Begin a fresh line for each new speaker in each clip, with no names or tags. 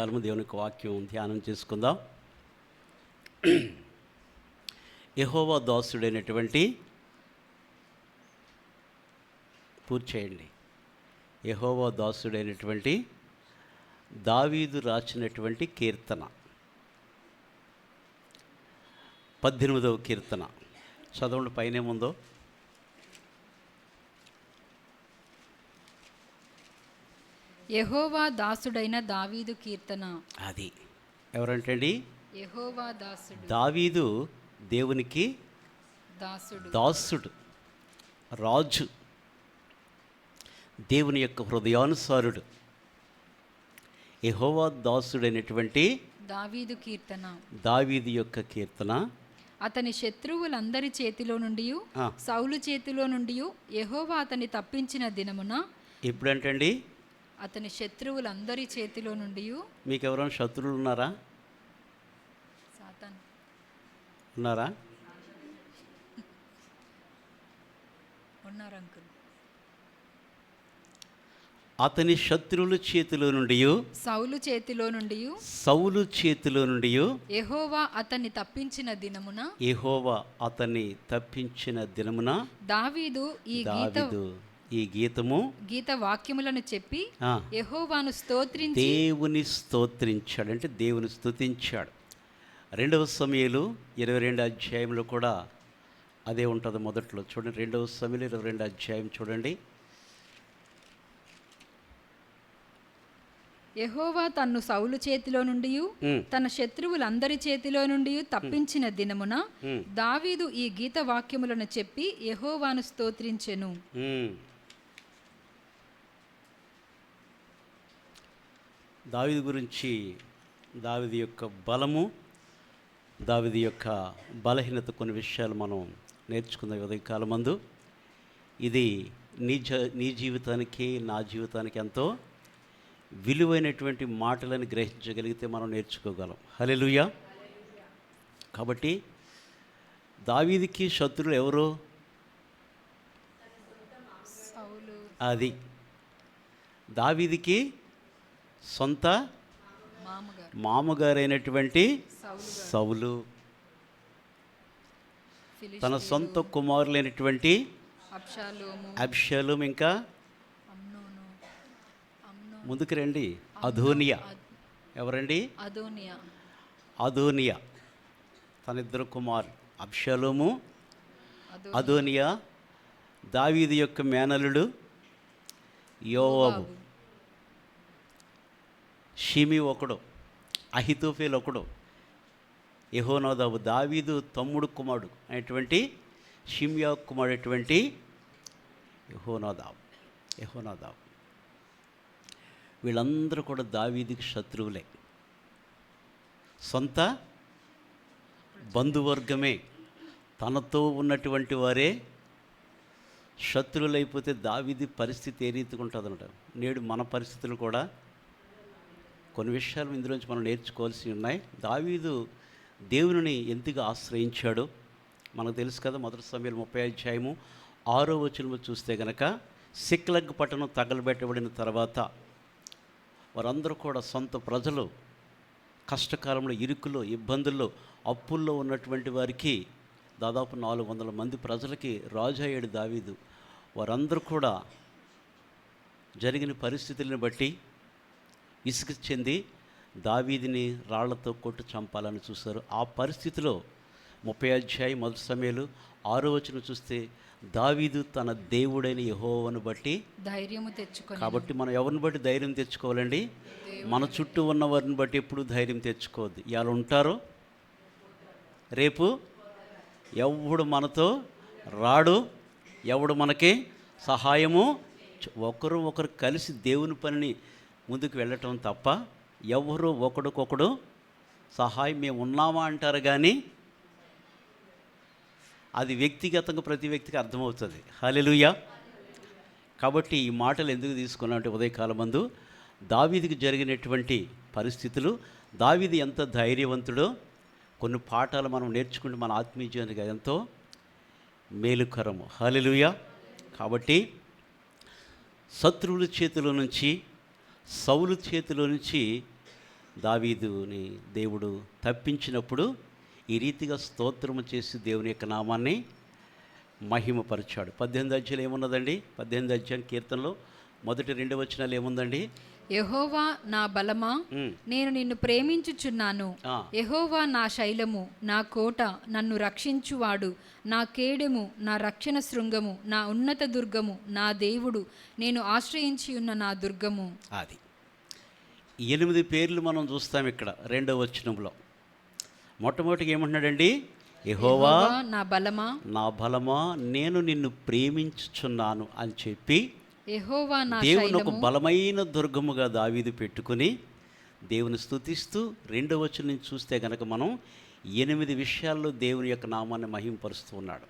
ఉదయకాలము దేవుని యొక్క వాక్యం ధ్యానం చేసుకుందాం. యెహోవా దాసుడైనటువంటి పూర్తి చేయండి. యెహోవా దాసుడైనటువంటి దావీదు రాసినటువంటి కీర్తన 18వ కీర్తన చదవండి. పైనేముందో
యెహోవా దాసుడైన దావీదు కీర్తన.
అది ఎవరంటండి?
యెహోవా దాసుడు.
దావీదు దేవునికి దాసుడు, రాజు, దేవుని యొక్క హృదయానుసారుడు. యెహోవా దాసుడైనటువంటి
దావీదు కీర్తన.
దావీదు యొక్క కీర్తన.
అతని శత్రువులందరి చేతిలో నుండి, సౌలు చేతిలో నుండి యెహోవా అతన్ని తప్పించిన దినమున.
ఎప్పుడంటండి?
అతని శత్రువులందరి చేతిలో నుండి.
మీకు ఎవరైనా శత్రువులు ఉన్నారా?
సాతాను
ఉన్నారా?
ఉన్నారు అంకుల్.
అతని శత్రువుల చేతిలో నుండి,
సౌలు చేతిలో నుండి యెహోవా అతన్ని తప్పించిన దినమున దావీదు
ఈ గీత
వాక్యములను చెప్పి యెహోవాను స్తోత్రించి
దేవుని స్తోత్రించాడు. అంటే దేవుని స్తుతించాడు. 2వ సమూయేలు 22వ అధ్యాయంలో కూడా అదే ఉంటుంది. మొదట్లో చూడండి, 2వ సమూయేలు 22వ అధ్యాయం చూడండి.
యెహోవా తన్ను సౌలు చేతిలో నుండి, తన శత్రువులందరి చేతిలో నుండి తప్పించిన దినమున దావీదు ఈ గీత వాక్యములను చెప్పి యెహోవాను స్తోత్రించెను.
దావీదు గురించి, దావీదు యొక్క బలము, దావీదు యొక్క బలహీనత, కొన్ని విషయాలు మనం నేర్చుకుందాం ఉదయకాలం మందు. ఇది నీ జీవితానికి, నా జీవితానికి ఎంతో విలువైనటువంటి మాటలను గ్రహించగలిగితే మనం నేర్చుకోగలం. హల్లెలూయా. కాబట్టి దావీదుకి శత్రువులు ఎవరు? అది దావీదుకి సొంత మామగారైనటువంటి సౌలు, తన సొంత కుమారులైనటువంటి అబ్షాలోము, ఇంకా ముందుకు రండి, అదోనియా. ఎవరండి? అదోనియా. తన ఇద్దరు కుమారులు అబ్షాలోము, అదోనియా. దావీదు యొక్క మేనలుడు యోవాబు. షిమి ఒకడు, అహితోఫేలు ఒకడు, యెహోనాదాబు. దావీదు తమ్ముడు కుమారుడు అయినటువంటి షిమ్యా కుమారుడైనటువంటి యెహోనాదాబు. వీళ్ళందరూ కూడా దావీదుకి శత్రువులే, సొంత బంధువర్గమే. తనతో ఉన్నటువంటి వారే శత్రువులైపోతే దావీదు పరిస్థితి ఏ రీతిగా ఉంటుందన్నమాట. నేడు మన పరిస్థితులు కూడా కొన్ని విషయాలు ఇందులోంచి మనం నేర్చుకోవాల్సి ఉన్నాయి. దావీదు దేవుని ఎంతగా ఆశ్రయించాడో మనకు తెలుసు కదా. 1 సమూయేలు 30వ అధ్యాయము 6వ వచనంలో చూస్తే గనక, సిక్లగ్ పట్టణం తగలబెట్టబడిన తర్వాత వారందరూ కూడా సొంత ప్రజలు కష్టకాలంలో, ఇరుకులో, ఇబ్బందుల్లో, అప్పుల్లో ఉన్నటువంటి వారికి దాదాపు 400 మంది ప్రజలకి రాజు అయ్యాడు దావీదు. వారందరూ కూడా జరిగిన పరిస్థితులను బట్టి విసుగు చెంది దావీదుని రాళ్లతో కొట్టు చంపాలని చూశారు. ఆ పరిస్థితిలో 30వ అధ్యాయం 1 సమూయేలు 6వ వచనం చూస్తే, దావీదు తన దేవుడైన యెహోవాను బట్టి
ధైర్యము తెచ్చుకోవాలి.
కాబట్టి మనం ఎవరిని బట్టి ధైర్యం తెచ్చుకోవాలండి? మన చుట్టూ ఉన్న వారిని బట్టి ఎప్పుడు ధైర్యం తెచ్చుకోవద్దు. ఇవాళ ఉంటారు, రేపు ఎవడు మనతో రాడు, ఎవడు మనకి సహాయము. ఒకరు కలిసి దేవుని పనిని ముందుకు వెళ్ళటం తప్ప ఎవరు ఒకడికొకడు సహాయం మేము ఉన్నామా అంటారు, కానీ అది వ్యక్తిగతంగా ప్రతి వ్యక్తికి అర్థమవుతుంది. హల్లెలూయా. కాబట్టి ఈ మాటలు ఎందుకు తీసుకున్నా అంటే, ఉదయకాలం మందు దావీదుకి జరిగినటువంటి పరిస్థితులు, దావీదు ఎంత ధైర్యవంతుడో కొన్ని పాఠాలు మనం నేర్చుకుంటే మన ఆత్మీయ జీవనానికి ఎంతో మేలుకరము. హల్లెలూయా. కాబట్టి శత్రువుల చేతిలో నుంచి, సౌలు చేతిలో నుంచి దావీదుని దేవుడు తప్పించినప్పుడు ఈ రీతిగా స్తోత్రము చేసి దేవుని యొక్క నామాన్ని మహిమపరిచాడు. 18 అధ్యాయం ఏమున్నదండి? 18 అధ్యాయం కీర్తనలో మొదటి 2 వచనాలు ఏముందండి?
యెహోవా నా బలమా, నేను నిన్ను ప్రేమించుచున్నాను. యెహోవా నా శైలము, నా కోట, నన్ను రక్షించువాడు, నా కేడెము, నా రక్షణ శృంగము, నా ఉన్నత దుర్గము, నా దేవుడు, నేను ఆశ్రయించి ఉన్న నా దుర్గము.
అది 8 పేర్లు మనం చూస్తాం ఇక్కడ 2వ వచనంలో. మొట్టమొదటిగా ఏమంటున్నాడండి? యెహోవా
నా బలమా,
నా బలమా, నేను నిన్ను ప్రేమించుచున్నాను అని చెప్పి
యెహోవా నా
దేవుని ఒక బలమైన దుర్గముగా దావీదు పెట్టుకుని దేవుని స్తుతిస్తూ 2వ వచనం నుంచి చూస్తే కనుక మనం 8 విషయాల్లో దేవుని యొక్క నామాన్ని మహింపరుస్తూ ఉన్నాడు.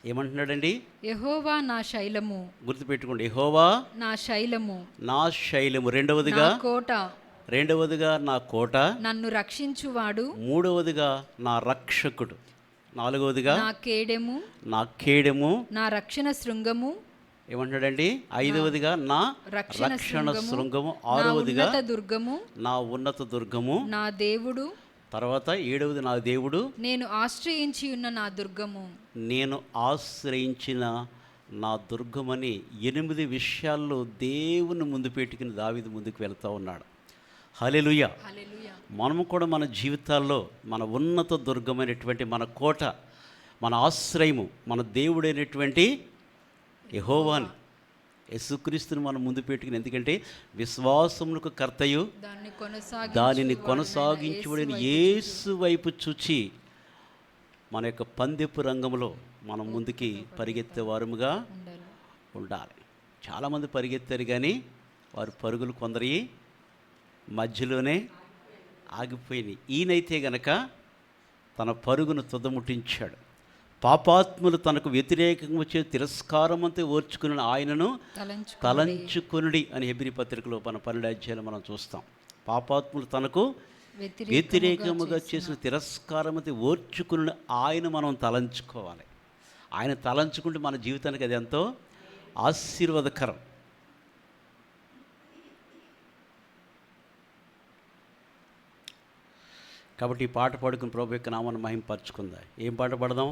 ఏమంటున్నాడండి?
యెహోవా నా శైలము,
గుర్తుపెట్టుకోండి, యెహోవా
నా శైలము,
నా శైలము. రెండవదిగా
కోట,
నా కోట,
నన్ను రక్షించువాడు.
మూడవదిగా నా రక్షకుడు. నాలుగవదిగా
నా కేడెము,
నా
రక్షణ శృంగము.
ఏమంటాడండి? 5వదిగా నా రక్షణ శృంగము. 6వదిగా
దుర్గము,
నా ఉన్నత దుర్గము,
నా దేవుడు.
తర్వాత 7వది నా దేవుడు,
నేను ఆశ్రయించి ఉన్న నా దుర్గము.
నేను ఆశ్రయించిన నా దుర్గమని 8 విషయాల్లో దేవుని ముందు పెట్టుకుని దావీదు ముందుకు వెళ్తూ ఉన్నాడు. హల్లెలూయా. మనము కూడా మన జీవితాల్లో మన ఉన్నత దుర్గమైనటువంటి మన కోట, మన ఆశ్రయము, మన దేవుడైనటువంటి యెహోవాని, యేసుక్రీస్తుని మనం ముందు పెట్టుకుని, ఎందుకంటే విశ్వాసమునకు కర్తయు దానిని కొనసాగించుబడిన యేసు వైపు చూచి మన యొక్క పందెపు రంగంలో మనం ముందుకి పరిగెత్తే వారముగా ఉండాలి. చాలామంది పరిగెత్తారు కానీ వారు పరుగులు కొందరి మధ్యలోనే ఆగిపోయినాయి. ఈయనైతే గనక తన పరుగును తుదముట్టించాడు. పాపాత్ములు తనకు వ్యతిరేకంగా వచ్చే తిరస్కారమంతా ఓర్చుకుని ఆయనను తలంచుకునుడి అని హెబ్రీ పత్రికలో మన 12 అధ్యాయాలు మనం చూస్తాం. పాపాత్ములు తనకు వ్యతిరేకముగా చేసిన తిరస్కారమంతా ఓర్చుకుని ఆయన మనం తలంచుకోవాలి. ఆయన తలంచుకుంటే మన జీవితానికి అది ఎంతో ఆశీర్వాదకరం. కాబట్టి ఈ పాట పాడుకుని ప్రభు యొక్క నామాన్ని మహింపరచుకుందా. ఏం పాట పాడదాం?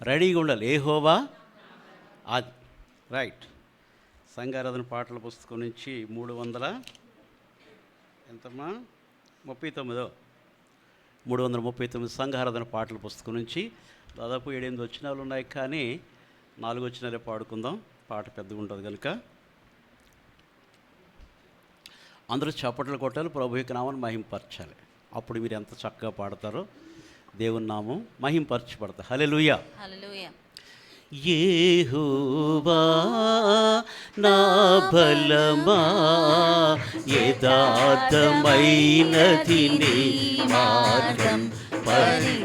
రెడీగా ఉండాలి. యెహోవా అది రైట్. సంఘారాధన పాటల పుస్తకం నుంచి 339 సంఘారాధన పాటల పుస్తకం నుంచి దాదాపు 7-8 వచనాలు ఉన్నాయి, కానీ 4 వచనాలే పాడుకుందాం. పాట పెద్దగా ఉంటుంది కనుక అందరూ చప్పట్లు కొట్టాలి, ప్రభు యొక్క నామాన్ని మహింపరచాలి. అప్పుడు మీరు ఎంత చక్కగా పాడతారో దేవుని నామం మహింపరచబడతారు. హల్లెలూయా. యెహోవా నా బలమా, యథార్థమైనది నీ మార్గం, పరిపూర్ణమైనది.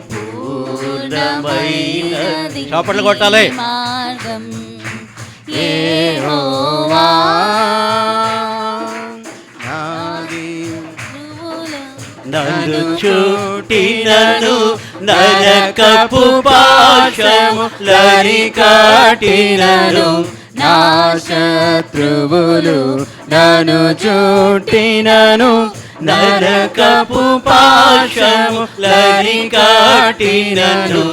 చప్పట్లు కొట్టాలి. యెహోవా నన్ను చుట్టినను నరకపు పాశములని కాటినను,
నా శత్రువులు నన్ను చుట్టినను
నరకపు పాశములని కాటినను,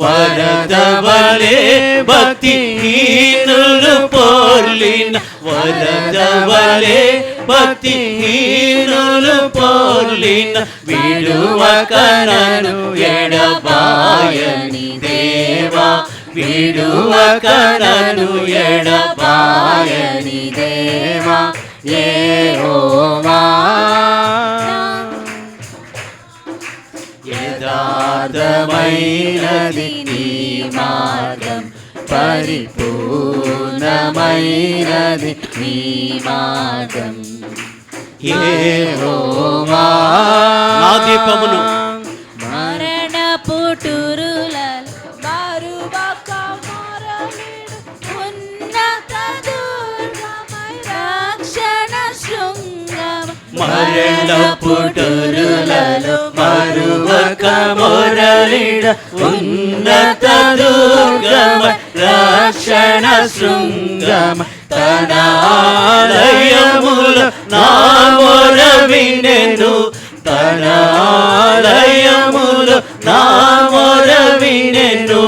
వరద వలె భక్తిహీనులు పోర్లిన, వరద వలె భక్తిహీనులు పోర్లిన, విడువక నన్ను ఎడబాయని దేవా, విడువక నన్ను ఎడబాయని దేవా.
యెహోవా
యథార్థమైనది నీ మార్గం,
పరిపూర్ణమైనది నీ మార్గం.
యెహోవా నా దీపమును
మరణ పుటురుల బారువక మరలిడు, ఉన్నత దుర్గమై రక్షణ శృంగం.
మరణ పుటురులలో మరువక మొరలిడ, ఉన్నత దుర్గమ రక్షణ శృంగమ. తన ఆలయములో నా మొర వినెను, తన ఆలయములో నా మొర వినెను.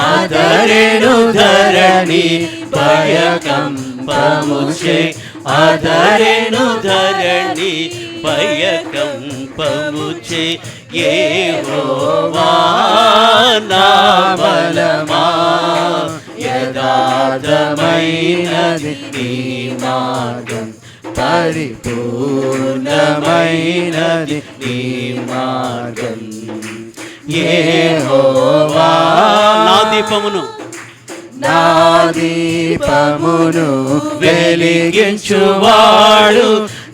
ఆదరెను ధరణి భయకంపముచే, ఆదరెను ధరణి భయకంపముచే. యెహోవా నా బలమా, యథార్థమైనది నీ మార్గం, పరిపూర్ణమైనది నీ మార్గం. యెహోవా నా దీపమును, నా దీపమును వెలిగించువాడు,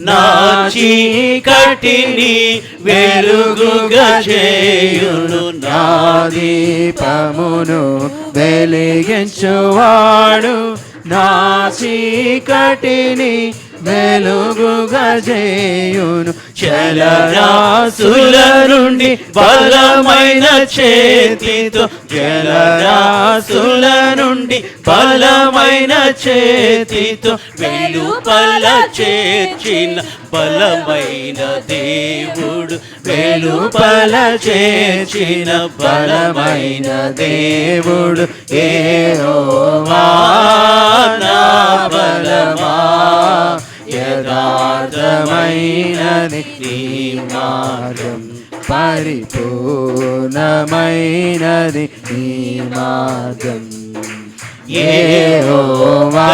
నా చీకటిని వెలుగుగా చేయును.
నా దీపమును వెలిగించువాడు, నా చీకటిని వెలుగుగా చేయును.
జలరాశుల నుండి బలమైన చేతితో, జలరాశుల నుండి బలమైన చేతితో వెలుపల చేర్చిన బలమైన దేవుడు, వెలుపల చేర్చిన బలమైన దేవుడు. యెహోవా నా బలమా, యథార్థమైనది నీ మార్గం,
పరిపూర్ణమైనది నీ మార్గం.
యెహోవా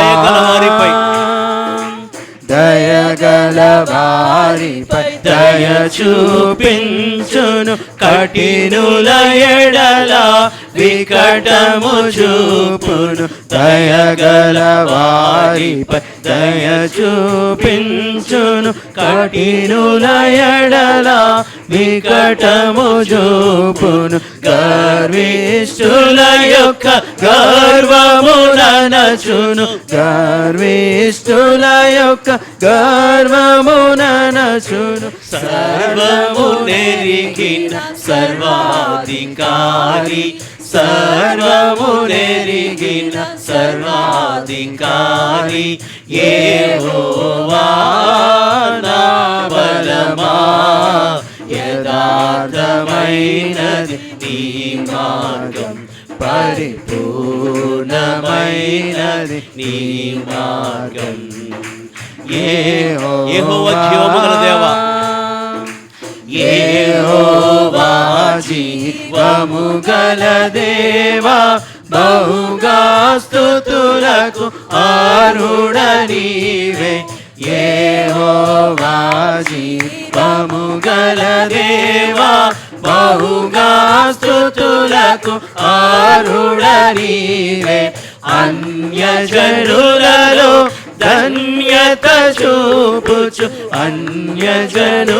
దయగల వారిపై దయ చూపించును, కఠినుల ఎడల వికటము చూపును. దయగల వారిపై దయ చూపించును, కఠినుల ఎడల వికటము చూపును. గర్విష్ఠుల యొక్క గర్వముననచును, గర్విష్ఠుల యొక్క గర్వముననచును.
సర్వము నెరిగిన సర్వాధికారి, సర్వము నెరిగిన సర్వాధికారి. యెహోవా నా బలమా, యథార్థమైనది నీ మార్గం, పరిపూర్ణమైనది నీ మార్గం. యెహోవా జీవముగల దేవా,
యెహోవా జీవముగల దేవా, బహుగా స్తుతులకు అర్హుడ నీవే. యెహోవా జీవముగల దేవా, బహుగా స్తుతులకు అర్హుడ నీవే. అన్యజనులలో ధన్యత చూపుచు, అన్యజనులలో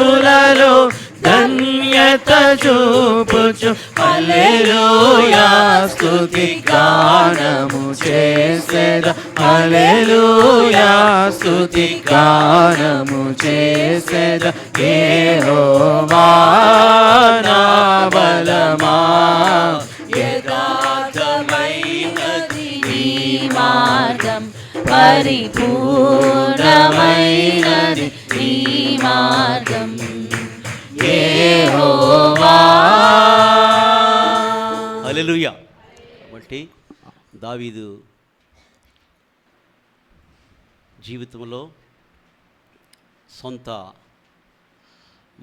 ధన్యత చూపుచు, హల్లెలూయా స్తుతి గానము చేసేదా, హల్లెలూయా స్తుతి గానము చేసేదా. యెహోవా నా బలమా,
యథార్థమైనది నీ మార్గం, పరిపూర్ణమైనది నీ మార్గం.
యెహోవా.
హల్లెలూయా. కాబట్టి దావీదు జీవితంలో సొంత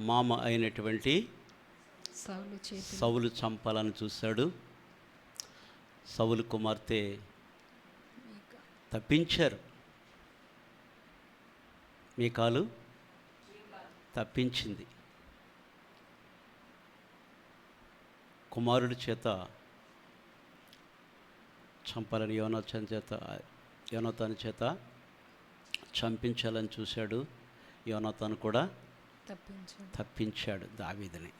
మామ అయినటువంటి సౌలు చంపాలని చూశాడు. సౌలు కుమార్తె తప్పించారు, మీకాలు తప్పించింది. కుమారుడి చేత చంపాలని యోనాతాను చేత చంపించాలని చూశాడు. యోనాతాను కూడా తప్పించాడు దావీదుని.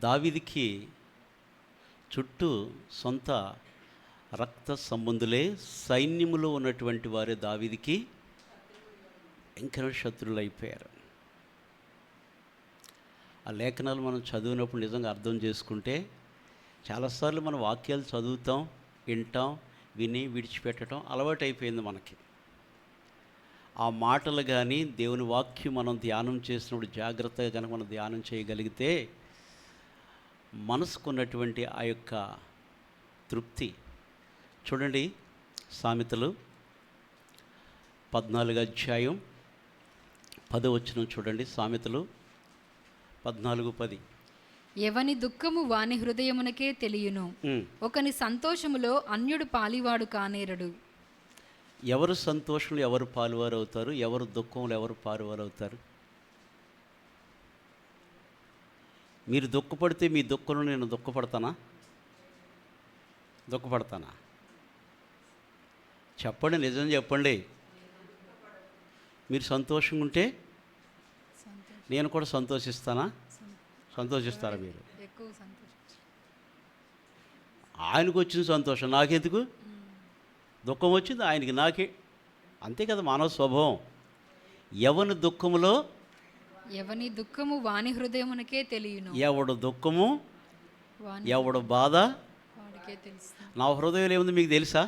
దావీదుకి చుట్టూ సొంత రక్త సంబంధులే, సైన్యములో ఉన్నటువంటి వారే దావీదుకి భయంకర శత్రువులు అయిపోయారు. ఆ లేఖనాలు మనం చదివినప్పుడు నిజంగా అర్థం చేసుకుంటే, చాలాసార్లు మనం వాక్యాలు చదువుతాం, వింటాం, విని విడిచిపెట్టడం అలవాటు అయిపోయింది మనకి. ఆ మాటలు కానీ దేవుని వాక్యం మనం ధ్యానం చేసినప్పుడు జాగ్రత్తగా కనుక మనం ధ్యానం చేయగలిగితే మనసుకున్నటువంటి ఆ యొక్క తృప్తి చూడండి. సామెతలు 14వ అధ్యాయం 10వ వచనం చూడండి. సామెతలు 14:10.
ఎవని దుఃఖము వాని హృదయమునకే తెలియను, ఒకని సంతోషములో అన్యుడు పాలివాడు కానేరడు.
ఎవరు సంతోషంలో ఎవరు పాలువారు అవుతారు, ఎవరు దుఃఖంలో ఎవరు పాలువారు అవుతారు? మీరు దుఃఖపడితే మీ దుఃఖంలో నేను దుఃఖపడతానా? చెప్పండి, నిజం చెప్పండి. మీరు సంతోషంగా ఉంటే నేను కూడా సంతోషిస్తానా? సంతోషిస్తారా మీరు?
ఎక్కువ సంతోషం.
ఆయనకు వచ్చిన సంతోషం నాకెందుకు? దుఃఖం వచ్చింది ఆయనకి, నాకే. అంతే కదా మానవ స్వభావం. ఎవని దుఃఖములో
ఎవని దుఃఖము వాని హృదయమునకే తెలియను.
ఎవడు దుఃఖము ఎవడు బాధ
వాడికే తెలుసు.
నా హృదయంలో ఏముంది మీకు తెలుసా?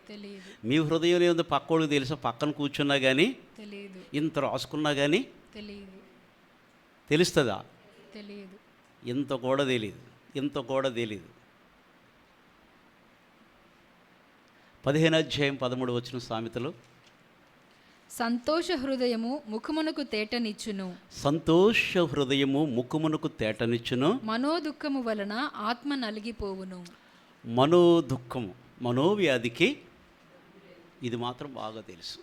తెలియదు.
మీ హృదయంలో ఏముందో పక్కోడికి తెలుసా? పక్కన కూర్చున్నా కానీ,
తెలియదు.
ఇంత రాసుకున్నా కానీ
తెలియదు.
తెలుస్తుందా?
తెలియదు.
ఇంత కూడా తెలియదు. 15వ అధ్యాయం 13వ వచనం సామెతలు.
సంతోష హృదయము ముఖమునకు తేటనిచ్చును,
సంతోష హృదయము ముఖమునకు తేటనిచ్చును,
మనోదుఃఖము వలన ఆత్మ నలిగిపోవును.
మనోదుఃఖము, మనోవ్యాధికి ఇది మాత్రం బాగా తెలుసు.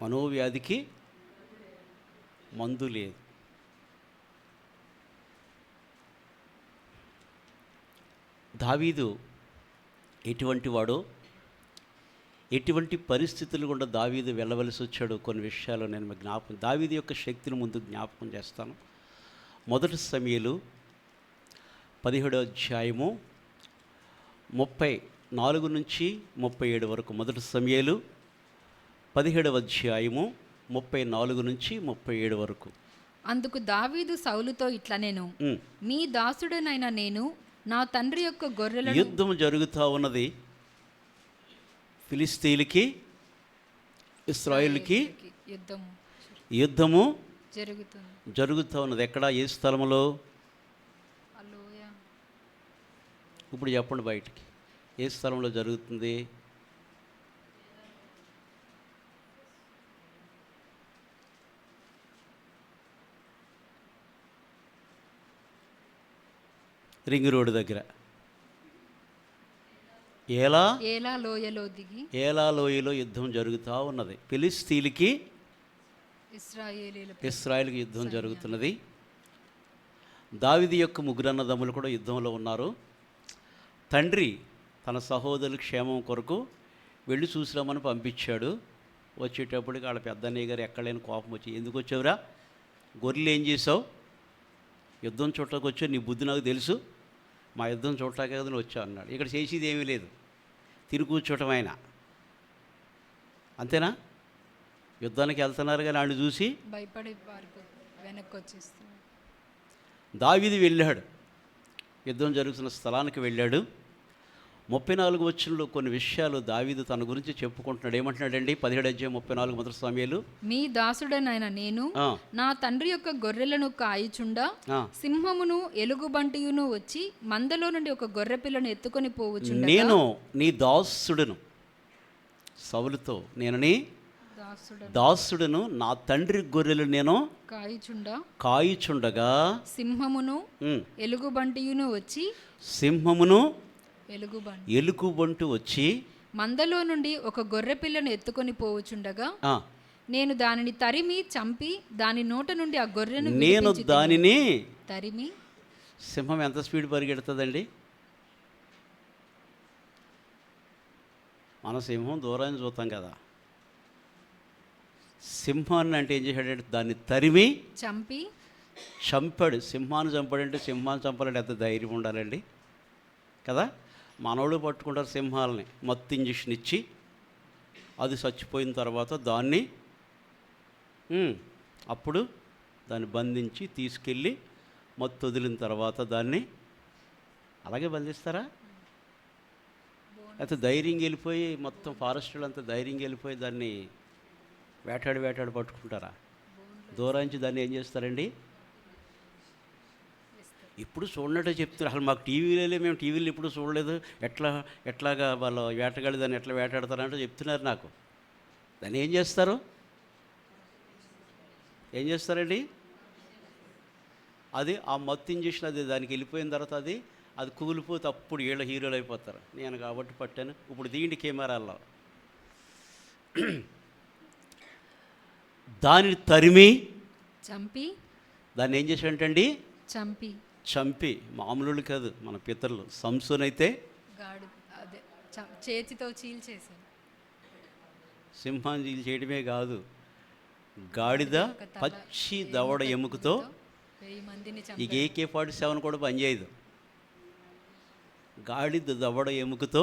మనోవ్యాధికి మందు లేదు. దావీదు ఎటువంటి వాడో, ఎటువంటి పరిస్థితులు గుండా దావీదు వెళ్ళవలసి వచ్చాడో కొన్ని విషయాలు నేను మీకు దావీదు యొక్క శక్తిని ముందు జ్ఞాపకం చేస్తాను. 1 సమూయేలు 17వ అధ్యాయము 34 నుంచి 37 వరకు. 1 సమూయేలు 17వ అధ్యాయము 34 నుంచి 37 వరకు.
అందుకు దావీదు సౌలుతో ఇట్లా నేను మీ దాసుడనైన నేను నా తండ్రి యొక్క గొర్రెలను.
యుద్ధం జరుగుతూ ఉన్నది. ఫిలిస్తీన్లకి ఇశ్రాయేలుకి యుద్ధము జరుగుతూ ఉన్నది. ఎక్కడ? ఏ స్థలంలో? ఇప్పుడు చెప్పండి బయటికి. ఏ స్థలంలో జరుగుతుంది? రింగ్ రోడ్డు దగ్గర ఏలా లోయలో యుద్ధం జరుగుతూ ఉన్నది. ఫిలిస్తీన్లకి ఇశ్రాయేలుకి యుద్ధం జరుగుతున్నది. దావీదు యొక్క ముగ్గురు అన్నదమ్ములు కూడా యుద్ధంలో ఉన్నారు. తండ్రి తన సహోదరుల క్షేమం కొరకు వెళ్ళి చూసిరామని పంపించాడు. వచ్చేటప్పటికి వాళ్ళ పెద్దన్నయ్య గారు ఎక్కడలేని కోపం వచ్చి, ఎందుకు వచ్చావురా? గొర్రెలు ఏం చేసావు? యుద్ధం చూడటానికి వచ్చావు, నీ బుద్ధి నాకు తెలుసు, మా యుద్ధం చూడటానికి కదా వచ్చావు అన్నాడు. ఇక్కడ చేసేది ఏమీ లేదు, తిరిగి కూర్చోవటం. ఆయన అంతేనా? యుద్ధానికి వెళ్తున్నారు కానీ ఆయన చూసి
భయపడి వెనక్కి వచ్చేస్తున్నాడు.
దావీదు వెళ్ళాడు, యుద్ధం జరుగుతున్న స్థలానికి వెళ్ళాడు. 34 వచనంలో కొన్ని విషయాలు దావీదు తన గురించి చెప్పుకుంటున్నాడు. ఏమంటున్నాడండి? 17వ అధ్యాయం 34 1 సమూయేలు.
మీ దాసుడనైన నేను నా తండ్రి యొక్క గొర్రెలను కాయిచుండా సింహమును ఎలుగుబంటియును వచ్చి మందలో నుండి ఒక గొర్రె పిల్లను ఎత్తుకొని పోవచ్చుండగా, నేను
నీ దాసుడును, సౌలుతో నేను నీ దాసుడును, నా తండ్రి గొర్రెలు నేను కాయిచుండగా
సింహమును ఎలుగుబంటియును వచ్చి
ఎలుగుబంటు వచ్చి
మందలో నుండి ఒక గొర్రె పిల్లను ఎత్తుకొని పోవచుండగా నేను దానిని తరిమి చంపి దాని నోట నుండి ఆ గొర్రెను
నేను దానిని
తరిమి.
సింహం ఎంత స్పీడ్ పరిగెడుతుందండి? మన సింహం దూరాన్ని చూస్తాం కదా. సింహాన్ని అంటే ఏం చేశాడంటే దాన్ని తరిమి చంపాడు. సింహాన్ని చంపాడంటే, సింహాన్ని చంపాలంటే ఎంత ధైర్యం ఉండాలండి కదా. మనోళ్ళు పట్టుకుంటారు సింహాలని, మత్తు ఇంజక్షన్ ఇచ్చి అది చచ్చిపోయిన తర్వాత దాన్ని అప్పుడు దాన్ని బంధించి తీసుకెళ్ళి మత్తు వదిలిన తర్వాత దాన్ని అలాగే బంధిస్తారా? అయితే ధైర్యంగా వెళ్ళిపోయి మొత్తం ఫారెస్ట్లో అంతా ధైర్యంగా వెళ్ళిపోయి దాన్ని వేటాడి పట్టుకుంటారా? దూరాంచి దాన్ని ఏం చేస్తారండి? ఇప్పుడు చూడనట్టే చెప్తారు. అసలు మాకు టీవీలో మేము టీవీలు ఎప్పుడు చూడలేదు, ఎట్లాగా వాళ్ళు వేటగాడి దాన్ని ఎట్లా వేటాడతారంటే చెప్తున్నారు నాకు. దాన్ని ఏం చేస్తారండి? అది ఆ మత్తు ఇంజక్షన్ అది దానికి వెళ్ళిపోయిన తర్వాత అది కూలిపోతే అప్పుడు వీళ్ళ హీరోలు అయిపోతారు. నేను కాబట్టి పట్టాను. ఇప్పుడు దీండి కెమెరాల్లో దానిని తరిమి
చంపి
దాన్ని ఏం చేశాడంటండి?
చంపి
మామూలు కాదు, మన పితరులు. సంసోన్ అయితే
అదే చేతితో చీల్చేశాడు.
సింహాన్ని చేయడమే కాదు, గాడిద పచ్చి దవడ ఎముకతో,
1000 మందిని
ఇక AK-47 కూడా పనిచేయదు. గాడిద దవడ ఎముకతో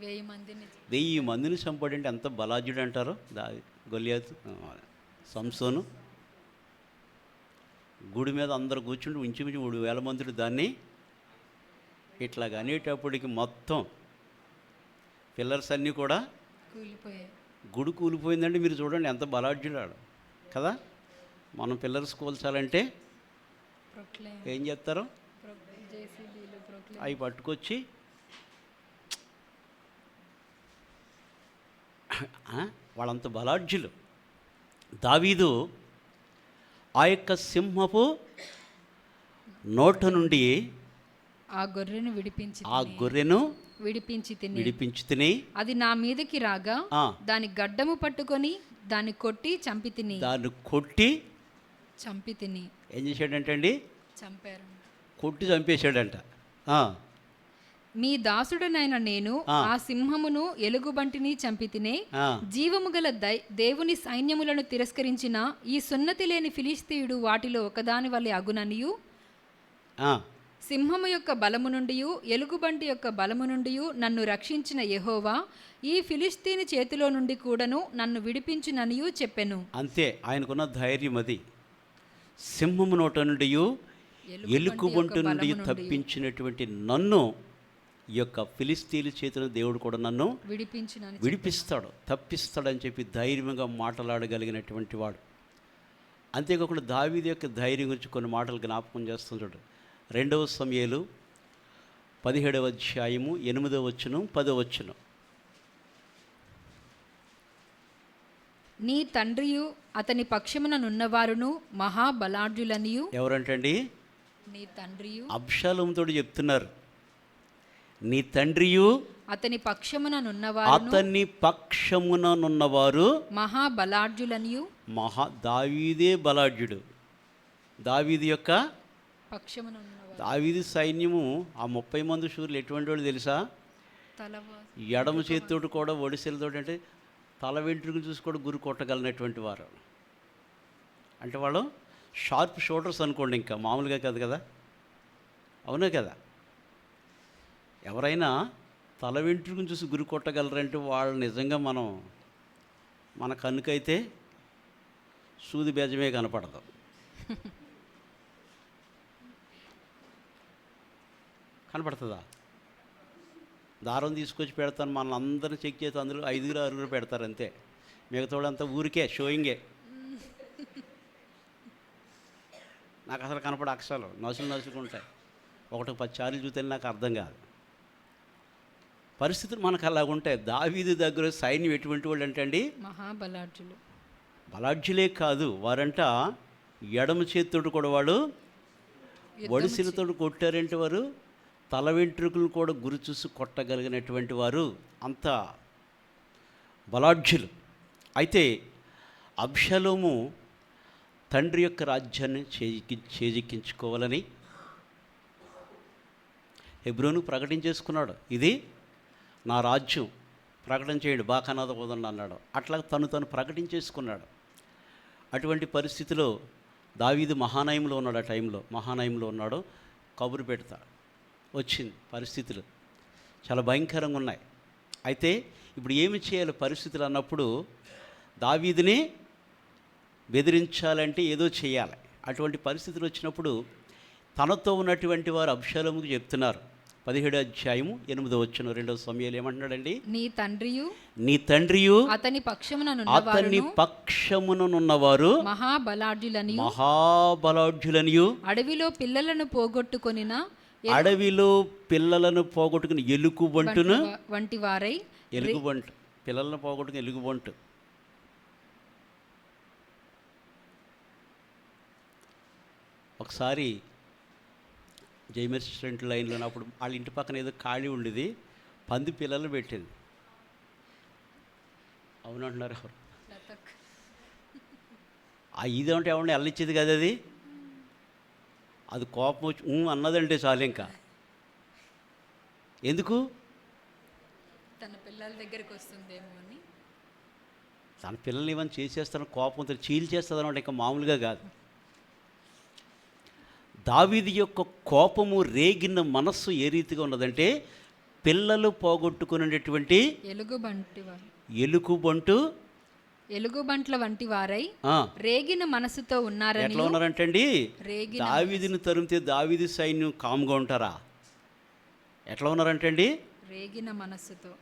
1000 మందిని చంపాడంటే ఎంత బలాజ్యుడు అంటారు. గొలియాతు, సంసోను. గుడి మీద అందరు కూర్చుంటే ఇంచుమించు 3000 మందిని దాన్ని ఇట్లాగ అనేటప్పటికి మొత్తం పిల్లర్స్ అన్నీ కూడా
కూలిపోయాయి.
గుడి కూలిపోయిందంటే మీరు చూడండి ఎంత బలాఢ్యుడాడు కదా. మనం పిల్లర్స్ కూల్చాలంటే ఏం చేస్తారు? అవి పట్టుకొచ్చి వాళ్ళంత బలాఢ్యులు. దావీదు ఆ యొక్క సింహపు నోట నుండి
ఆ గొర్రెను
విడిపించి తిని
అది నా మీదకి రాగా దాని గడ్డము పట్టుకొని దాన్ని కొట్టి చంపి తిని.
ఏం చేశాడంటే అండి?
చంపారు.
కొట్టి చంపేశాడంట.
మీ దాసుడనైన నేను ఆ సింహమును ఎలుగుబంటిని చంపి తినే, జీవము గల దేవుని సైన్యములను తిరస్కరించిన ఈ సున్నతి లేని ఫిలిష్తీయుడు వాటిలో ఒకదాని వలె అగుననియు, సింహము యొక్క బలము నుండి ఎలుగుబంటి యొక్క బలము నుండి నన్ను రక్షించిన యెహోవా ఈ ఫిలిష్తీని చేతిలో నుండి కూడాను నన్ను విడిపించుననియు చెప్పెను.
అంతే, ఆయనకున్న ధైర్యం అది. సింహము నోట నుండి ఎలుగుబంటి నుండి తప్పించినటువంటి నన్ను ఈ యొక్క ఫిలిస్తీన్ల చేతిలో దేవుడు కూడా నన్ను విడిపిస్తాడు, తప్పిస్తాడని చెప్పి ధైర్యంగా మాట్లాడగలిగినటువంటి వాడు. అంతేకాకుండా దావీదు యొక్క ధైర్యం గురించి కొన్ని మాటలు జ్ఞాపకం చేస్తున్నాడు. 2 సమూయేలు 17వ అధ్యాయము 8వ వచనం 10వ వచనం.
నీ తండ్రియు అతని పక్షముననున్నవారును మహాబలాఢ్యులనియు.
ఎవరంటండి?
నీ తండ్రియు.
అబ్షాలోముతో చెప్తున్నారు, నీ తండ్రియు
అతని
పక్షముననున్నవారు
మహాబలాఢ్యులనియు.
దావీదే బలాఢ్యుడు. దావీదు యొక్క దావీదు సైన్యము ఆ 30 మంది శూరులు ఎటువంటి వాళ్ళు తెలుసా? ఎడమ చేతితోటి కూడా ఒడిసెలతో అంటే తల వెంట్రుకలు చూసి కూడా గురి కొట్టగలిగినటువంటి వారు. అంటే వాళ్ళు షార్ప్ షోల్డర్స్ అనుకోండి, ఇంకా మామూలుగా కాదు కదా. అవునే కదా? ఎవరైనా తల వెంట్రుకను చూసి గురి కొట్టగలరంటే వాళ్ళు నిజంగా మన కన్నుకైతే సూది బేజమే కనపడదు. కనపడుతుందా? దారం తీసుకొచ్చి పెడతాను, మన అందరిని చెక్ చేసి అందులో 5-6 పెడతారు అంతే. మిగతా అంతా ఊరికే షోయింగే. నాకు అసలు కనపడే అక్షరాలు నసులుకుంటాయి. 1-10 సార్లు చూస్తే నాకు అర్థం కాదు. పరిస్థితులు మనకు అలా ఉంటాయి. దావీదు దగ్గర సైన్యం ఎటువంటి వాళ్ళు అంటే అండి? బలాఢ్యులే కాదు, వారంట ఎడమ చేతితోటి కూడా వాడు ఒడిసిలతో కొట్టారంటే వారు తల వెంట్రుకలు కూడా గురి చూసి కొట్టగలిగినటువంటి వారు, అంత బలాఢ్యులు. అయితే అబ్షాలోము తండ్రి యొక్క రాజ్యాన్ని చేజిక్కించుకోవాలని హెబ్రోను ప్రకటించేసుకున్నాడు. ఇది నా రాజ్యం, ప్రకటన చేయండి, బాకానాథ పోదండి అన్నాడు. అట్లా తను ప్రకటించేసుకున్నాడు. అటువంటి పరిస్థితిలో దావీదు మహానయంలో ఉన్నాడు. ఆ టైంలో మహానయంలో ఉన్నాడు. కబురు పెడతా వచ్చింది. పరిస్థితులు చాలా భయంకరంగా ఉన్నాయి. అయితే ఇప్పుడు ఏమి చేయాలి పరిస్థితులు అన్నప్పుడు, దావీదుని బెదిరించాలంటే ఏదో చేయాలి. అటువంటి పరిస్థితులు వచ్చినప్పుడు తనతో ఉన్నటువంటి వారు అబ్షాలోముకు చెప్తున్నారు, 17 అధ్యాయము 8వ వచనం 2వ సమూయేలు ఏమంటున్నాడండి?
నీ తండ్రియు
నీ తండ్రియు
అతని
అతని పక్షముననున్నవారు మహాబలాఢ్యులనియు
అడవిలో పిల్లలను పోగొట్టుకొనిన
ఎలుగుబంటును
వంటి వారై
ఎలుగుబంటు పిల్లలను పోగొట్టుకుని ఎలుగుబంటు. ఒకసారి జైమర్ స్ట్రెంట్ లైన్లో అప్పుడు వాళ్ళ ఇంటి పక్కన ఏదో ఖాళీ ఉండేది, పంది పిల్లలు పెట్టింది. అవునంటున్నారు ఎవరు? ఆ ఇదేమంటే ఎవరిని వెళ్ళిచ్చేది కదా, అది కోపం వచ్చి అన్నదంటే చాలు. ఇంకా ఎందుకు?
తన పిల్లల దగ్గరికి వస్తుందేమో అని.
తన పిల్లల్ని ఏమైనా చేసేస్తాను కోపంతో చీల్చేస్తుంది అనమాట, ఇంకా మామూలుగా కాదు. దావీదు యొక్క కోపము రేగిన మనస్సు ఏ రీతిగా ఉన్నదంటే, పిల్లలు పోగొట్టుకునేటువంటి
ఎలుగుబంట్ల వంటి వారై రేగిన మనసుతో ఉన్నారని.
ఎట్లా ఉన్నారంటండి? దావీదుని తరిమితే దావీదు సైన్యం కామ్గా ఉంటారా? ఎట్లా ఉన్నారంటండి?
రేగిన మనస్సుతో.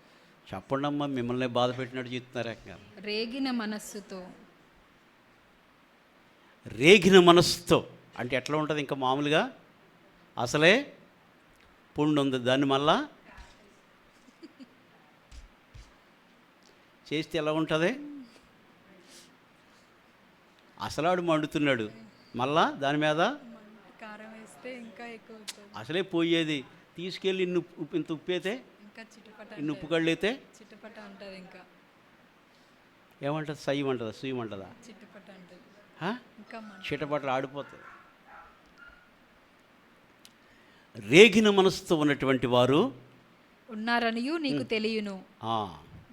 చెప్పండి అమ్మా, మిమ్మల్ని బాధ పెట్టినట్టు చెప్తున్నారు.
రేగిన మనస్సుతో.
రేగిన మనస్సుతో అంటే ఎట్లా ఉంటుంది? ఇంకా మామూలుగా అసలే పుండు ఉంది, దాన్ని మళ్ళా చేస్తే ఎలా ఉంటుంది? అసలాడు మండుతున్నాడు, మళ్ళా దాని మీద
కారం వేస్తే ఇంకా ఎక్కువ.
అసలే పోయేది తీసుకెళ్ళి ఇంత ఉప్పు అయితే, ఇన్ని ఉప్పు కళ్ళు అయితే
చిట్టపట అంటారు. ఇంకా
ఏమంటుంది? సయ్యం అంటుందా? సుయ్యం అంటుందా?
చిట్టపట అంటారు.
చిట్టపట్లు ఆడిపోతుంది. రేగిన మనసుతో ఉన్నటువంటి వారు
ఉన్నారనియు నీకు తెలియను.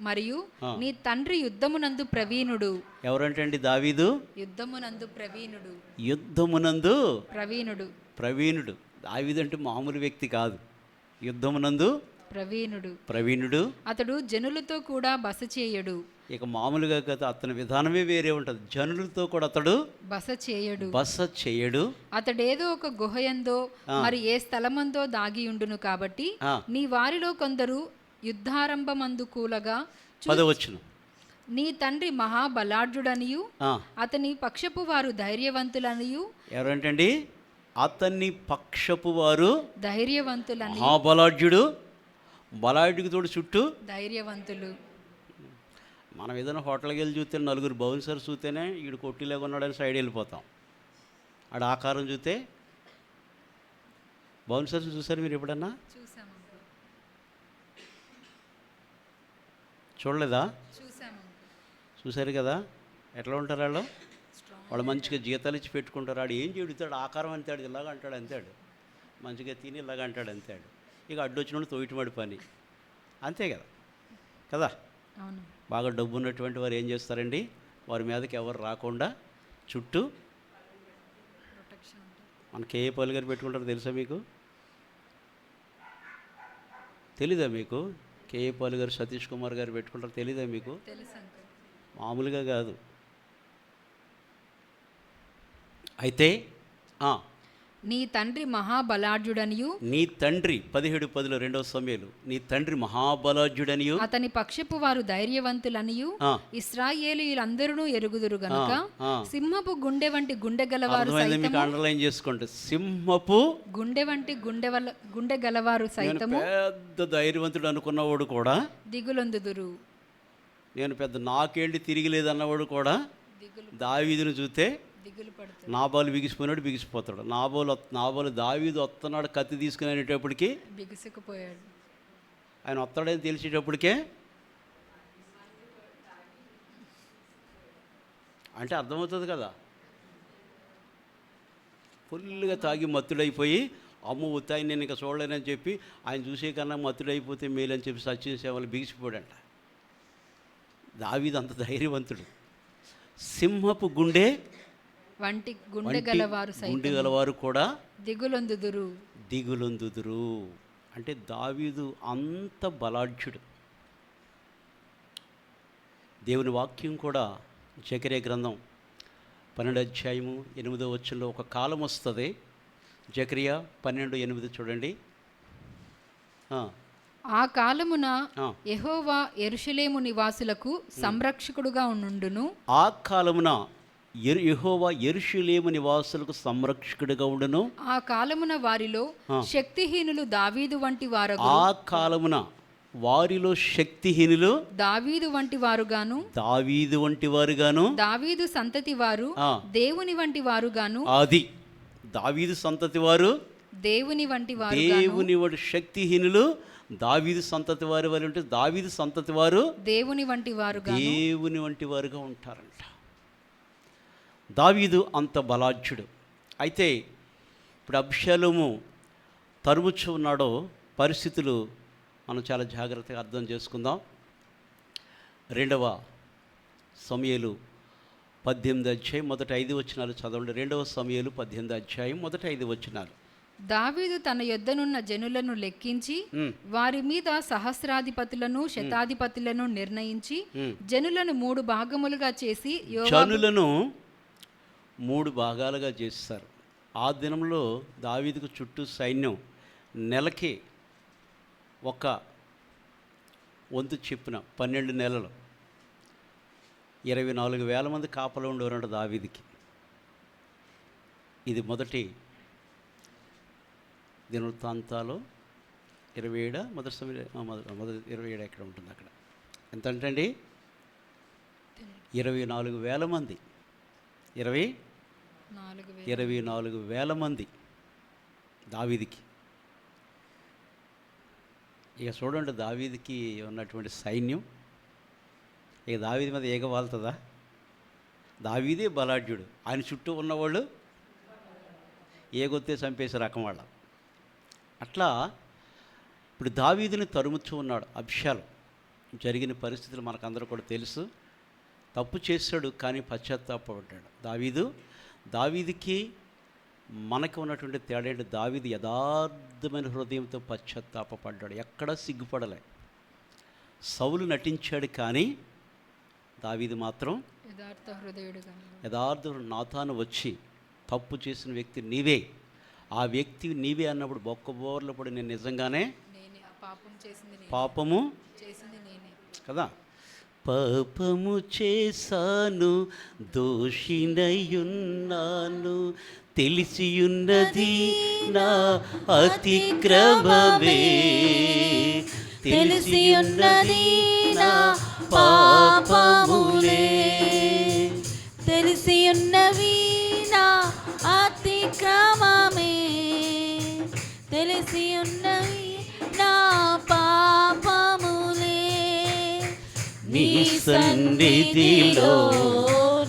మరియు నీ తండ్రి యుద్ధమునందు ప్రవీణుడు.
ఎవరంటండి? దావీదు
యుద్ధమునందు ప్రవీణుడు.
యుద్ధమునందు
ప్రవీణుడు.
దావీదు అంటే మామూలు వ్యక్తి కాదు. యుద్ధమునందు ప్రవీణుడు. అతడు
జనులతో కూడా బస చేయడు.
ఇక మామూలుగా కదా, అతని విధానమే వేరే ఉంటుంది. జనులతో కూడా అతడు బస చేయడు.
అతడేదో ఒక గుహయందో మరి ఏ స్థలమందో దాగి ఉండును. కాబట్టి నీ వారిలో కొందరు యుద్ధారంభమందు కూలగా
10వ వచనం.
నీ తండ్రి మహాబలాఢ్యుడనియు అతని పక్షపు వారు ధైర్యవంతులనియు.
ఎవరంటండి? అతన్ని పక్షపు వారు
ధైర్యవంతులని.
మహాబలాఢ్యుడు, బలాఢ్యుడికి తోడు చుట్టూ
ధైర్యవంతులు.
మనం ఏదైనా హోటల్కి వెళ్ళి చూస్తే నలుగురు బౌన్సర్ చూస్తేనే ఈడు కొట్టిలాగా ఉన్నాడని సైడ్ వెళ్ళిపోతాం. ఆడ ఆకారం చూస్తే బౌన్సర్స్ చూసారు మీరు ఎప్పుడన్నా? చూడలేదా? చూశారు కదా ఎట్లా ఉంటారు వాళ్ళు. వాళ్ళు మంచిగా జీతాలు ఇచ్చి పెట్టుకుంటారు. ఆడు ఏం చెడుతాడు? ఆకారం అంతాడు, ఇలాగ అంటాడు అంతాడు, మంచిగా తిని ఇలాగ అంటాడు అంతాడు. ఇక అడ్డొచ్చినోడు తోయిటమాడి పని అంతే కదా కదా. బాగా డబ్బు ఉన్నటువంటి వారు ఏం చేస్తారండి? వారి మీదకి ఎవరు రాకుండా చుట్టూ మన కేఏ పాల్ గారు పెట్టుకుంటారు. తెలుసా మీకు? తెలీదా మీకు? కేఏ పాల్ గారు, సతీష్ కుమార్ గారు పెట్టుకుంటారు. తెలీదా మీకు? మామూలుగా కాదు. అయితే
నీ తండ్రి మహాబలాఢ్యుడనియు.
నీ తండ్రి 17:10 2వ సమూయేలు. నీ తండ్రి మహాబలాఢ్యుడనియు
అతని పక్షపు వారు ధైర్యవంతులనియు ఇశ్రాయేలీయులందరూ ఎరుగుదురు గనుక సింహపు గుండె వంటి గుండె గలవారు
సైతము. అండర్లైన్ చేసుకోండి. సింహపు
గుండె వంటి గుండె గలవారు సైతము.
పెద్ద ధైర్యవంతుడు అనుకున్నవాడు కూడా
దిగులొందుదురు.
నేను పెద్ద నాకేంటి తిరిగిలేదన్నవాడు కూడా దావీదును చూస్తే నాబాలు బిగిసిపోయినాడు, బిగిసిపోతాడు. నాబాలు దావీదు వస్తున్నాడు కత్తి తీసుకుని అనేటప్పటికి
బిగిసిపోయాడు.
ఆయన వస్తాడని తెలిసేటప్పటికే అంటే అర్థమవుతుంది కదా. ఫుల్గా తాగి మత్తుడైపోయి అమ్మ ఉత్తాయి నేను ఇంకా చూడలేనని చెప్పి ఆయన చూసే కన్నా మత్తుడైపోతే మేలని చెప్పి సచిన్ సేవలు బిగిసిపోయాడంట. దావీదు అంత ధైర్యవంతుడు. సింహపు గుండె
వంటి గుండె
గలవారు కూడా
దిగులొందుదురు.
అంటే దావీదు అంత బలాఢ్యుడు. దేవుని వాక్యం కూడా జకర్యా గ్రంథం 12వ అధ్యాయము 8వ వచనంలో ఒక కాలం వస్తుంది. జకర్యా 12:8 చూడండి. ఆ,
ఆ కాలమున
ఆ.
యెహోవా యెరూషలేము నివాసులకు సంరక్షకుడుగా ఉండును.
ఆ కాలమున యెహోవా యెరూషలేము నివాసులకు సంరక్షకుడిగా ఉండును.
ఆ కాలమున వారిలో శక్తిహీనులు దావీదు వంటి వారు
ఆ కాలమున వారిలో శక్తిహీనులు
దావీదు వంటి వారుగాను,
దావీదు వంటి వారుగాను,
దావీదు సంతతి వారు
ఆ.
దేవుని వంటి వారుగాను,
అది దావీదు సంతతి వారు
దేవుని వంటి వారు
దేవుని వాడు, శక్తిహీనులు దావీదు సంతతి వారి వారు ఉంటే దావీదు సంతతి వారు
దేవుని వంటి వారుగా
దేవుని వంటి వారుగా ఉంటారంట. దావీదు అంత బలాఢ్యుడు. అయితే ఇప్పుడు అబ్షాలోము తరుముచ్చు ఉన్నాడో పరిస్థితులు మనం చాలా జాగ్రత్తగా అర్థం చేసుకుందాం. 2వ సమూయేలు 18 అధ్యాయం మొదటి 5 వచనాలు చదవండి. 2వ సమూయేలు 18 అధ్యాయం మొదటి 5 వచనాలు.
దావీదు తన యొద్దనున్న జనులను లెక్కించి వారి మీద సహస్రాధిపతులను శతాధిపతులను నిర్ణయించి జనులను 3 భాగములుగా చేసి
జనులను 3 భాగాలుగా చేస్తారు. ఆ దినంలో దావీదుకు చుట్టూ సైన్యం నెలకి ఒక వంతు చెప్పిన 12 నెలలు 24,000 మంది కాపలా ఉండేవారంట దావీదుకి. ఇది మొదటి దినవృత్తాంతాలు 27 మొదటి మొదటి 27 ఎక్కడ ఉంటుంది అక్కడ ఎంత అంటే 24,000 మంది 24,000 మంది దావీదుకి. ఇక చూడండి దావీదుకి ఉన్నటువంటి సైన్యం. ఇక దావీదు మీద ఏగ వాళ్తుందా? దావీదే బలాఢ్యుడు, ఆయన చుట్టూ ఉన్నవాళ్ళు ఏగొత్తే చంపేసే రకం వాళ్ళ. అట్లా ఇప్పుడు దావీదుని తరుముచ్చు ఉన్నాడు అబ్షాలోము. జరిగిన పరిస్థితులు మనకందరూ కూడా తెలుసు. తప్పు చేశాడు కానీ పశ్చాత్తాపడ్డాడు దావీదుకి మనకు ఉన్నటువంటి తేడా ఏంటి? దావీదు యథార్థమైన హృదయంతో పశ్చాత్తాపడ్డాడు, ఎక్కడా సిగ్గుపడలే. సౌలు నటించాడు కానీ దావీదు మాత్రం యథార్థ నాతాను వచ్చి తప్పు చేసిన వ్యక్తి నీవే, ఆ వ్యక్తి నీవే అన్నప్పుడు బొక్కబోర్లు పడి నేను నిజంగానే పాపము కదా, పాపము చేశాను దోషినయున్నాను తెలిసియున్నది నా అతిక్రమమే,
తెలిసియున్నది నా పాపములే, తెలిసియున్నవి నా అతిక్రమమే, తెలిసియున్నవి నా పాపములే,
నీ సన్నిధిలో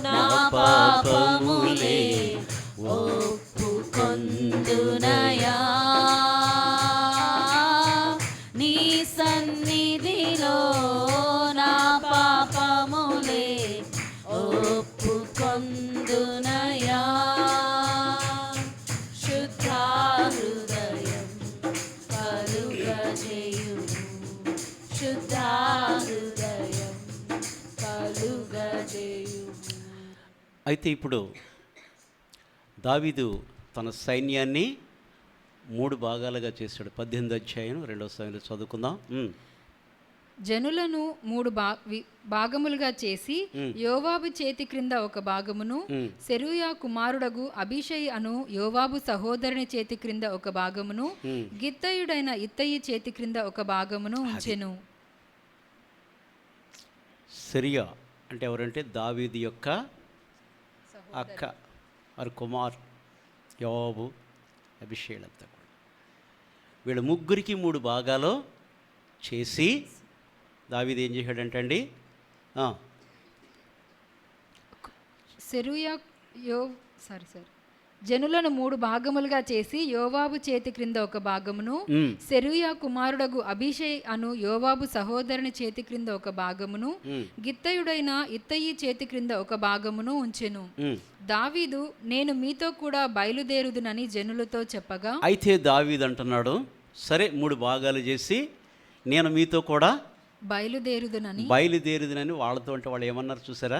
నా పాపములే ఒప్పుకొందునయా, నీ సన్నిధిలో నా పాపములే ఒప్పుకొందునయా, శుద్ధ హృదయం కలుగజేయుము, శుద్ధ హృదయం కలుగజేయుము.
అయితే ఇప్పుడు దావీదు తన సైన్యాన్ని 3 భాగాలుగా చేశాడు. 18 అధ్యాయం 2వ సమయంలో చదువుకుందాం.
జనులను 3 భాగములుగా చేసి యోవాబు చేతి క్రింద ఒక భాగమును, సెరూయా కుమారుడగు అబీషయి అను యోవాబు సహోదరుని చేతి క్రింద ఒక భాగమును, గిత్తయుడైన ఇత్తయి చేతి క్రింద ఒక భాగమును ఉంచెను.
సెరియా అంటే ఎవరంటే దావీదు యొక్క అక్క, వారి కుమార్ యోవాబు అభిషేకులంతా కూడా. వీళ్ళ ముగ్గురికి 3 భాగాలు చేసి దావీదు ఏం చేశాడంటే అండి,
జనులను 3 భాగములుగా చేసి యోవాబు చేతి క్రింద ఒక భాగమును, సెరూయా కుమారుడగు అబీషై అను యోవాబు సహోదరుని చేతి క్రింద ఒక భాగమును, గిత్తయుడైన ఇత్తయి చేతి క్రింద ఒక భాగమును ఉంచెను. దావీదు నేను మీతో కూడా బయలుదేరుదునని జనులతో చెప్పగా,
అయితే దావీదు అంటున్నాడు, సరే 3 భాగాలు చేసి నేను మీతో కూడా బయలుదేరుదునని వాళ్ళతో. అంటే వాళ్ళు ఏమన్నారు చూసారా?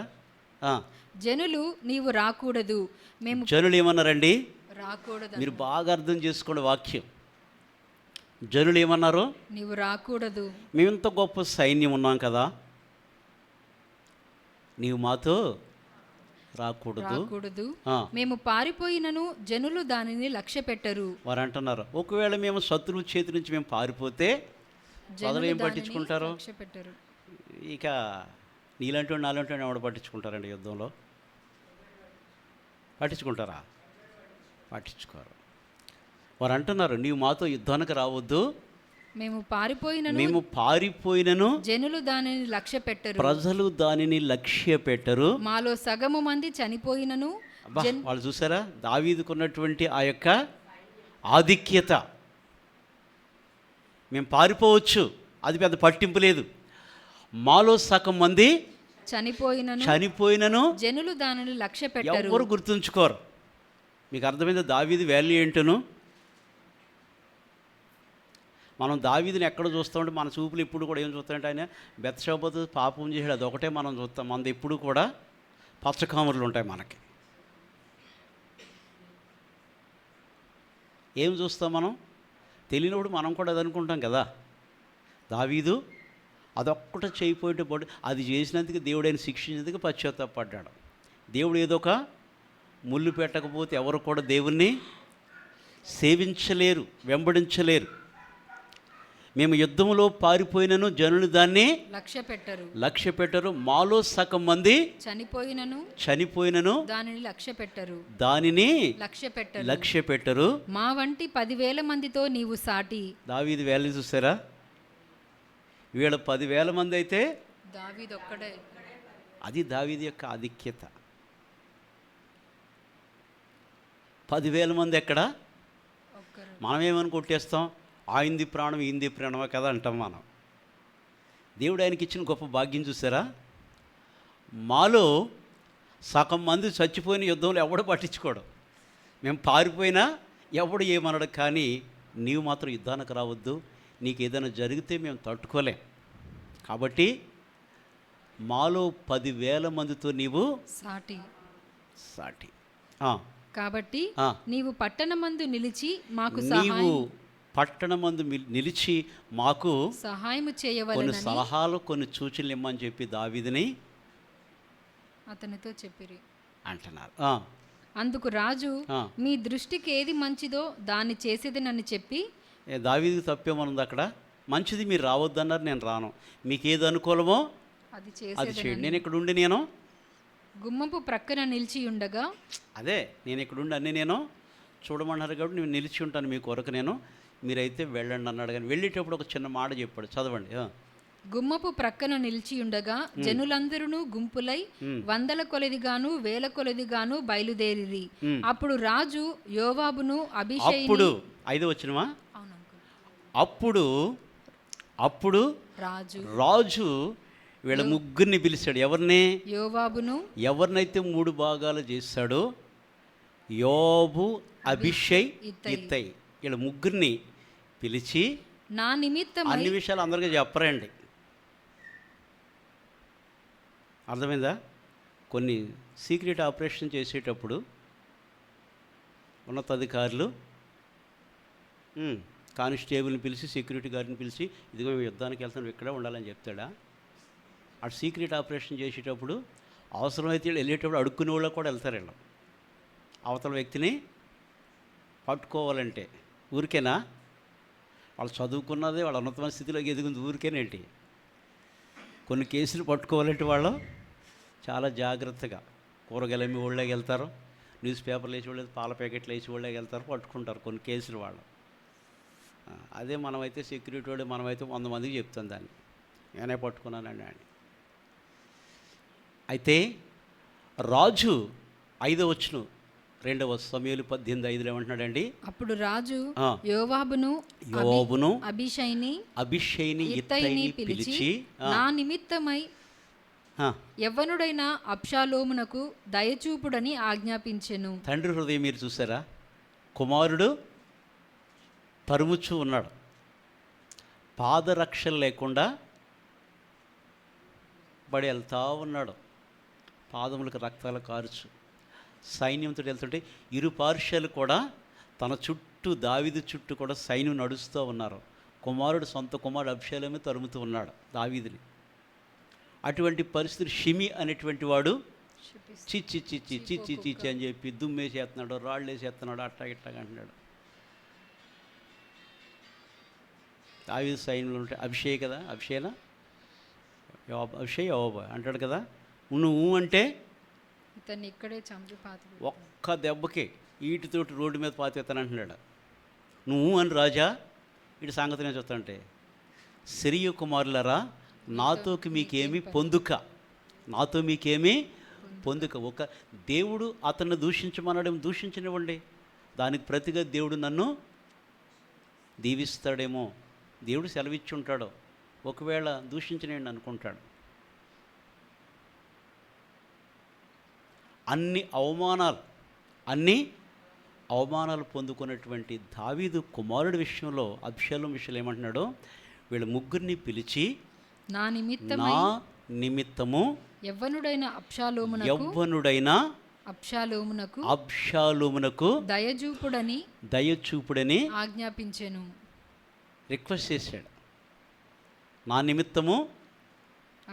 జనులు నీవు రాకూడదు, మేము
జనులు ఏమన్నారండి?
రాకూడదు.
మీరు బాగా అర్థం చేసుకోండి వాక్యం. జనులు ఏమన్నారు?
నీవు రాకూడదు.
మేమింత గొప్ప సైన్యం ఉన్నాం కదా, నీవు మాతో రాకూడదు.
మేము పారిపోయినను జనులు దానిని లక్ష్య పెట్టరు.
వారు అంటున్నారు, ఒకవేళ మేము శత్రువు చేతి నుంచి మేము పారిపోతే ప్రజలు ఏం పట్టించుకుంటారు?
లక్ష్య పెట్టరు.
ఇక నీలాంటి నాలాంటి ఎవడు పట్టించుకుంటారండి? యుద్ధంలో పట్టించుకుంటారా? పట్టించుకోరు. వారు అంటున్నారు, నీవు మాతో యుద్ధానికి రావద్దు,
మేము పారిపోయినను
జనులు
దానిని లక్ష్య పెట్టరు,
ప్రజలు దానిని లక్ష్య పెట్టరు.
మాలో సగము మంది చనిపోయినను.
వాళ్ళు చూసారా దావీదుకున్నటువంటి ఆ యొక్క ఆధిక్యత. మేము పారిపోవచ్చు, అది పెద్ద పట్టింపు లేదు. మాలో సగం మంది చనిపోయినను
జనులు దానిని లక్ష్య పెట్టరు.
ఎవరు గుర్తుంచుకోరు. మీకు అర్థమైంది దావీదు వాల్యూ ఏంటను? మనం దావీదుని ఎక్కడ చూస్తామంటే మన చూపులు ఇప్పుడు కూడా ఏం చూస్తామంటే ఆయన బెత్షెబతో పాపం చేసాడు, అదొకటే మనం చూస్తాం. మనది ఎప్పుడు కూడా పచ్చకామరులు ఉంటాయి మనకి. ఏం చూస్తాం మనం? తెలియనప్పుడు మనం కూడా అది అనుకుంటాం కదా. దావీదు అదొక్కట చేయిపోయేట పడు, అది చేసినందుకు దేవుడు ఆయన శిక్షించేందుకు పశ్చాత్తాపడ్డాడు. దేవుడు ఏదో ఒక ముళ్ళు పెట్టకపోతే ఎవరు కూడా దేవుణ్ణి సేవించలేరు, వెంబడించలేరు. మేము యుద్ధంలో పారిపోయినను జనులు దాన్ని లక్ష్య పెట్టరు. మాలో సగం మంది చనిపోయినను దానిని లక్ష్య పెట్టరు.
మా వంటి 10,000 మందితో నీవు సాటి.
దావీదు వేల చూసారా? వీళ్ళ 10,000 మంది అయితే
దావీదు ఒక్కడే.
అది దావీదు యొక్క ఆధిక్యత. 10,000 మంది ఎక్కడ? మనం ఏమని కొట్టేస్తాం? ఆయింది ప్రాణం ఈంది ప్రాణమా కదా అంటాం మనం. దేవుడు ఆయనకి ఇచ్చిన గొప్ప భాగ్యం చూసారా? మాలో సగం మంది చచ్చిపోయిన యుద్ధంలో ఎవడు పట్టించుకోడు. మేము పారిపోయినా ఎవడు ఏమనడు. కానీ నీవు మాత్రం యుద్ధానికి రావద్దు, నీకు ఏదైనా జరిగితే మేము తట్టుకోలేం. కాబట్టి మాలో 10,000 మందితో నీవు సాటి.
కాబట్టి నీవు పట్టణమందు నిలిచి
మాకు
సహాయము చేయవలెనని
కొన్ని సలహాలు కొన్ని సూచనలు ఇమ్మని చెప్పి దావీదుని
అతనితో చెప్పిరి
అంటున్నారు.
అందుకు రాజు, మీ దృష్టికి ఏది మంచిదో దాన్ని చేసేదనని చెప్పి.
దావీదుకి తప్పేమనుంది అక్కడ? మంచిది మీరు రావద్దన్నారు, నేను రాను. మీకు ఏది అనుకూలమో అది చేయండి. నేను ఇక్కడ ఉండి నేను
గుమ్మపు ప్రక్కన నిలిచి ఉండగా,
అదే నేను ఇక్కడ ఉండి అన్నీ నేను చూడమన్నారు కాబట్టి నేను నిలిచి ఉంటాను మీ కొరకు, నేను మీరైతే వెళ్ళండి అన్నాడు. కానీ వెళ్ళేటప్పుడు ఒక చిన్న మాట చెప్పాడు, చదవండి.
గుమ్మపు ప్రక్కన నిలిచి ఉండగా జనులందరూ గుంపులై 100 కొలదిగాను 1000 కొలదిగాను బయలుదేరిరి. అప్పుడు రాజు యోవాబును అభిషేకును.
అప్పుడు 5వ వచనమా? అప్పుడు రాజు వీళ్ళ ముగ్గురిని పిలిచాడు. ఎవరిని?
యోవాబును.
ఎవరినైతే 3 భాగాలు చేశాడో యోబు, అభిషై, ఇత్తై, వీళ్ళ ముగ్గురిని పిలిచి
నా నిమిత్తం
అన్ని విషయాలు అందరికీ చెప్పరండి. అర్థమైందా? కొన్ని సీక్రెట్ ఆపరేషన్ చేసేటప్పుడు ఉన్నతాధికారులు కానిస్టేబుల్ని పిలిచి సెక్యూరిటీ గార్డ్ని పిలిచి ఇదిగో మేము యుద్ధానికి వెళ్తాను, ఇక్కడే ఉండాలని చెప్తాడా? అటు సీక్రెట్ ఆపరేషన్ చేసేటప్పుడు అవసరమైతే వెళ్ళేటప్పుడు అడుక్కునే వాళ్ళు కూడా వెళ్తారు. వీళ్ళు అవతల వ్యక్తిని పట్టుకోవాలంటే ఊరికేనా? వాళ్ళు చదువుకున్నదే, వాళ్ళ ఉన్నతమైన స్థితిలోకి ఎదిగింది ఊరికేనేంటి? కొన్ని కేసులు పట్టుకోవాలంటే వాళ్ళు చాలా జాగ్రత్తగా కూరగాయలు అమ్మి వాళ్ళకి వెళ్తారు, న్యూస్ పేపర్లు వేసి వాళ్ళు, పాల ప్యాకెట్లు వేసి వాళ్ళకి వెళ్తారు, పట్టుకుంటారు కొన్ని కేసులు వాళ్ళు. అదే మనమైతే సెక్యూరిటీ వాడు మనమైతే 100 మందికి చెప్తాం దాన్ని, నేనే పట్టుకున్నానండి అని. అయితే రాజు 5వ వచనం 2వ సమూయేలు 18:5 ఏమంటున్నాడండి?
అప్పుడు రాజు యోవాబును అభిషైని ఇత్తయిని పిలిచి నా నిమిత్తమై యవ్వనుడైన అబ్షాలోమునకు దయచూపుడని ఆజ్ఞాపించెను.
తండ్రి హృదయం మీరు చూసారా? కుమారుడు తరుముచూ ఉన్నాడు, పాదరక్షలు లేకుండా పడి వెళ్తా ఉన్నాడు, పాదములకు రక్తాలు కారుచు సైన్యంతో వెళ్తుంటే ఇరు పార్శ్వాలు కూడా తన చుట్టూ దావీదు చుట్టూ కూడా సైన్యం నడుస్తూ ఉన్నారు. సొంత కుమారుడు అబ్షాలోమే తరుముతూ ఉన్నాడు దావీదుని. అటువంటి పరిస్థితి షిమి అనేటువంటి వాడు చిచ్చి చిచ్చి చిచ్చి చిచ్చి అని చెప్పి దుమ్మేసేస్తున్నాడు, రాళ్ళు వేసేస్తున్నాడు, అట్టా ఇట్టాగా అంటున్నాడు. దావీదు సైన్యంలో ఉంటే అభిషేక్ కదా, అభిషేనా అభిషేక్ యోబా అంటాడు కదా, నువ్వు అంటే
ఇతన్ని ఇక్కడే చంపి పాతి
ఒక్క దెబ్బకి ఈటితోటి రోడ్డు మీద పాతిస్తాను అంటున్నాడు. నువ్వు అని రాజా ఇటు సంగతి నేను చెప్తానంటే, సిరియు కుమారులరా నాతోకి మీకేమీ పొందుక, నాతో మీకేమీ పొందుక. ఒక దేవుడు అతన్ని దూషించమన్నాడేమో, దూషించనివ్వండి, దానికి ప్రతిగా దేవుడు నన్ను దీవిస్తాడేమో, దేవుడు సెలవిచ్చి ఉంటాడు, ఒకవేళ దూషించనేయండి అనుకుంటాడు. అన్ని అవమానాలు పొందుకున్నటువంటి దావీదు కుమారుడి విషయంలో అబ్షాలోము విషయంలో ఏమంటున్నాడు, వీళ్ళ ముగ్గురిని పిలిచి
నా
నిమిత్తము
యవ్వనుడైన అబ్షాలోమునకు దయచూపుడని ఆజ్ఞాపించెను,
రిక్వెస్ట్ చేశాడు. నా నిమిత్తము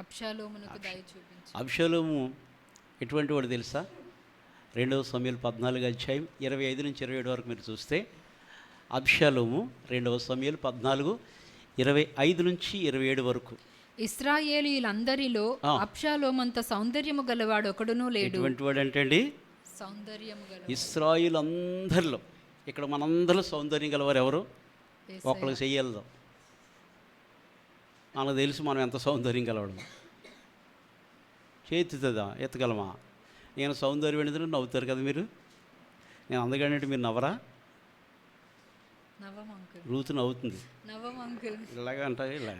అబ్షాలోమునకు దయచూపించు.
అబ్షాలోము ఎటువంటి వాడు తెలుసా? 2 సమూయేలు 14 అధ్యాయం 25 నుంచి 27 వరకు మీరు చూస్తే, అబ్షాలోము 2 సమూయేలు 14 25 నుంచి 27 వరకు.
ఇశ్రాయేలీయులందరిలో అబ్షాలోమంత సౌందర్యము గలవాడు ఒకడునూ లేడు.
ఎటువంటి వాడు అంటే అండి,
సౌందర్యము గల
ఇశ్రాయేలందరిలో, ఇక్కడ మనందరూ సౌందర్యం గలవారు ఎవరు? ఒకళ్ళకి చెయ్యలేదాం, మనకు తెలుసు మనం ఎంత సౌందర్యం గలవడం. చేతుతుందా, ఎత్తగలమా? నేను సౌందర్యం ఏంటంటే నవ్వుతారు కదా మీరు, నేను అందగానంటే మీరు నవ్వరా? రూతు నవ్వుతుంది, ఇలాగా అంట, ఇలా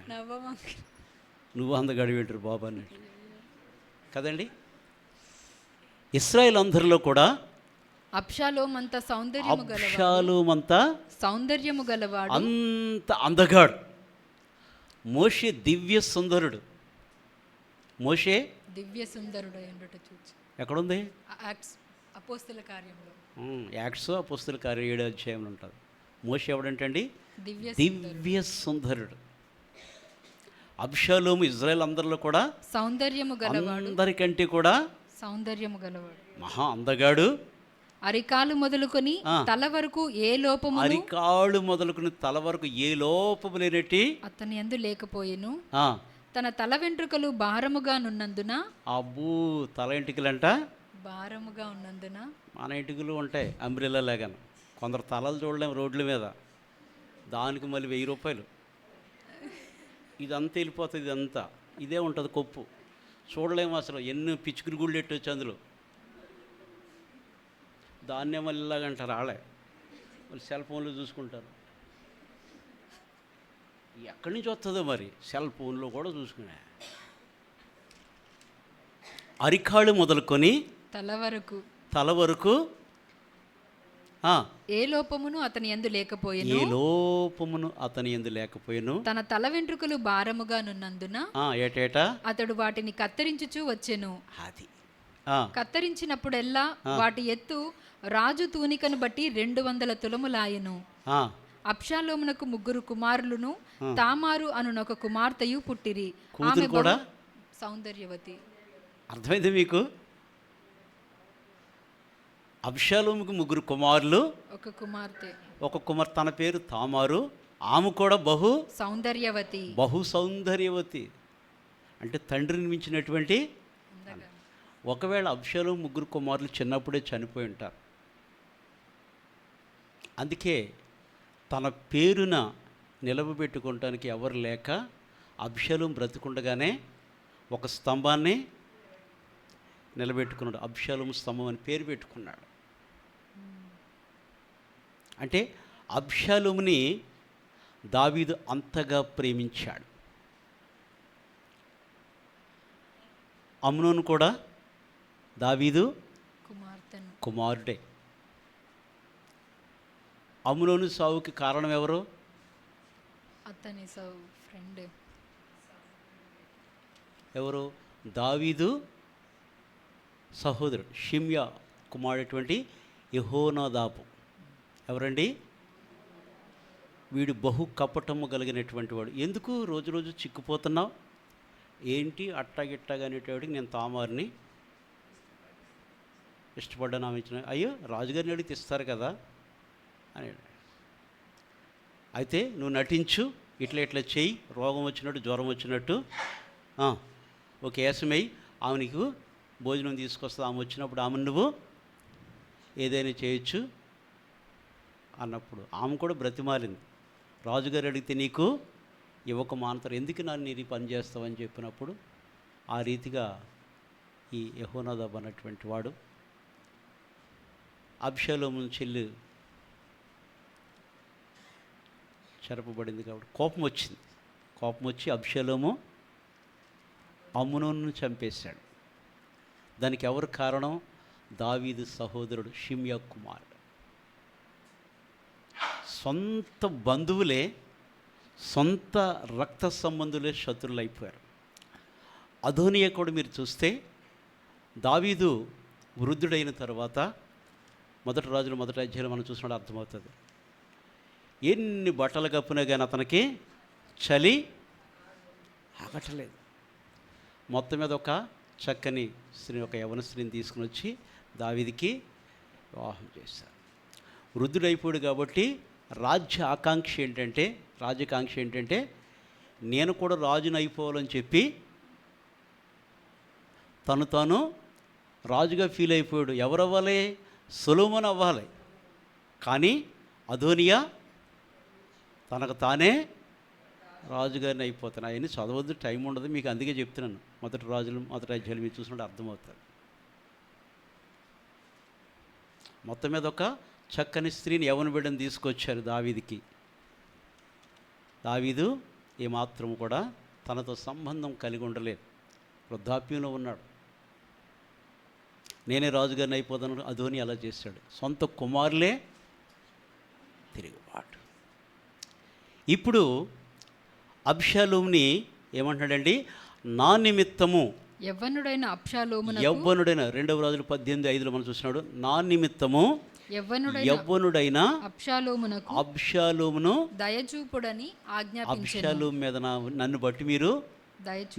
నువ్వు అందగాడి వింటారు బాబా అన్నట్టు కదండి. ఇశ్రాయేల్ అందరిలో కూడా
అబ్షాలోమంత సౌందర్యము గలవాడు,
అంత అందగాడు. మోషే దివ్య సుందరుడు. మోషే
దివ్య సుందరుడు
ఎక్కడుంది?
అపోస్తల కార్యంలో,
యాక్ట్స్ అపోస్తల కార్యం 7వ అధ్యాయంలో ఉంటుంది. మోషే ఎవడంటే అండి, దివ్య సుందరుడు. అబ్షాలోము ఇజ్రాయెల్ అందరిలో కూడా
సౌందర్యము గలవాడు,
అందరికంటే కూడా
సౌందర్యము గలవాడు,
మహా అందగాడు.
అరికాలు మొదలుకొని తల వరకు ఏ లోపము,
అరికాలు మొదలుకొని తల వరకు ఏ లోపము లేనట్టి
అతని యందు లేకపోయెను. తన తల వెంట్రుకలు భారముగా నున్నందున,
అబ్బూ తల ఎంటికలంట
భారముగా ఉన్నందున,
మన ఎంటికలు ఉంటాయి అంబ్రెల్లా లాగాను. కొందరు తలలు చూడలేము రోడ్ల మీద, దానికి మళ్ళీ 1000 రూపాయలు. ఇదంతా వెళ్ళిపోతుంది, ఇదంతా ఇదే ఉంటుంది కొప్పు, చూడలేము అసలు. ఎన్ని పిచ్చుకుని గుళ్ళు ఎట్టొచ్చు అందులో. దాన్నే మళ్ళీ ఇలాగంటారు ఆళ్ళే, మళ్ళీ సెల్ ఫోన్లో చూసుకుంటారు. ఎక్కడి నుంచి వస్తుందో మరి, సెల్ ఫోన్లో కూడా చూసుకునే. అరికాళ్ళు మొదలుకొని తల వరకు
ఏ లోపమును అతని యందు లేకపోయెను. తన తల వెంట్రుకలు భారముగా నున్నందున
ఏటేటా
అతడు వాటిని కత్తిరించుచూ వచ్చెను.
అది
కత్తిరించినప్పుడెల్లా వాటి ఎత్తు రాజు తూనికను బట్టి 200 తులములాయెను. అబ్షాలోమునకు 3 కుమారులను, తామారు అనునొక కుమార్తెయు పుట్టిరి. ఆమె కూడా సౌందర్యవతి.
అర్థమైంది మీకు? అబ్షాలోముకు 3 కుమారులు, ఒక కుమార్తె, తన పేరు తామారు. ఆమె కూడా బహు సౌందర్యవతి. అంటే తండ్రిని మించినటువంటి. ఒకవేళ అబ్షాలోము 3 కుమారులు చిన్నప్పుడే చనిపోయి ఉంటారు. అందుకే తన పేరున నిలబెట్టుకోవటానికి ఎవరు లేక అబ్షాలోము బ్రతికుండగానే ఒక స్తంభాన్ని నిలబెట్టుకున్నాడు. అబ్షాలోము స్తంభం అని పేరు పెట్టుకున్నాడు. అంటే అబ్షాలోముని దావీదు అంతగా ప్రేమించాడు. అమ్నోను కూడా దావీదు కుమారుడే. అమ్నోను సావుకి కారణం ఎవరు?
అతని ఫ్రెండ్.
ఎవరు? దావీదు సహోదరుడు షిమ్యా కుమారుడటువంటి యెహోనాదాబు. ఎవరండి? వీడు బహు కపటము కలిగినటువంటి వాడు, ఎందుకు రోజు రోజు చిక్కుపోతున్నావు, ఏంటి అట్టాగిట్టాగా అనేటవాడికి నేను తామారిని ఇష్టపడ్డాను, ఆమె ఇచ్చిన, అయ్యో రాజుగారిని అడిగితే ఇస్తారు కదా అని. అయితే నువ్వు నటించు, ఇట్లా ఇట్లా చెయ్యి, రోగం వచ్చినట్టు జ్వరం వచ్చినట్టు ఒక ఏసమై ఆమె నీకు భోజనం తీసుకొస్తుంది, ఆమె వచ్చినప్పుడు ఆమె నువ్వు ఏదైనా చేయొచ్చు అన్నప్పుడు ఆమె కూడా బ్రతిమాలింది. రాజుగారు అడిగితే నీకు ఇవ్వక మానతారు, ఎందుకు నన్ను నీ పని చేస్తావని చెప్పినప్పుడు ఆ రీతిగా ఈ యెహోనాదాబు అన్నటువంటి వాడు అబ్షాలోము చెల్లి చెరపబడింది కాబట్టి కోపం వచ్చి అబ్షాలోము అమ్నోనును చంపేశాడు. దానికి ఎవరు కారణం? దావీదు సహోదరుడు షిమ్యా కుమారుడు. సొంత బంధువులే, సొంత రక్త సంబంధులే శత్రువులు అయిపోయారు. అదోనియా కూడా మీరు చూస్తే దావీదు వృద్ధుడైన తర్వాత మొదటి రాజులు మొదటి అధ్యాయంలో మనం చూసినప్పుడు అర్థమవుతుంది. ఎన్ని బట్టలు కప్పినా కానీ అతనికి చలి ఆగట్లేదు. మొత్తం మీద ఒక చక్కని స్త్రీ, ఒక యవన స్త్రీని తీసుకుని వచ్చి దావీదుకి వివాహం చేశారు. వృద్ధుడైపోయాడు కాబట్టి రాజ్యాకాంక్ష ఏంటంటే నేను కూడా రాజుని అయిపోవాలని చెప్పి తాను రాజుగా ఫీల్ అయిపోయాడు. ఎవరు అవ్వాలి? సొలొమోను అవ్వాలి. కానీ అదోనియా తనకు తానే రాజుగారిని అయిపోతాను. అవన్నీ చదవద్దు, టైం ఉండదు మీకు, అందుకే చెప్తున్నాను. మొదటి అధ్యాయులు మీరు చూసినట్టు అర్థమవుతుంది. మొత్తం మీద ఒక చక్కని స్త్రీని, యవ్వన బిడ్డను తీసుకొచ్చారు దావీదుకి. దావీదు ఏమాత్రం కూడా తనతో సంబంధం కలిగి ఉండలేదు, వృద్ధాప్యంలో ఉన్నాడు. నేనే రాజుగారిని అయిపోతాను అదోని అలా చేశాడు. సొంత కుమారులే తిరుగుబాటు. ఇప్పుడు అబ్షాలోముని ఏమంటున్నాడండి? నా నిమిత్తము
యవ్వనుడైన అబ్షాలోమునకు,
యవ్వనుడైన 2వ రాజులు 18:5 మనం చూసినాడు. నా నిమిత్తము యవ్వనుడైన అబ్షాలోమును
దయచూపుడని ఆజ్ఞాపించెను.
అబ్షాలోము మీద నన్ను బట్టి మీరు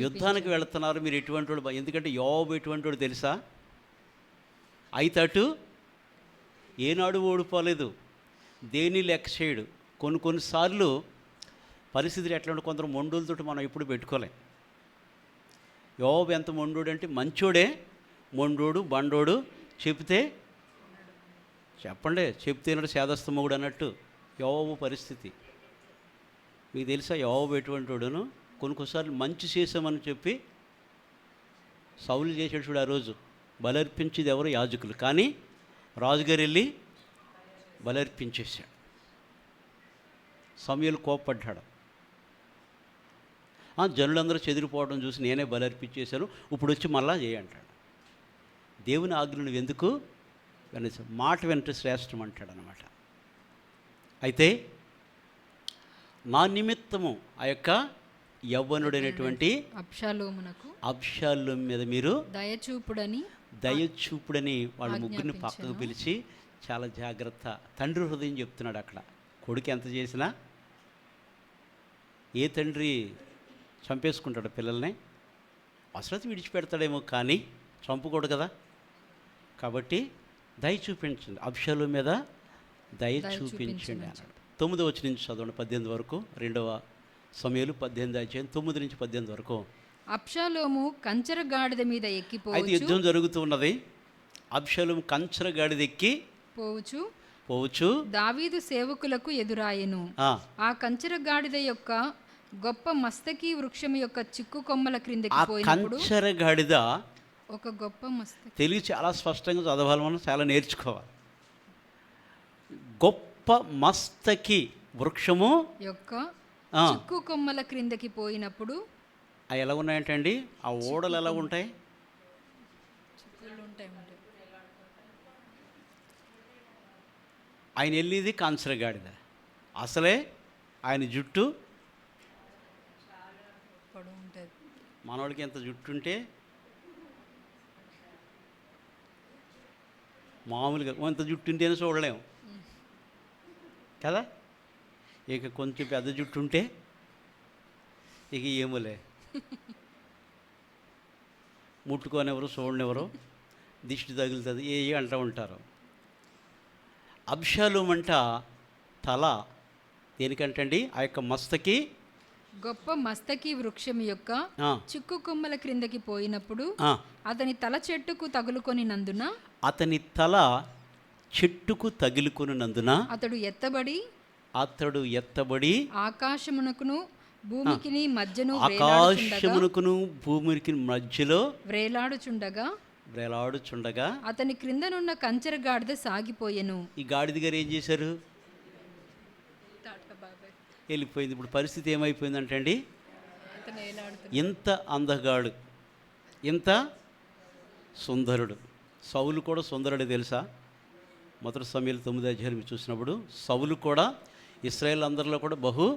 యుద్ధానికి వెళుతున్నారు, మీరు ఎటువంటి వాడు? ఎందుకంటే యోబు ఎటువంటి వాడు తెలుసా? అయితటు ఏనాడు ఓడిపోలేదు, దేని లెక్క చేయడు. కొన్నిసార్లు పరిస్థితులు ఎట్లా ఉంటే కొందరు మొండులతో మనం ఎప్పుడు పెట్టుకోలేం. యోబు ఎంత మొండోడు అంటే మంచోడే, మొండోడు బండోడు, చెప్తే సేదస్తు మొగుడు అన్నట్టు యోబు పరిస్థితి. మీకు తెలుసా యోబు ఎటువంటి వాడును? కొన్నిసార్లు మంచి చేసామని చెప్పి సౌలు చేసాడు చూడు. ఆ రోజు బలర్పించేది ఎవరు? యాజకులు. కానీ రాజుగారు వెళ్ళి బలర్పించేశాడు. సమూయేలు కోప్పడ్డాడు. జనులందరూ చెదిరిపోవడం చూసి నేనే బలర్పించేశాను, ఇప్పుడు వచ్చి మళ్ళా చేయంటాడు. దేవుని ఆజ్ఞను ఎందుకు వినచ్చు? మాట వినటం శ్రేష్టం అంటాడు అన్నమాట. అయితే నా నిమిత్తము ఆ యొక్క యవ్వనుడైనటువంటి అబ్షాలోము మీద మీరు దయచూపుడని వాళ్ళ ముగ్గురిని పక్కకు పిలిచి చాలా జాగ్రత్త. తండ్రి హృదయం చెప్తున్నాడు అక్కడ. కొడుకు ఎంత చేసినా, ఏ తండ్రి చంపేసుకుంటాడు పిల్లల్ని? అవసరత విడిచిపెడతాడేమో కానీ చంపకూడదు కదా. కాబట్టి దయ చూపించండి, అబ్షాలోము మీద దయ చూపించండి అన్నాడు. 9వ వచనం నుంచి చదవండి 18 వరకు. 2వ సమూయేలు 18:9-18 వరకు.
అబ్షాలోము కంచర గాడిద మీద ఎక్కిపోవచ్చు.
అయితే యుద్ధం జరుగుతున్నది. అబ్షాలోము కంచర గాడిద ఎక్కి పోవచ్చు
దావీదు సేవకులకు ఎదురాయెను. ఆ కంచర గాడిద యొక్క గొప్ప మస్తకి వృక్షం యొక్క చిక్కు కొమ్మల క్రిందకి పోయినప్పుడు,
కంచర గాడిద
ఒక గొప్ప మస్తకి,
తెలుగు చాలా స్పష్టంగా చదవాలి, మనం చాలా నేర్చుకోవాలి. గొప్ప మస్తకి వృక్షము
యొక్క చిక్కు కొమ్మల క్రిందకి పోయినప్పుడు,
అవి ఎలా ఉన్నాయంటండి? ఆ ఓడలు ఎలా ఉంటాయి? ఆయన వెళ్ళేది కంచర గాడిద. అసలే ఆయన జుట్టు మనోడికి ఎంత జుట్టు ఉంటే మామూలుగా ఎంత జుట్టు ఉంటేనే చూడలేము కదా. ఇక కొంచెం పెద్ద జుట్టు ఉంటే ఇక ఏమోలే, ముట్టుకోనివ్వరు, చూడనివ్వరు, దిష్టి తగులుతుంది, ఏ అంటూ ఉంటారు. అబ్షాలోము అంట తల దేనికంటండి, ఆ యొక్క మస్తకి
గొప్ప మస్తకి వృక్షం యొక్క
ఆ,
చిక్కు కొమ్మల క్రిందకి పోయినప్పుడు
ఆ,
అతని తల చెట్టుకు తగులుకొని నందున
అతని తల చెట్టుకు తగిలికొనినందున
అతడు
ఎత్తబడి
ఆకాశమునకును భూమికిని మధ్యను వేలాడుచుండగా
ఆకాశమునకును భూమికి మధ్యలో
వేలాడుచుండగా
వేలాడుచుండగా
అతని క్రిందనున్న కంచెర గాడిద సాగిపోయెను.
ఈ గాడిద గారు ఏం చేశారు, వెళ్ళిపోయింది. ఇప్పుడు పరిస్థితి ఏమైపోయిందంటే అండి, ఇంత అందగాడు, ఇంత సుందరుడు, సౌలు కూడా సుందరుడు తెలుసా? మొదటి సమయాలు 9వ అధ్యాయం చూసినప్పుడు సౌలు కూడా ఇశ్రాయేల్ అందరిలో కూడా బహు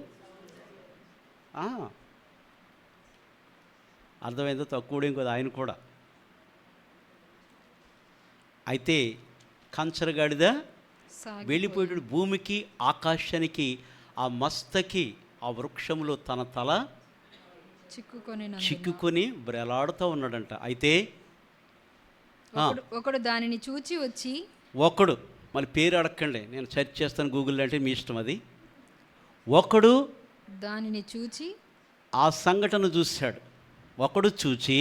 అర్థమైందో, తక్కువ కదా ఆయన కూడా. అయితే కంచరగాడిద వెళ్ళిపోయేటప్పుడు భూమికి ఆకాశానికి ఆ మస్తకి ఆ వృక్షంలో తన తల చిక్కుకొని బ్రెలాడుతూ ఉన్నాడంట. అయితే
ఒకడు దానిని చూచి వచ్చి,
ఒకడు, మళ్ళీ పేరు అడగండి, నేను సెర్చ్ చేస్తాను గూగుల్, అంటే మీ ఇష్టం అది. ఒకడు
దానిని చూచి
ఆ సంఘటన చూశాడు, ఒకడు చూచి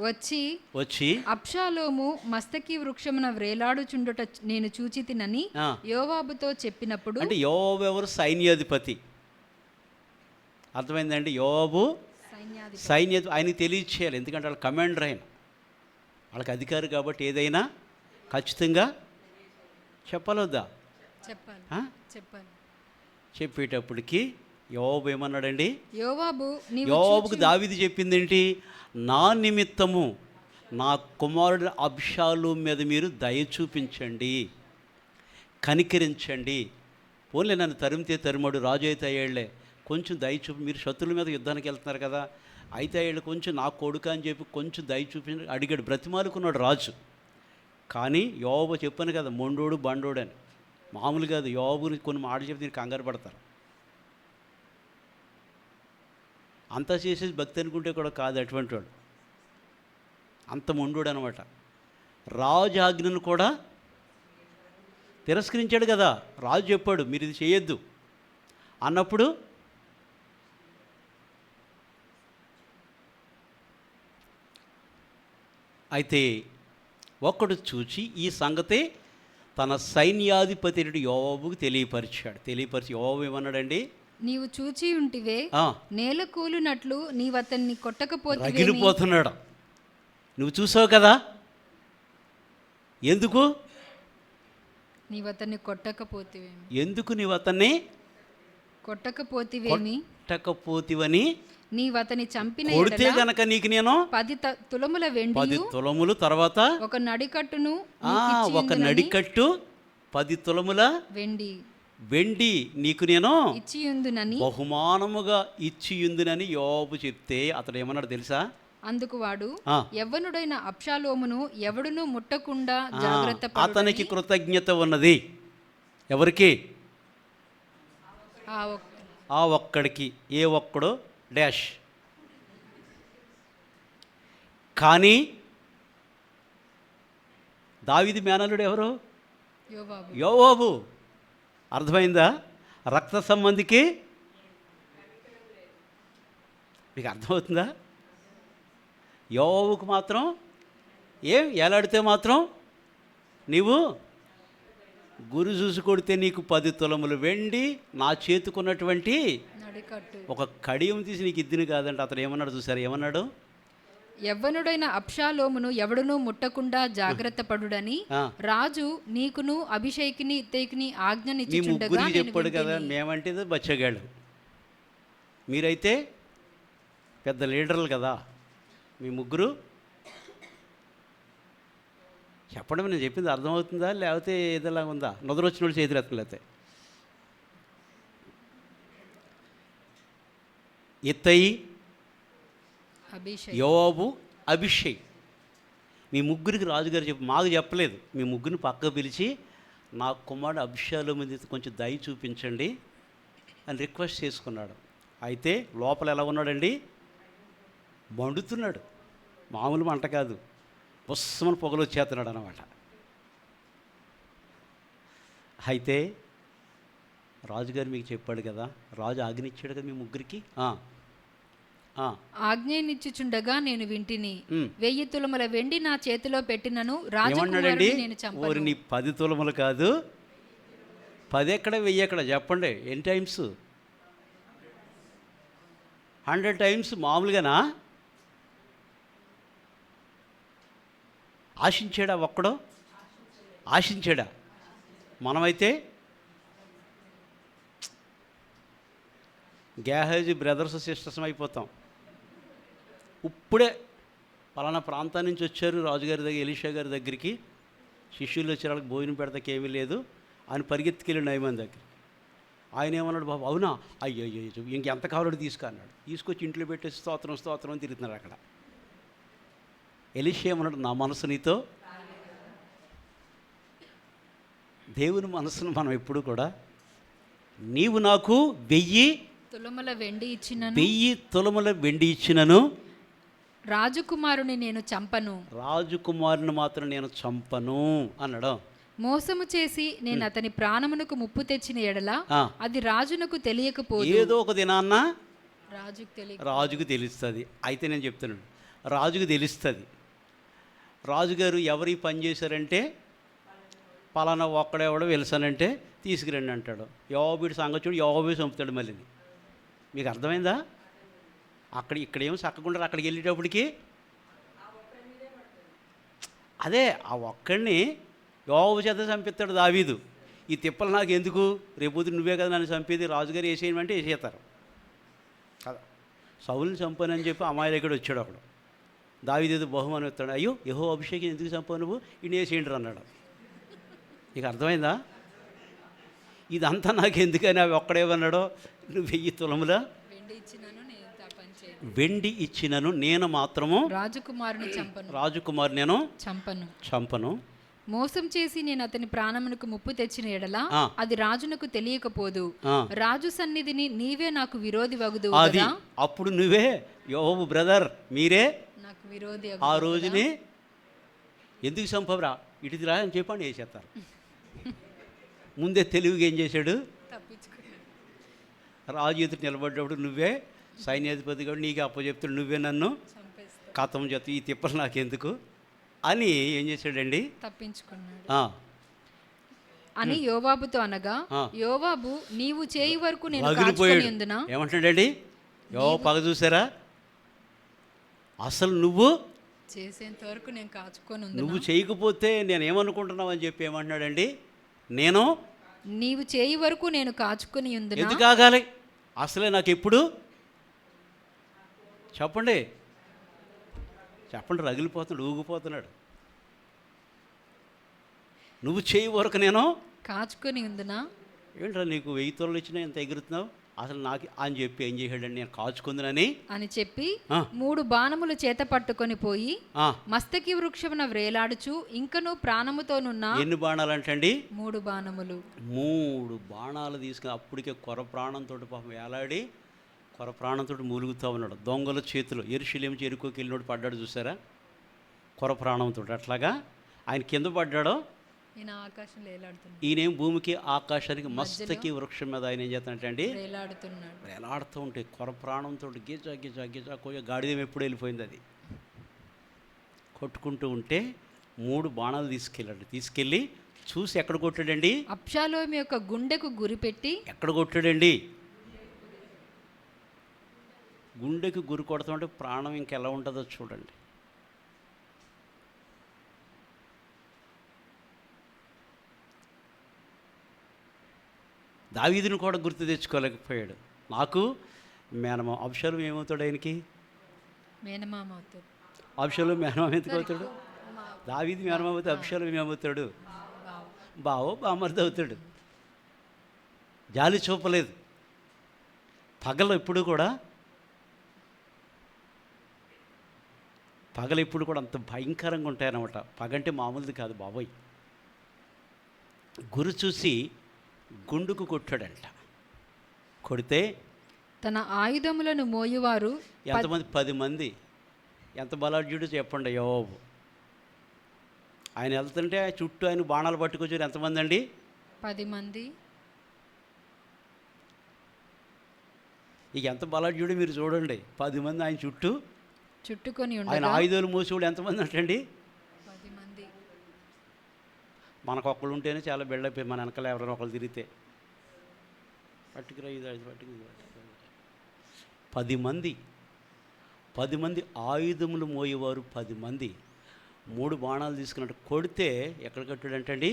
వచ్చి
అబ్షాలోము మస్తకి వృక్షమున వ్రేలాడుచుండుట నేను చూచి తినని యోవాబుతో చెప్పినప్పుడు,
అంటే యోవాబు ఎవరు? సైన్యాధిపతి. అర్థమైందండి, యోవాబు సైన్యాధిపతి. ఆయనకి తెలియచేయాలి, ఎందుకంటే వాళ్ళ కమాండర్, ఆయన వాళ్ళకి అధికారి కాబట్టి ఏదైనా ఖచ్చితంగా చెప్పాలొద్దా?
చెప్పాలి.
చెప్పేటప్పటికి యోవాబు ఏమన్నాడండి,
యోవాబుకు
దావీదు చెప్పిందేంటి, నా నిమిత్తము నా కుమారుడు అబ్షాలోము మీద మీరు దయ చూపించండి, కనికరించండి. పోన్లే, నన్ను తరిమితే తరిమాడు, రాజు అయితే అయ్యాళ్లే, కొంచెం దయ చూపి, మీరు శత్రువుల మీద యుద్ధానికి వెళ్తున్నారు కదా, అయితే అయ్యాళ్ళు, కొంచెం నా కొడుకు అని చెప్పి కొంచెం దయ చూపించి అడిగాడు, బ్రతిమాలుకున్నాడు రాజు. కానీ యోవాబు చెప్పాను కదా, మొండోడు బండోడు అని. మామూలు కాదు, యోవాబుని కొన్ని మాటలు చెప్తే దీనికి కంగారు పడతారు. అంతా చేసేసి భక్తి అనుకుంటే కూడా కాదు అటువంటి వాడు, అంత మొండోడు అనమాట. రాజు ఆజ్ఞను కూడా తిరస్కరించాడు కదా, రాజు చెప్పాడు మీరు ఇది చేయొద్దు అన్నప్పుడు అయితే ఒక్కడు చూచి ఈ సంగతి తన సైన్యాధిపతి యోవాబుకు తెలియపరిచి యోవాబు ఏమన్నాడండి,
నీవు చూచి ఉంటివే, నేల కూలినట్లు నీవతన్ని కొట్టకపోతే
రగిలిపోతున్నాడు. నువ్వు చూసావు కదా, ఎందుకు
నీవతన్ని కొట్టకపోతివేమి,
ఎందుకు నీవు అతన్ని
కొట్టకపోతివని
నీవతని
చంపిన
కొడితే గనక నీకు నేను
10 తులముల వెండి,
10 తులములు, తర్వాత
ఒక నడికట్టును,
ఒక నడికట్టు 10 తులముల వెండి నీకు నేను
ఇచ్చియుందునని
బహుమానముగా ఇచ్చియుందునని యోబు చెప్తే అతడు ఏమన్నాడు తెలుసా?
అందుకు వాడు, యవ్వనుడైన అబ్షాలోమును ఎవడును ముట్టకుండా జాగ్రత్త పడు.
అతనికి కృతజ్ఞత ఉన్నది. ఎవరికి? ఆ ఒక్కడికి. ఏ ఒక్కడు డాష్. కానీ దావీదు మేనల్లుడు ఎవరు? యోవాబు. అర్థమైందా? రక్త సంబంధికి. మీకు అర్థమవుతుందా? యోవాబుకు మాత్రం ఏలాడితే మాత్రం నీవు గురి చూసి కొడితే నీకు 10 తులములు వెండి, నా చేతుకున్నటువంటి ఒక కడియం తీసి నీకు ఇద్దిని కాదంటే అతను ఏమన్నాడు చూసారు? ఏమన్నాడు?
యవ్వనుడైన అబ్షాలోమును ఎవడునూ ముట్టకుండా జాగ్రత్త పడుడని రాజు నీకును అభిషేకిని ఇత్తయికిని ఆజ్ఞనిచ్చుచుండగా
చెప్పాడు కదా. మేమంటే బచ్చగాళ్ళు, మీరైతే పెద్ద లీడర్లు కదా, మీ ముగ్గురు చెప్పడం నేను చెప్పింది అర్థమవుతుందా లేకపోతే ఏదోలా ఉందా? నొదరొచ్చిన వాళ్ళు చేతులు ఎత్తలేతే. ఇత్తయి, యోవాబు, అభిషేక్, మీ ముగ్గురికి రాజుగారు మాకు చెప్పలేదు, మీ ముగ్గురిని పక్కకు పిలిచి నా కుమారుడు అబ్షాలోము మీద కొంచెం దయ చూపించండి, అని రిక్వెస్ట్ చేసుకున్నాడు. అయితే లోపల ఎలా ఉన్నాడండి? మండుతున్నాడు. మామూలు మంట కాదు, బుస్సమని పొగలు వచ్చేస్తున్నాడు అన్నమాట. అయితే రాజుగారు మీకు చెప్పాడు కదా, రాజు ఆజ్ఞనిచ్చాడు కదా మీ ముగ్గురికి.
ఆజ్ఞనిచ్చుచుండగా నేను వింటిని, 1000 తులముల వెండి నా చేతిలో పెట్టినను
ఏమన్నాడండి?
రాజకుమారుని నేను చంపను.
ఓరి నీ 10 తులములు కాదు, 10 ఎక్కడ 1000 ఎక్కడ చెప్పండి. ఎన్ని టైమ్స్? 100 టైమ్స్. మామూలుగానా? ఆశించాడా ఒక్కడో? ఆశించాడా? మనమైతే గ్యాహేజీ బ్రదర్స్ సిస్టర్స్ అయిపోతాం. ఇప్పుడే పలానా ప్రాంతం నుంచి వచ్చారు రాజుగారి దగ్గర, ఎలీషా గారి దగ్గరికి, శిష్యులు వచ్చే వాళ్ళకి భోజనం పెడతాకి ఏమీ లేదు ఆయన పరిగెత్తుకెళ్ళి నయమాన్ దగ్గర. ఆయన ఏమన్నాడు? బాబు అవునా, అయ్యో అయ్యో ఇంకెంత కావాలో తీసుకు అన్నాడు. తీసుకొచ్చి ఇంట్లో పెట్టేసి స్తోత్రం స్తోత్రం అని తిరుగుతున్నాడు అక్కడ. ఎలీషా ఏమన్నాడు? నా మనసు నీతో. దేవుని మనసును మనం ఎప్పుడు కూడా, నీవు నాకు 1000
తులముల వెండి ఇచ్చినను,
1000 తులముల వెండి ఇచ్చినను
రాజకుమారుని నేను చంపను.
రాజకుమారుని మాత్రం నేను చంపను అన్నాడు.
మోసము చేసి నేను అతని ప్రాణమునకు ముప్పు తెచ్చిన ఎడల అది రాజునకు తెలియకపోదు.
ఏదో ఒక దినాన్న
రాజుకు
తెలుస్తుంది. అయితే నేను చెప్తున్నాను, రాజుకు తెలుస్తుంది. రాజుగారు ఎవరి పని చేశారంటే, పలానా ఒక్కడెవడో వెలుసానంటే తీసుకురండి అంటాడు. యోబుడి సంగతి చూడు, యోబు చంపుతాడు మళ్ళీ. మీకు అర్థమైందా? ఇక్కడేమో చక్కకుండా అక్కడికి వెళ్ళేటప్పటికి అదే ఆ ఒక్కడిని యోబు చేత చంపిస్తాడు దావీదు. ఈ తిప్పలు నాకు ఎందుకు, రేపొద్దు నువ్వే కదా నన్ను చంపేది, రాజుగారు వేసేయమంటే వేసేస్తారు కదా. సౌలుని చంపానని చెప్పి అమ్మాయి దగ్గర వచ్చాడు ఒకడు. దావీదు ఏదో బహుమానం ఇస్తాడు. అయ్యో యెహోవా అభిషేకం ఎందుకు చంపావు నువ్వు, ఈయన వేసేయండి అన్నాడు. నీకు అర్థమైందా? ఇదంతా నాకు ఎందుకని అవి ఒక్కడేమన్నాడో, నువ్వు 1000 తులముల వెండి ఇచ్చినను నేను మాత్రము రాజకుమారు నేను చంపను.
మోసం చేసి నేను అతని ప్రాణమునకు ముప్పు తెచ్చిన ఎడల అది రాజునకు తెలియకపోదు. రాజు సన్నిధిని నీవే నాకు విరోధి వగుదు.
అది అప్పుడు నువ్వే యోబు బ్రదర్ మీరే
నాకు విరోధి.
ఆ రోజుని ఎందుకు చంపవురా, ఇటుదిరా అని చెప్పండి వేసేస్తారు. ముందే తెలివిగా ఏం చేశాడు? రాజు ఎదురు నిలబడ్డప్పుడు నువ్వే సైన్యాధిపతి కూడా నీకు అప్పచెప్తాడు, నువ్వే నన్ను కథం చెప్తా, ఈ తిప్పలు నాకెందుకు అని ఏం చేశాడండి?
తప్పించుకున్నాడు అని యోవాబుతో అనగా, యోవాబు నీవు చేయి వరకు నేను కాచుకొని ఉందునా.
ఏమంటాడండి? యోవాబు పగ చూసారా? అసలు నువ్వు
చేసేంత వరకు నేను కాచుకొని ఉంది,
నువ్వు చేయకపోతే నేను ఏమనుకుంటున్నావు అని చెప్పి ఏమంటున్నాడండి? నేను
నీవు చేయి వరకు నేను కాచుకొని ఉందునా.
ఎందుకు ఆగాలి? అసలే నాకు ఎప్పుడు చెప్పండి రగిలిపోతున్నాడు, ఊగిపోతున్నాడు. నువ్వు చేయి వరకు నేను
కాచుకొని ఉందునా.
ఏంట్రా నీకు 1000 తులలు ఇచ్చినా ఎంత ఎగురుతున్నావు అసలు నాకు అని చెప్పి ఏం చేశాడండి? నేను కాచుకుందునని
అని చెప్పి 3 బాణములు చేత పట్టుకొని పోయి మస్తకి వృక్షమున వ్రేలాడుచు ఇంకను ప్రాణముతోనున్న.
ఎన్ని బాణాలు అంటండి?
3 బాణములు.
3 బాణాలు తీసుకుని అప్పటికే కొర ప్రాణంతో పాపం వేలాడి కొర ప్రాణంతో మూలుగుతూ ఉన్నాడు. దొంగల చేతులు యెరూషలేము యెరికోకి వెళ్ళినోడు పడ్డాడు చూసారా, కొర ప్రాణంతో. అట్లాగా ఆయన కింద పడ్డాడో, ఈయనేం భూమికి ఆకాశానికి మస్తకి వృక్షం మీద ఆయన ఏం చేస్తానంటే వేలాడుతూ ఉంటే కొర ప్రాణంతో గిజా గిజా గిజా కొంచెం గాడిదేం ఎప్పుడు వెళ్ళిపోయింది. అది కొట్టుకుంటూ ఉంటే 3 బాణాలు తీసుకెళ్ళి చూసి ఎక్కడ కొట్టాడండి?
అబ్షాలోము యొక్క గుండెకు గురిపెట్టి.
ఎక్కడ కొట్టాడండి? గుండెకి గురి కొడతామంటే ప్రాణం ఇంకెలా ఉంటుందో చూడండి. దావీదుని కూడా గుర్తు తెచ్చుకోలేకపోయాడు. నాకు మేనమామ అబ్షాలోము ఏమవుతాడు? ఆయనకి
మేనమామ అవుతాడు.
అబ్షాలోము మేనమామ ఎందుకు అవుతాడు? దావీదు మేనమామ అవుతాడు, అబ్షాలోము ఏమవుతాడు? బావో బామర్ది అవుతాడు. జాలి చూపలేదు. పగలు ఎప్పుడు కూడా అంత భయంకరంగా ఉంటాయన్నమాట. పగంటే మామూలుది కాదు బాబోయ్. గురి చూసి గుండుకు కొట్టాడంట. కొడితే
తన ఆయుధములను మోయువారు
ఎంతమంది? 10 మంది. ఎంత బలాఢ్యుడు చెప్పండి యోబు. ఆయన వెళ్తుంటే చుట్టూ ఆయన బాణాలు పట్టుకొచ్చారు. ఎంతమంది అండి?
10 మంది.
ఇక ఎంత బలాఢ్యుడు మీరు చూడండి. 10 మంది ఆయన చుట్టూ
చుట్టుకొని
ఆయన
ఉండగా
ఆయుధాలు మోసేవాడు ఎంతమంది అంటండి?
10 మంది.
మనకు ఒక్కళ్ళు ఉంటేనే చాలా బిల్డప్. మన వెనకాల ఎవరైనా ఒకళ్ళు తిరిగితే పట్టుకురా, ఇది పట్టుకురా. 10 మంది. 10 మంది ఆయుధములు మోయేవారు 10 మంది. 3 బాణాలు తీసుకున్నట్టు కొడితే ఎక్కడ కట్టాడంటండి?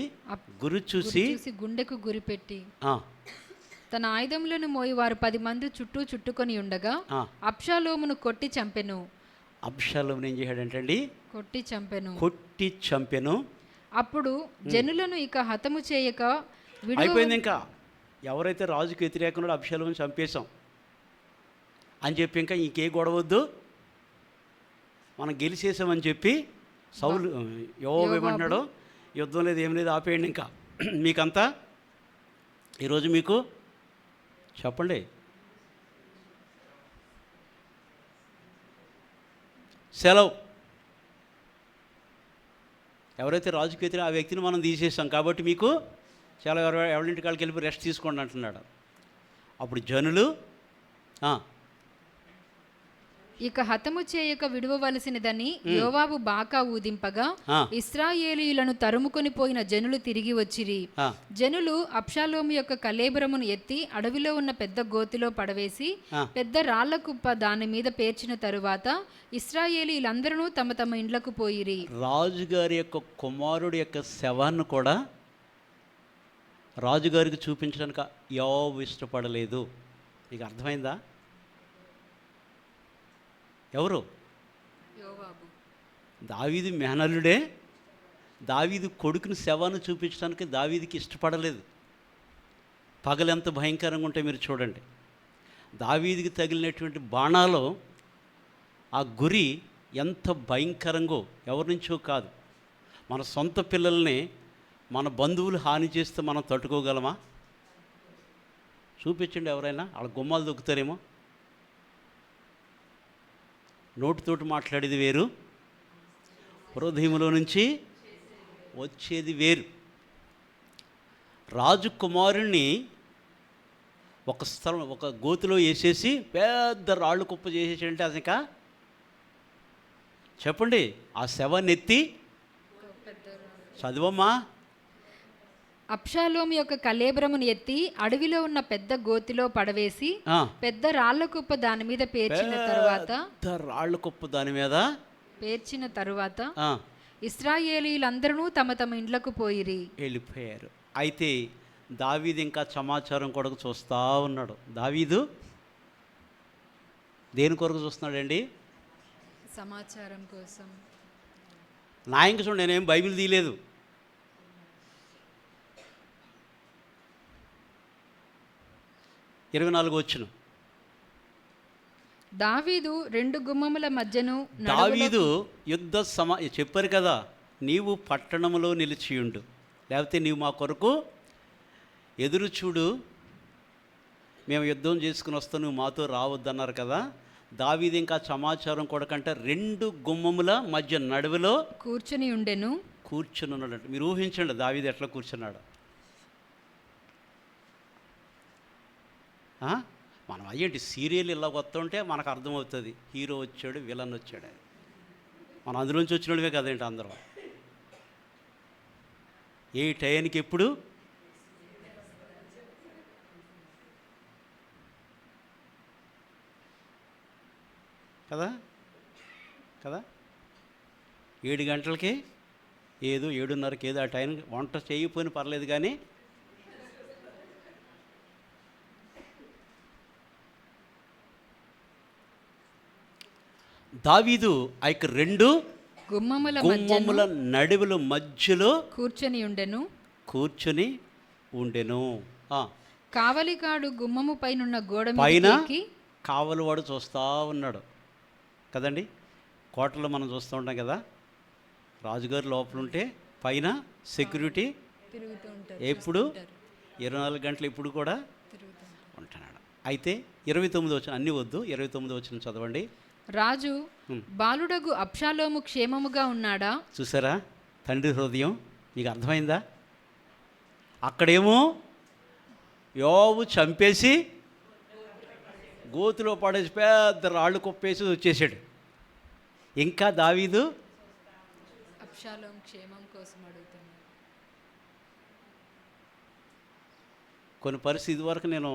గురి చూసి
గుండెకు గురిపెట్టి.
ఆ,
తన ఆయుధములను మోయువారు 10 మంది చుట్టుకొని ఉండగా అబ్షాలోమును కొట్టి చంపెను.
అబ్షాలోమును ఏం చేశాడంటండి? కొట్టి చంపెను.
అప్పుడు జనులను ఇక హతము చేయక
అయిపోయింది. ఇంకా ఎవరైతే రాజుకు వ్యతిరేకంలో అబ్షాలోమును చంపేశాం అని చెప్పి ఇంకా ఇంకే గొడవద్దు, మనం గెలిచేసామని చెప్పి సౌలు యోబు ఏమంటున్నాడో, యుద్ధం లేదు ఏం లేదు, ఆపేయండి ఇంకా మీకంతా ఈరోజు మీకు చెప్పండి. సెలవు. ఎవరైతే రాజుకి వ్యతిరేక ఆ వ్యక్తిని మనం తీసేసాం కాబట్టి మీకు చాలా ఎవరింటి కాళ్ళకి వెళ్ళి రెస్ట్ తీసుకోండి అంటున్నాడు. అప్పుడు జనులు
ఇక హతము చేయక విడువవలసినదని యోవాబు బాకా ఊదింపగా ఇశ్రాయేలీయులను తరుముకొని పోయిన జనులు తిరిగి వచ్చిరి. జనులు అబ్షాలోము యొక్క కళేబరమును ఎత్తి అడవిలో ఉన్న పెద్ద గోతిలో పడవేసి పెద్ద రాళ్ల కుప్ప దాని మీద పేర్చిన తరువాత ఇశ్రాయేలీయులందరూ తమ తమ ఇండ్లకు పోయిరి.
రాజుగారి యొక్క కుమారుడు యొక్క శవాన్ని కూడా రాజుగారికి చూపించడానికి యోబు ఇష్టపడలేదు. నీకు అర్థమైందా? ఎవరు?
యోవాబు.
దావీదు మేనల్లుడే. దావీదు కొడుకుని శవాన్ని చూపించడానికి దావీదుకి ఇష్టపడలేదు. పగలు ఎంత భయంకరంగా ఉంటే మీరు చూడండి. దావీదుకి తగిలినటువంటి బాణాలు ఆ గురి ఎంత భయంకరంగో ఎవరి నుంచో కాదు. మన సొంత పిల్లల్ని మన బంధువులు హాని చేస్తే మనం తట్టుకోగలమా? చూపించండి ఎవరైనా. వాళ్ళ గుమ్మాలు దొక్కుతారేమో. నోటితోటి మాట్లాడేది వేరు, హృదయంలో నుంచి వచ్చేది వేరు. రాజకుమారుణ్ణి ఒక గోతిలో వేసేసి పెద్ద రాళ్ళు కుప్ప చేసేసంటే అది ఇంకా చెప్పండి. ఆ శవాన్ని ఎత్తి చదువమ్మా.
అబ్షాలోము యొక్క కళేబరమును ఎత్తి అడవిలో ఉన్న పెద్ద గోతిలో పడవేసి పెద్ద రాళ్ల కుప్ప దాని మీద పేర్చిన తరువాత ఇశ్రాయేలీయులందరూ తమ తమ ఇండ్లకు
వెళ్ళిపోయారు. అయితే దావీదు ఇంకా సమాచారం కొరకు చూస్తూ ఉన్నాడు. దావీదు దేని కొరకు చూస్తున్నాడండి?
సమాచారం కోసం.
నా ఇంక చూడండి, నేనేం బైబిల్ తీయలేదు.
దావీదు 2 గుమ్మముల మధ్యను
దావీదు యుద్ధ చెప్పారు కదా, నీవు పట్టణంలో నిలిచియుండు, లేకపోతే నీవు మా కొరకు ఎదురు చూడు, మేము యుద్ధం చేసుకుని వస్తాం, నువ్వు మాతో రావద్దన్నారు కదా. దావీదు ఇంకా సమాచారం కొడకంటే 2 గుమ్మముల మధ్య నడువులో కూర్చుని ఉన్నాడంట. మీరు ఊహించండి దావీదు ఎట్లా కూర్చున్నాడు. మనం అయ్యేంటి సీరియల్ ఇలా వస్తుంటే మనకు అర్థమవుతుంది హీరో వచ్చాడు, విలన్ వచ్చాడు. మనం అందులోంచి వచ్చినవే కదేంటి అందరం. ఏ టైంకి ఎప్పుడు కదా కదా 7 గంటలకి ఏదో 7:30కి ఏదో ఆ టైం వంట చేయకపోయినా పర్లేదు కానీ దావీదు ఆ యొక్క 2 గుమ్మముల నడువుల మధ్యలో కూర్చొని ఉండెను.
కావలిగాడు గుమ్మము పైన గోడ
పైన కావలివాడు చూస్తూ ఉన్నాడు కదండి. కోటలో మనం చూస్తూ ఉంటాం కదా, రాజుగారు లోపల ఉంటే పైన సెక్యూరిటీ ఎప్పుడు 24 గంటలు ఎప్పుడు కూడా ఉంటున్నాడు. అయితే 29 వచ్చిన అన్నీ వద్దు, 29 వచ్చిన చదవండి.
రాజు బాలుడగు అబ్షాలోము క్షేమముగా ఉన్నాడా?
చూసారా తండ్రి హృదయం, మీకు అర్థమైందా? అక్కడేమో యోబు చంపేసి గోతులో పడేసి పెద్ద రాళ్ళు కుప్పేసి వచ్చేసాడు. ఇంకా దావీదు
అబ్షాలోము క్షేమం కోసం అడుగుతున్నాడు.
కొన్ని పరిస్థితి వరకు నేను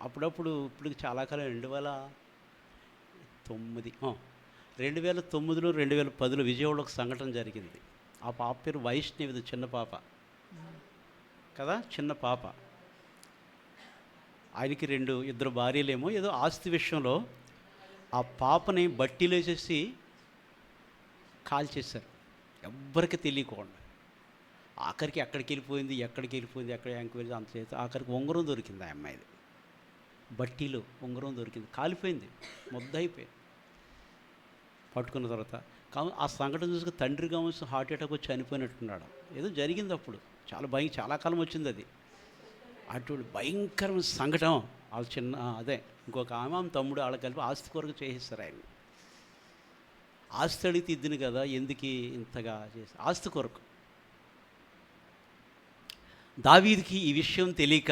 అప్పుడప్పుడు ఇప్పుడు చాలా కాలం 2009లో 2010లో విజయవాడలో ఒక సంఘటన జరిగింది. ఆ పాప పేరు వైష్ణవి, చిన్న పాప కదా, చిన్న పాప. ఆయనకి ఇద్దరు భార్యలేమో ఏదో ఆస్తి విషయంలో ఆ పాపని బట్టీలో వేసేసి కాల్చేశారు, ఎవ్వరికి తెలియకుండా. ఆఖరికి ఎక్కడికి వెళ్ళిపోయింది ఎక్కడ ఎంక్వైరీ అంత చేసి ఆఖరికి ఉంగరం దొరికింది. ఆ అమ్మాయిది బట్టీలో ఉంగరం దొరికింది, కాలిపోయింది, ముద్ద అయిపోయింది. పట్టుకున్న తర్వాత ఆ సంఘటన చూసుకు తండ్రి కావచ్చు హార్ట్ అటాక్ వచ్చి చనిపోయినట్టున్నాడు. ఏదో జరిగింది అప్పుడు, చాలా కాలం వచ్చింది అది. అటువంటి భయంకరమైన సంఘటన. వాళ్ళ ఇంకొక ఆమె తమ్ముడు వాళ్ళ కలిపి ఆస్తి కొరకు చేసేస్తారు. ఆయన ఆస్తి అడిగితే ఇద్దును కదా, ఎందుకు ఇంతగా చేసి ఆస్తి కొరకు. దావీదుకి ఈ విషయం తెలియక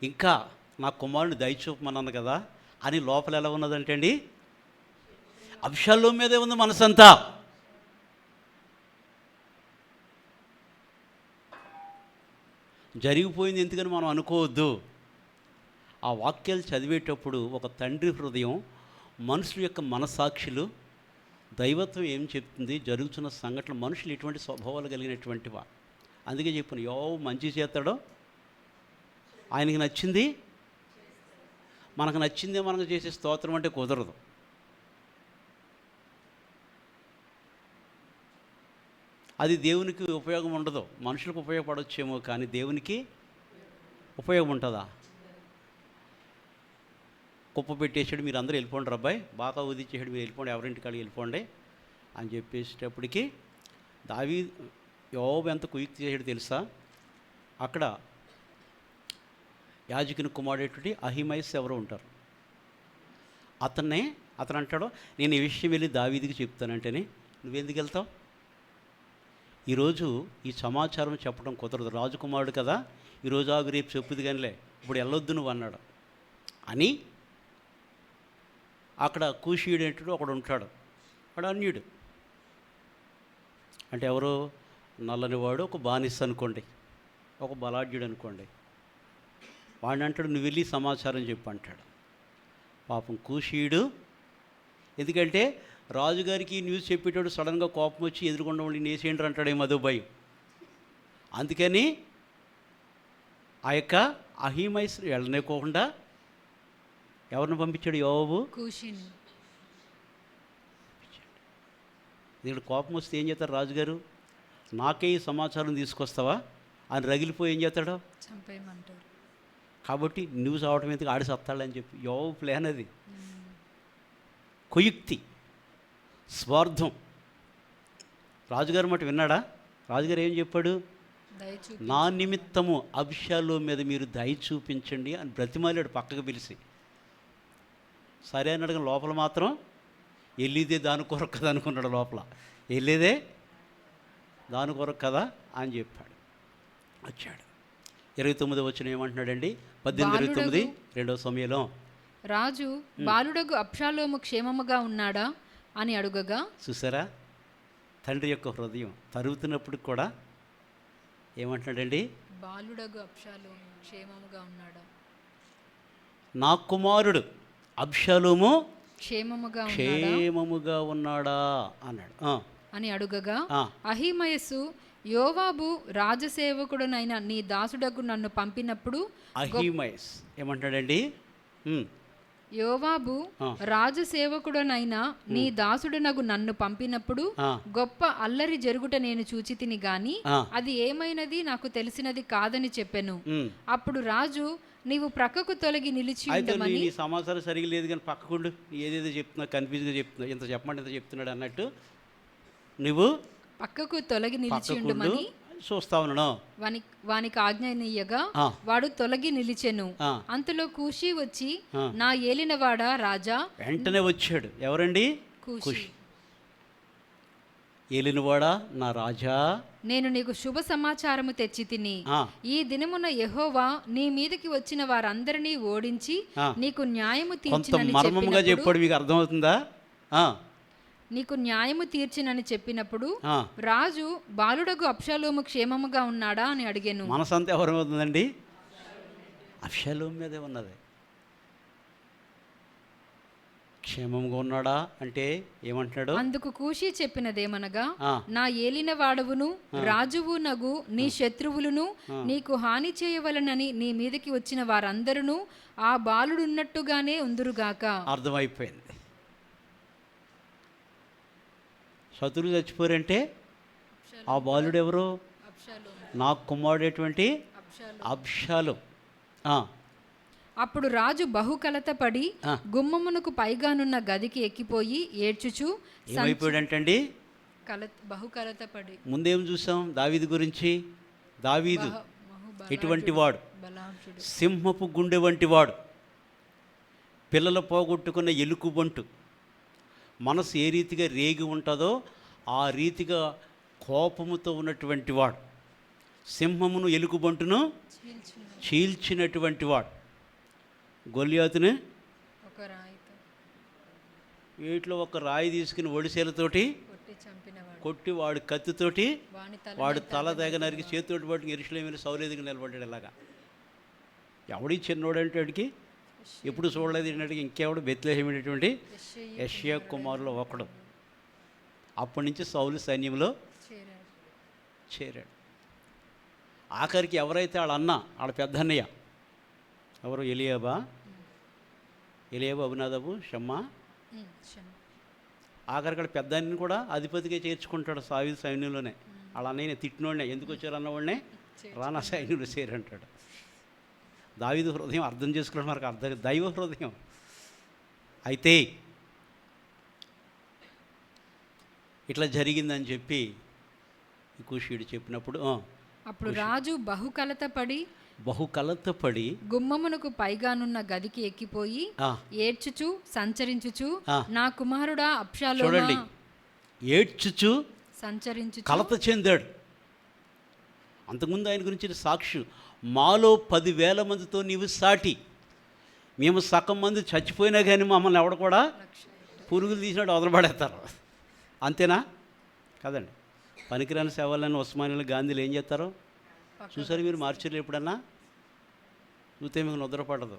ఇంకా నా కుమారుని దయచూపమన్నాను కదా అని లోపల ఎలా ఉన్నదంటే అండి, అబ్షాలోము మీదే ఉంది మనసంతా. జరిగిపోయింది ఎందుకని మనం అనుకోవద్దు. ఆ వాక్యాలు చదివేటప్పుడు ఒక తండ్రి హృదయం, మనుషుల యొక్క మనసాక్షులు, దైవత్వం ఏం చెప్తుంది, జరుగుతున్న సంఘటన, మనుషులు ఎటువంటి స్వభావాలు కలిగినటువంటి వారు. అందుకే చెప్పాను, యోబు మంచి చేస్తాడో ఆయనకి నచ్చింది మనకు నచ్చిందే మనకు చేసే స్తోత్రం అంటే కుదరదు. అది దేవునికి ఉపయోగం ఉండదు. మనుషులకు ఉపయోగపడవచ్చేమో కానీ దేవునికి ఉపయోగం ఉంటుందా? కుప్ప పెట్టేసాడు, మీరు అందరూ వెళ్ళిపోండి, అబ్బాయి బాగా ఉదిచ్చేసాడు, మీరు వెళ్ళిపోండి, ఎవరింటి కాడికి వెళ్ళిపోండి అని చెప్పేసేటప్పటికి యోబు ఎంత కుయుక్తి చేసాడు తెలుసా? అక్కడ యాజకుని కుమారుడేటువంటి అహిమైస్ ఎవరో ఉంటారు. అతను అంటాడు, నేను ఈ విషయం వెళ్ళి దావీదుకి చెప్తానంటేనే, నువ్వెందుకు వెళ్తావు? ఈరోజు ఈ సమాచారం చెప్పడం కుదరదు. రాజకుమారుడు కదా, ఈరోజు ఆగు రేపు చెప్పుది కానిలే, ఇప్పుడు వెళ్ళొద్దు నువ్వు అన్నాడు అని. అక్కడ కూషీయుడు ఏంటో ఒకడు ఉంటాడు, వాడు అన్యుడు. అంటే ఎవరు? నల్లనివాడు, ఒక బానిస అనుకోండి, ఒక బలాఢ్యుడు అనుకోండి. వాడిని అంటాడు, నువ్వు వెళ్ళి సమాచారం చెప్పు అంటాడు. పాపం కూషీయుడు, ఎందుకంటే రాజుగారికి న్యూస్ చెప్పేటప్పుడు సడన్గా కోపం వచ్చి ఎదురుకుండా ఉండి నేసేంటర్ అంటాడేమో, అదో భయం. అందుకని ఆ యొక్క అహిమైస్ వెళ్ళనివ్వకుండా ఎవరిని పంపించాడు? యోబు. ఇక్కడ కోపం వస్తే ఏం చేస్తారు రాజుగారు? నాకే ఈ సమాచారం తీసుకొస్తావా అని రగిలిపోయి ఏం చేస్తాడో
చంపేయమంటారు.
కాబట్టి న్యూస్ అవటం ఎందుకు, ఆడి సత్తాడని చెప్పి. యోబు ప్లాన్ అది. కుయుక్తి, స్వార్థం. రాజుగారు మాట విన్నాడా? రాజుగారు ఏం చెప్పాడు? నా నిమిత్తము అబ్షాలోము మీద మీరు దయ చూపించండి అని బ్రతిమాలాడు పక్కకు పిలిచి. సరే అని అడగని లోపల మాత్రం వెళ్ళేదే దాని కొరకు కదా అనుకున్నాడు. లోపల వెళ్ళేదే దాని కొరకు కదా అని చెప్పాడు. వచ్చాడు. 29 వచ్చిన ఏమంటున్నాడండి? 18:29 2వ సమయంలో
రాజు బాలుడగు అబ్షాలోము క్షేమముగా ఉన్నాడా అని అడుగగా,
చూసారా తండ్రి యొక్క హృదయం తరుగుతున్నప్పుడు కూడా ఏమంటున్నాడండి?
బాలుడగు అబ్షాలోము క్షేమముగా ఉన్నాడా,
నా కుమారుడు అబ్షాలోము
క్షేమముగా
ఉన్నాడా అన్నాడు
అని అడుగగా, అహిమయస్సు యోవాబు రాజసేవకుడునైన నీ దాసుడకు నన్ను పంపినప్పుడు.
అహిమయస్ ఏమంటాడండి?
యోవాబు రాజసేవకుడనైనా నీ దాసుడునగు నన్ను పంపినప్పుడు గొప్ప అల్లరి జరుగుట నేను చూచితిని గాని అది ఏమైనది నాకు తెలిసినది కాదని చెప్పెను. అప్పుడు రాజు, నీవు ప్రక్కకు తొలగి నిలిచి ఉండమని.
సమాచారం సరిగా లేదు కానీ పక్కకుండు, ఏదేదో చెప్తున్నా కన్ఫ్యూజ్గా చెప్తున్నా, ఇంత చెప్పమంటే ఇంత చెప్తున్నాడు అన్నట్టు నువ్వు
పక్కకు తొలగి నిలిచి ఉండమని
చూస్తా ఉన్నాను.
వానికి ఆజ్ఞనియ్యగా
ఆ.
వాడు తొలగి నిలిచెను.
ఆ.
అంతలో కూషి వచ్చి,
ఆ.
నా ఏలినవాడా రాజా.
వెంటనే వచ్చాడు. ఎవరండి?
కూషి,
ఏలినవాడా నా రాజా,
నేను నీకు శుభ సమాచారము తెచ్చి తిని,
ఆ.
ఈ దినమున యెహోవా నీ మీదకి వచ్చిన వారందరినీ ఓడించి
ఆ.
నీకు న్యాయము
కొంత
తీర్చినని
మర్మముగా
చెప్పినప్పుడు
చెప్పాడు. మీకు అర్థమవుతుందా?
నీకు న్యాయము తీర్చినని చెప్పినప్పుడు
ఆ.
రాజు బాలుడగు అబ్షాలోము క్షేమముగా ఉన్నాడా అని అడిగాను.
మనసంతా ఎవరవుతుందండి? అబ్షాలోము మీదే ఉన్నది. క్షేమంగా ఉన్నాడా అంటే ఏమంటున్నాడు?
అందుకు కూషి చెప్పినదేమనగా,
ఆ.
నా ఏలిన వాడవును రాజువు నగు నీ శత్రువులను నీకు హాని చేయవలనని నీ మీదకి వచ్చిన వారందరూ ఆ బాలుడున్నట్టుగానే ఉందురుగాక.
అర్థమైపోయింది. శత్రువు చచ్చిపోరంటే ఆ బాలుడు ఎవరు? నా కుమారుడేటువంటి అబ్షాలోము.
అప్పుడు రాజు బహుకలత పడి
ఆ.
గుమ్మమునకు పైగానున్న గదికి ఎక్కిపోయి ఏడ్చుచు
ఏమైపోయాడంటండి?
బహుకలత పడి.
ముందేం చూసాం దావీదు గురించి? దావీదు ఎటువంటి వాడు?
బలాఢ్యుడు.
సింహపు గుండె వంటి వాడు, పిల్లలు పోగొట్టుకున్న ఎలుకబంటు. మనసు ఏ రీతిగా రేగి ఉంటుందో ఆ రీతిగా కోపముతో ఉన్నటువంటి వాడు, సింహమును ఎలుకబంటును చీల్చినటువంటి వాడు. గొల్యాతుని
ఒక రాయితో
వీటిలో ఒక రాయి తీసుకుని ఒడిసేలతోటి
కొట్టి చంపినవాడు.
కొట్టి వాడు కత్తితోటి వాడు తల తెగ నరికి చేతితోటి పట్టుకుని యెరూషలేములో సౌలు ఎదుగు నిలబడ్డాడు. ఇలాగా ఎవడి చిన్నోడు అంటే వాడికి ఎప్పుడు చూడలేదు ఏంటంటే ఇంకెవడు బెత్లెహేమినటువంటి యెషయా కుమారులో ఒకడు. అప్పటి నుంచి సౌలు సైన్యంలో చేరాడు. ఆఖరికి ఎవరైతే వాళ్ళ అన్న, వాళ్ళ పెద్దన్నయ్య ఎవరు? ఎలియాబా, అబినాదాబు, షమ్మా. ఆఖరికి పెద్ద అన్నని కూడా అధిపతిగా చేర్చుకుంటాడు సాయుధ సైన్యంలోనే. వాళ్ళ అన్నయ్యనే తిట్టినోడినే, ఎందుకు వచ్చారు అన్నవాడినే రానా సైన్యంలో చేరంటాడు. దావీదు హృదయం అర్థం చేసుకున్నాడు మనకు అర్థం, దైవ హృదయం. అయితే ఇట్లా జరిగిందని చెప్పి కూషీయుడు చెప్పినప్పుడు
అప్పుడు రాజు
బహుకలత పడి
గుమ్మమునకు పైగానున్న గదికి ఎక్కిపోయి ఏడ్చుచు సంచరించుచు, నా కుమారుడా అబ్షాలోమా.
చూడండి, ఏడ్చుచు
సంచరించు
కలత చెందాడు. అంతకుముందు ఆయన గురించి సాక్షి, మాలో 10,000 మందితో నీవు సాటి, మేము సగం మంది చచ్చిపోయినా కానీ మమ్మల్ని ఎవడ కూడా పురుగులు తీసినట్టు వదలబడేస్తారు. అంతేనా? కదండి. పనికిరాని సేవలను ఉస్మానియాలో గాంధీలు ఏం చేస్తారో చూసారు మీరు? మార్చిలో ఎప్పుడన్నా చూస్తే మీకు నిద్ర పడదు.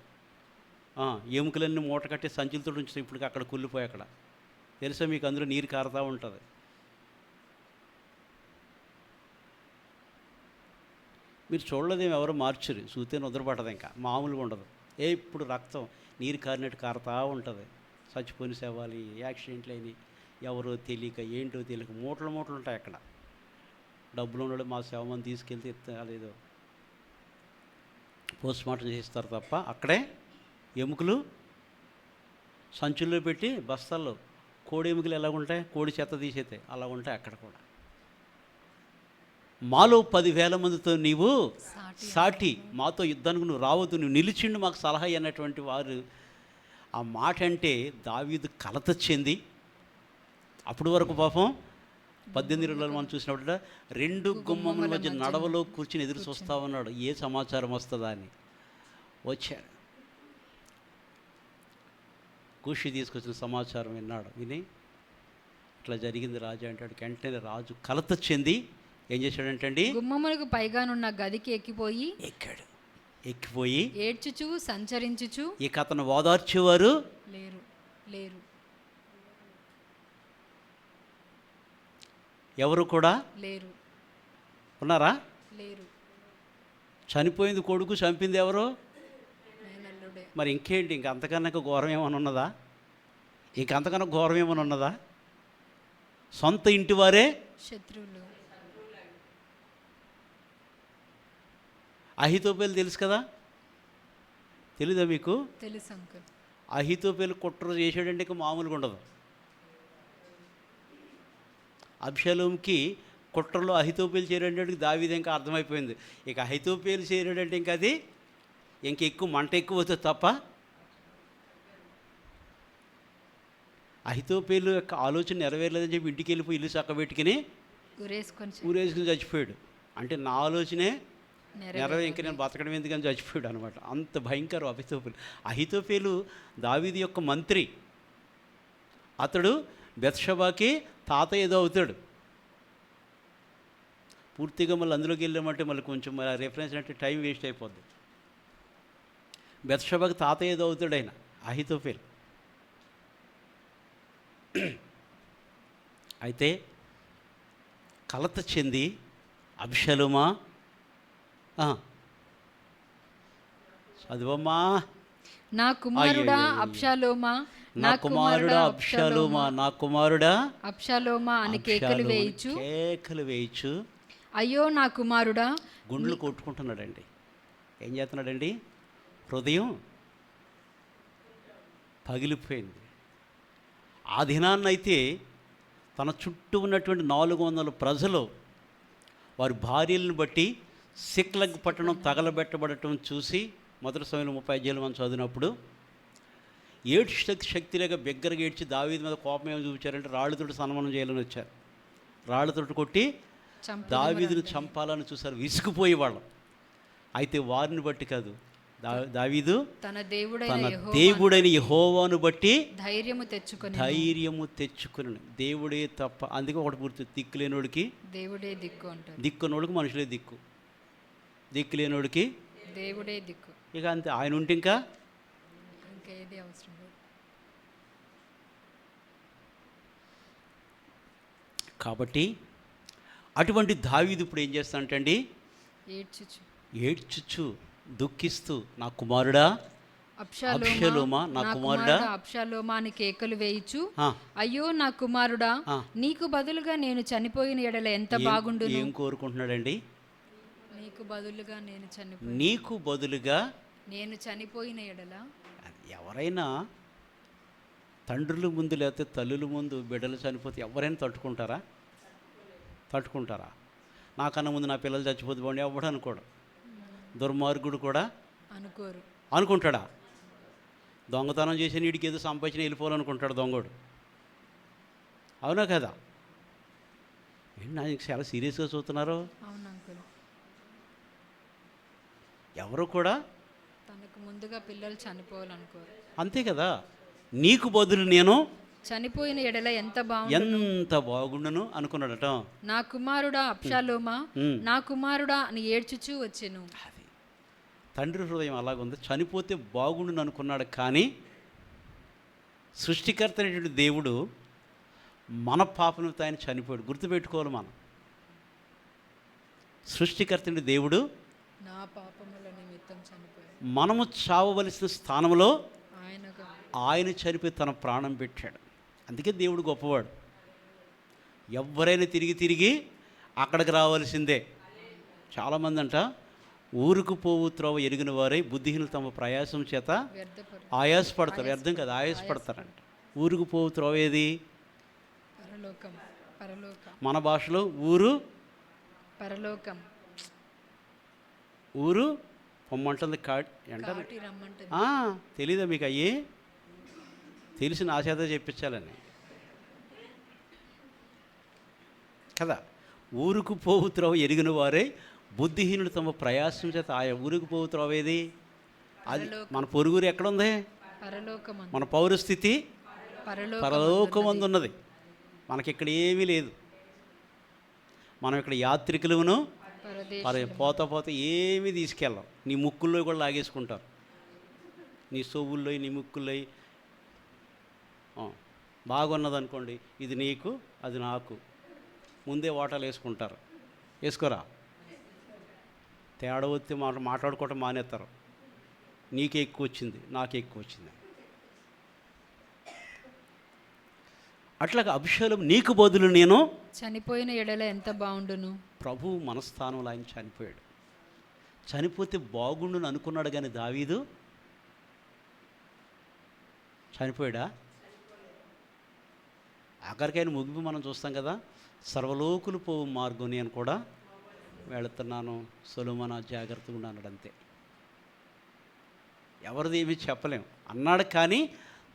ఎముకలన్నీ మూట కట్టి సంచులతో ఉంచుతాయి. ఇప్పుడు అక్కడ కుళ్ళిపోయి అక్కడ తెలుసా మీకు? అందులో నీరు కారుతూ ఉంటుంది. మీరు చూడలేదేమో, ఎవరో మార్చురు చూస్తే నిద్ర పడదు, ఇంకా మామూలుగా ఉండదు. ఇప్పుడు రక్తం నీరు కారినట్టు కారుతూ ఉంటుంది. చచ్చిపోయిన సేవాలి, యాక్సిడెంట్లు అయినాయి, ఎవరో తెలియక ఏంటో తెలియక మూటలు ఉంటాయి అక్కడ. డబ్బులు ఉన్నాడు మా సేవమని తీసుకెళ్తే అదేదో పోస్ట్ మార్టం చేస్తారు తప్ప అక్కడే ఎముకలు సంచుల్లో పెట్టి బస్తాల్లో. కోడి ఎముకలు ఎలా ఉంటాయి? కోడి చెత్త తీసేతాయి, అలా ఉంటాయి అక్కడ కూడా. మాలో 10,000 మందితో నీవు సాటి, మాతో యుద్ధానికి నువ్వు రావద్దు, నువ్వు నిలిచిండు మాకు సలహా అన్నటువంటి వారు. ఆ మాట అంటే దావీదు కలత చెంది, అప్పుడు వరకు పాపం 18 మనం చూసినప్పుడు 2 గుమ్మముల మధ్య నడవలో కూర్చుని ఎదురు చూస్తూ ఉన్నాడు, ఏ సమాచారం వస్తుందా అని. వచ్చాడు, కూషి తీసుకొచ్చిన సమాచారం విన్నాడు. విని ఇట్లా జరిగింది రాజు అంటాడు. వెంటనే రాజు కలత చెంది ఏం చేశాడంటండి?
గుమ్మములకు పైగానున్న గదికి
ఎక్కాడు. ఎక్కిపోయి
ఏడ్చుచు సంచరించుచు,
ఇక అతను ఓదార్చేవారు
లేరు
ఎవరు కూడా
లేరు.
ఉన్నారా?
లేరు.
చనిపోయింది కొడుకు, చంపింది ఎవరు? మరి ఇంకేంటి? ఇంకంతకన్నా ఘోరం ఏమైనా ఉన్నదా? ఇంకంతకన్నా ఘోరం ఏమైనా ఉన్నదా? సొంత ఇంటి వారే
శత్రువులు.
అహితోపేలు తెలుసు కదా? తెలీదా మీకు?
తెలుసు అంకుల్.
అహితోపేలు కుట్ర చేసాడంటే ఇక మామూలుగా ఉండదు. అబ్షాలోముకి కుట్రలో అహితోపేలు చేరాడంటే దావీదు ఇంకా అర్థమైపోయింది. ఇక అహితోపేలు చేరాడంటే ఇంకా అది ఎక్కువ మంట ఎక్కువ అవుతుంది తప్ప. అహితోపేలు యొక్క ఆలోచన నెరవేరలేదని చెప్పి ఇంటికి వెళ్ళిపోయి ఇల్లు చక్కబెట్టుకుని ఊరేసుకుని చచ్చిపోయాడు. అంటే నా ఆలోచనే ఇంక నేను బతకడం ఎందుకని చచ్చిపోయాడు అనమాట. అంత భయంకరం అహితోపేలు. అహితోపేలు దావీదు యొక్క మంత్రి. అతడు బెత్షెబాకి తాత ఏదో అవుతాడు. పూర్తిగా మళ్ళీ అందులోకి వెళ్ళామంటే మళ్ళీ కొంచెం మళ్ళీ రెఫరెన్స్ అంటే టైం వేస్ట్ అయిపోద్ది. బెత్షెబాకి తాత ఏదో అవుతాడు ఆయన అహితోపేలు. అయితే కలత చెంది అబ్షలోమా చదువమ్మా,
నా కుమారుడా అబ్షాలోమా,
నా కుమారుడా అబ్షాలోమా, నా కుమారుడా
అబ్షాలోమా అని కేకలు
వేయచ్చు.
అయ్యో నా కుమారుడా.
గుండెలు కొట్టుకుంటున్నాడండి. ఏం చేస్తున్నాడండి? హృదయం పగిలిపోయింది. ఆ దినాన్నైతే తన చుట్టూ ఉన్నటువంటి 400 ప్రజలు వారి భార్యలను బట్టి సిక్లగ్ పట్టణం తగలబెట్టబడటం చూసి మొదటి సమయంలో 35 మనం చదివినప్పుడు ఏడు శక్తిలేక బిగ్గరగా ఏడ్చి దావీదు మీద కోపం ఏమో చూపించారంటే రాళ్ళతోటి సన్మానం చేయాలని వచ్చారు. రాళ్ళతోటి కొట్టి దావీదును చంపాలని చూశారు, విసిగిపోయే వాళ్ళం. అయితే వారిని బట్టి కాదు, దావీదు తన దేవుడైన యెహోవాను బట్టి ధైర్యము తెచ్చుకుని దేవుడే తప్ప. అందుకే ఒకటి పూర్తి, దిక్కులేనోడికి దేవుడే దిక్కు అంటారు. దిక్కునోడికి మనుషులే దిక్కు, దిక్కులేనోడికి దేవుడే దిక్కు. ఇక అంతే, ఆయన ఉంటే ఇంకా ఏది అవసరం లేదు. కాబట్టి అటువంటి దావీదు ఇప్పుడు ఏం చేస్తానంటండి? ఏడ్చుచు దుఃఖిస్తూ, నా కుమారుడా అబ్షాలోమా, నా కుమారుడా
అబ్షాలోమా అని కేకలు వేయచ్చు. అయ్యో నా కుమారుడా, నీకు బదులుగా నేను చనిపోయిన ఎడల ఎంత బాగుండు.
ఏం కోరుకుంటున్నాడండి?
నీకు బదులుగా నేను చనిపోయిన ఎడల.
ఎవరైనా తండ్రుల ముందు లేకపోతే తల్లుల ముందు బిడ్డలు చనిపోతే ఎవరైనా తట్టుకుంటారా? నాకన్నా ముందు నా పిల్లలు చచ్చిపోతే బాగుండి ఎవడు అనుకోడు. దుర్మార్గుడు కూడా అనుకుంటాడా? దొంగతనం చేసే నీడికి ఏదో సంపాదించిన వెళ్ళిపోవాలనుకుంటాడు దొంగడు. అవునా కదా? ఏంటి నా చాలా సీరియస్గా చూస్తున్నారు? ఎవరు కూడా
తనకు ముందుగా పిల్లలు చనిపోవాలనుకోరు.
అంతే కదా. నీకు బదులు నేను
చనిపోయిన ఎడల ఎంత
బాగుండును అనుకున్నాడట.
నా కుమారుడా అబ్షాలోమా, నా కుమారుడా అని ఏడ్చుచూ వచ్చెను.
అది తండ్రి హృదయం అలాగుంది. చనిపోతే బాగుండును అనుకున్నాడు. కానీ సృష్టికర్త అనేటువంటి దేవుడు మన పాపను ఆయన చనిపోయాడు. గుర్తుపెట్టుకోవాలి మనం. సృష్టికర్త దేవుడు
నా పాపముల నిమిత్తం చనిపోయాడు.
మనము చావవలసిన స్థానంలో ఆయన చనిపోయి తన ప్రాణం పెట్టాడు. అందుకే దేవుడు గొప్పవాడు. ఎవరైనా తిరిగి అక్కడికి రావాల్సిందే. చాలామంది అంట ఊరుకు పోవు త్రోవ ఎరిగిన వారై బుద్ధిహీనులు తమ ప్రయాసం చేత ఆయాసపడతారు. అర్థం కాదు, ఆయాసపడతారంట. ఊరుకు పోవు త్రోవ ఏది? మన భాషలో ఊరు
పరలోకం.
ఊరు పొమ్మంటుంది, అంటారు. తెలీదా మీకు? అయ్యి తెలిసి నా చేత చెప్పించాలని కదా. ఊరుకు పోవు త్రోవ ఎరిగిన వారే బుద్ధిహీనులు తమ ప్రయాసం చేత ఆయా. ఊరుకు పోవు త్రోవ ఏది? అది మన పొరుగురు ఎక్కడుంది? మన పౌరస్థితి పరలోకమందు ఉన్నది. మనకిక్కడ ఏమీ లేదు. మనం ఇక్కడ యాత్రికులను పోతా ఏమీ తీసుకెళ్ళం. నీ ముక్కుల్లో కూడా లాగేసుకుంటారు. నీ సొవ్వుల్లో, నీ ముక్కుల్లో. బాగున్నదనుకోండి, ఇది నీకు అది నాకు, ముందే ఓటాలు వేసుకుంటారు. వేసుకోరా? తేడా వస్తే మాట్లాడుకోవటం మానేస్తారు. నీకే ఎక్కువ వచ్చింది, నాకే ఎక్కువ వచ్చింది. అట్లాగా అబ్షాలోము నీకు బదులు నేను
చనిపోయిన ఎడల ఎంత బాగుండును.
ప్రభు మనస్థానంలో ఆయన చనిపోయాడు. చనిపోతే బాగుండును అనుకున్నాడు. కానీ దావీదు చనిపోయాడా? ఆఖరికి ఆయన ముగింపు మనం చూస్తాం కదా. సర్వలోకులు పోవు మార్గం నేను కూడా వెళుతున్నాను, సొలొమోనా జాగ్రత్తగా ఉండు అన్నాడు. అంతే, ఎవరిది ఏమీ చెప్పలేం అన్నాడు. కానీ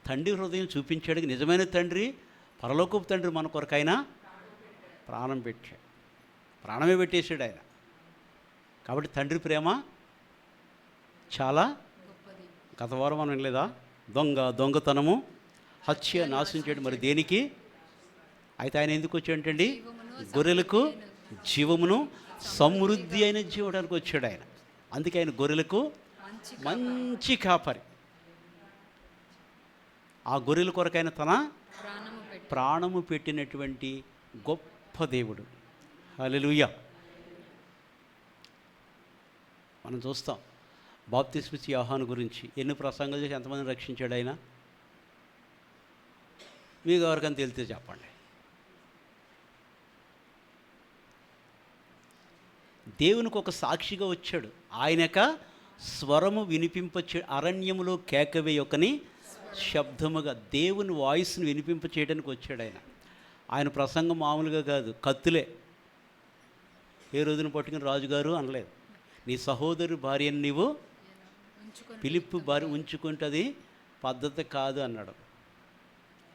తండ్రి హృదయం చూపించాడు. నిజమైన తండ్రి, పరలోకపు తండ్రి మన కొరకైనా ప్రాణం పెట్టాడు, ప్రాణమే పెట్టేశాడు ఆయన. కాబట్టి తండ్రి ప్రేమ చాలా. గత వారం మనం వినలేదా, దొంగతనము, హత్య, నాశించాడు, మరి దేనికి? అయితే ఆయన ఎందుకు వచ్చాడంటండి? గొర్రెలకు జీవమును సమృద్ధి అయిన జీవడానికి వచ్చాడు ఆయన. అందుకే ఆయన గొర్రెలకు మంచి కాపరి. ఆ గొర్రెల కొరకైన తన ప్రాణము పెట్టినటువంటి గొప్ప దేవుడు. హల్లెలూయా. మనం చూస్తాం బాప్తిస్మిచ్చి యోహాను గురించి ఎన్ని ప్రసంగాలు చేసి ఎంతమందిని రక్షించాడు ఆయన. మీకు ఎవరికైనా తెలిస్తే చెప్పండి. దేవునికి ఒక సాక్షిగా వచ్చాడు. ఆయనక స్వరము వినిపింపచే అరణ్యములో కేకవేయొకని శబ్దముగా దేవుని వాయిస్ని వినిపింప చేయడానికి వచ్చాడు ఆయన. ఆయన ప్రసంగం మామూలుగా కాదు, కత్తులే. ఏ రోజున పట్టుకుని రాజుగారు అనలేదు, నీ సహోదరు భార్యను నీవు పిలిప్పు భార్య ఉంచుకుంటుంది పద్ధతి కాదు అన్నాడు.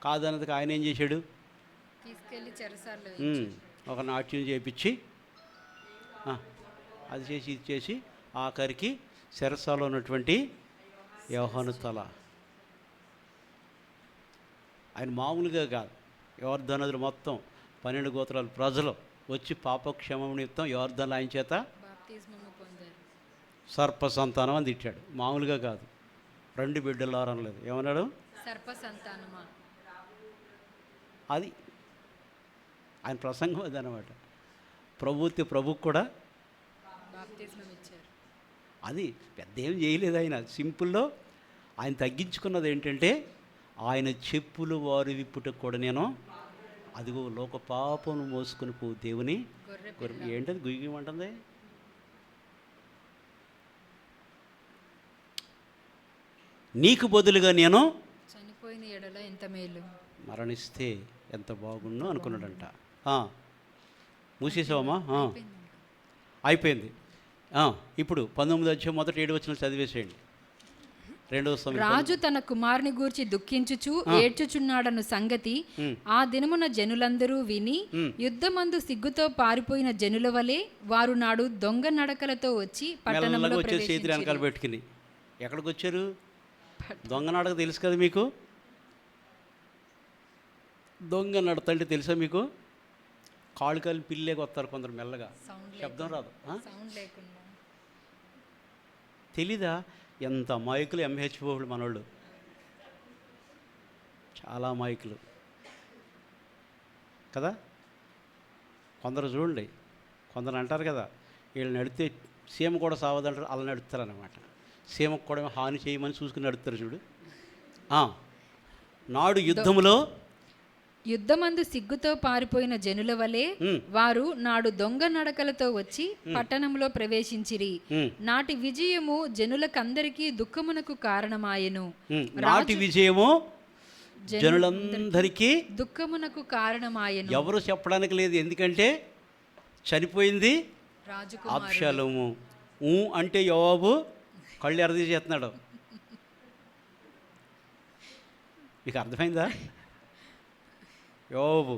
కాదన్నదికి ఆయన ఏం చేశాడు? ఒక నాట్యం చేయించి అది చేసి ఇది చేసి ఆఖరికి చెరసాలో ఉన్నటువంటి యోహాను తల. ఆయన మామూలుగా కాదు, యోర్దానదులు మొత్తం 12 గోత్రాల ప్రజలు వచ్చి పాపక్షేమం నిమిత్తం యోర్దాను ఆయన చేత సర్ప సంతానం అని తిట్టాడు. మామూలుగా కాదు, 2 బిడ్డలారు అనలేదు, ఏమన్నాడు?
సర్ప సంతానమా.
అది ఆయన ప్రసంగం అది అన్నమాట. ప్రభుకు కూడా అది పెద్ద ఏం చేయలేదు ఆయన. సింపుల్లో ఆయన తగ్గించుకున్నది ఏంటంటే, ఆయన చెప్పులు వారు విప్పుటకు కూడా నేను అదిగో లోక పాపను మోసుకుని పో దేవుని గొర్రె. ఏంటది గుయ్యమంటుంది? నీకు బదులుగా నేను
చనిపోయిన ఎడల ఎంత మేలు,
మరణిస్తే ఎంత బాగుండు అనుకున్నాడంట. మూసేసావమ్మా? అయిపోయింది. ఇప్పుడు 19వ అధ్యాయం మొదటి 7 వచనాలు చదివేసేయండి.
రాజు తన కుమారుని గూర్చి దుఃఖించుచు ఏడ్చుచున్నాడను సంగతి ఆ దినమున జనులందరూ విని యుద్ధమందు సిగ్గుతో పారిపోయిన జనుల వలె వారు నాడు దొంగ నడకలతో వచ్చి పట్టణంలో
వెనకాల పెట్టుకుని ఎక్కడికి వచ్చారు? దొంగ నడక తెలుసు కదా మీకు? దొంగ నడత అంటే తెలుసా మీకు? కాళ్ళు పిల్లేకి వస్తారు కొందరు మెల్లగా, శబ్దం రాదు. తెలీదా? ఎంత అమాయకులు ఎంహెచ్ఓలు మనోళ్ళు, చాలా అమాయకులు కదా. కొందరు చూడండి, కొందరు అంటారు కదా, వీళ్ళు నడితే సీమ కూడా సావదంటారు, అలా నడుపుతారన్నమాట. సీమకు కూడా హాని చేయమని చూసుకుని నడుపుతారు చూడు. నాడు
యుద్ధమందు సిగ్గుతో పారిపోయిన జనుల వలె వారు నాడు దొంగ నడకలతో వచ్చి పట్టణంలో ప్రవేశించిరి. నాటి విజయము జనులకందరికీ దుఃఖమునకు కారణమాయెను.
నాటి విజయము జనులందరికీ
దుఃఖమునకు కారణమాయెను.
ఎవరు చెప్పడానికి లేదు, ఎందుకంటే చనిపోయింది అబ్షాలోము. అంటే యోవాబు కళ్ళు ఎర్రదీసేస్తున్నాడు. మీకు అర్థమైందా? యోబు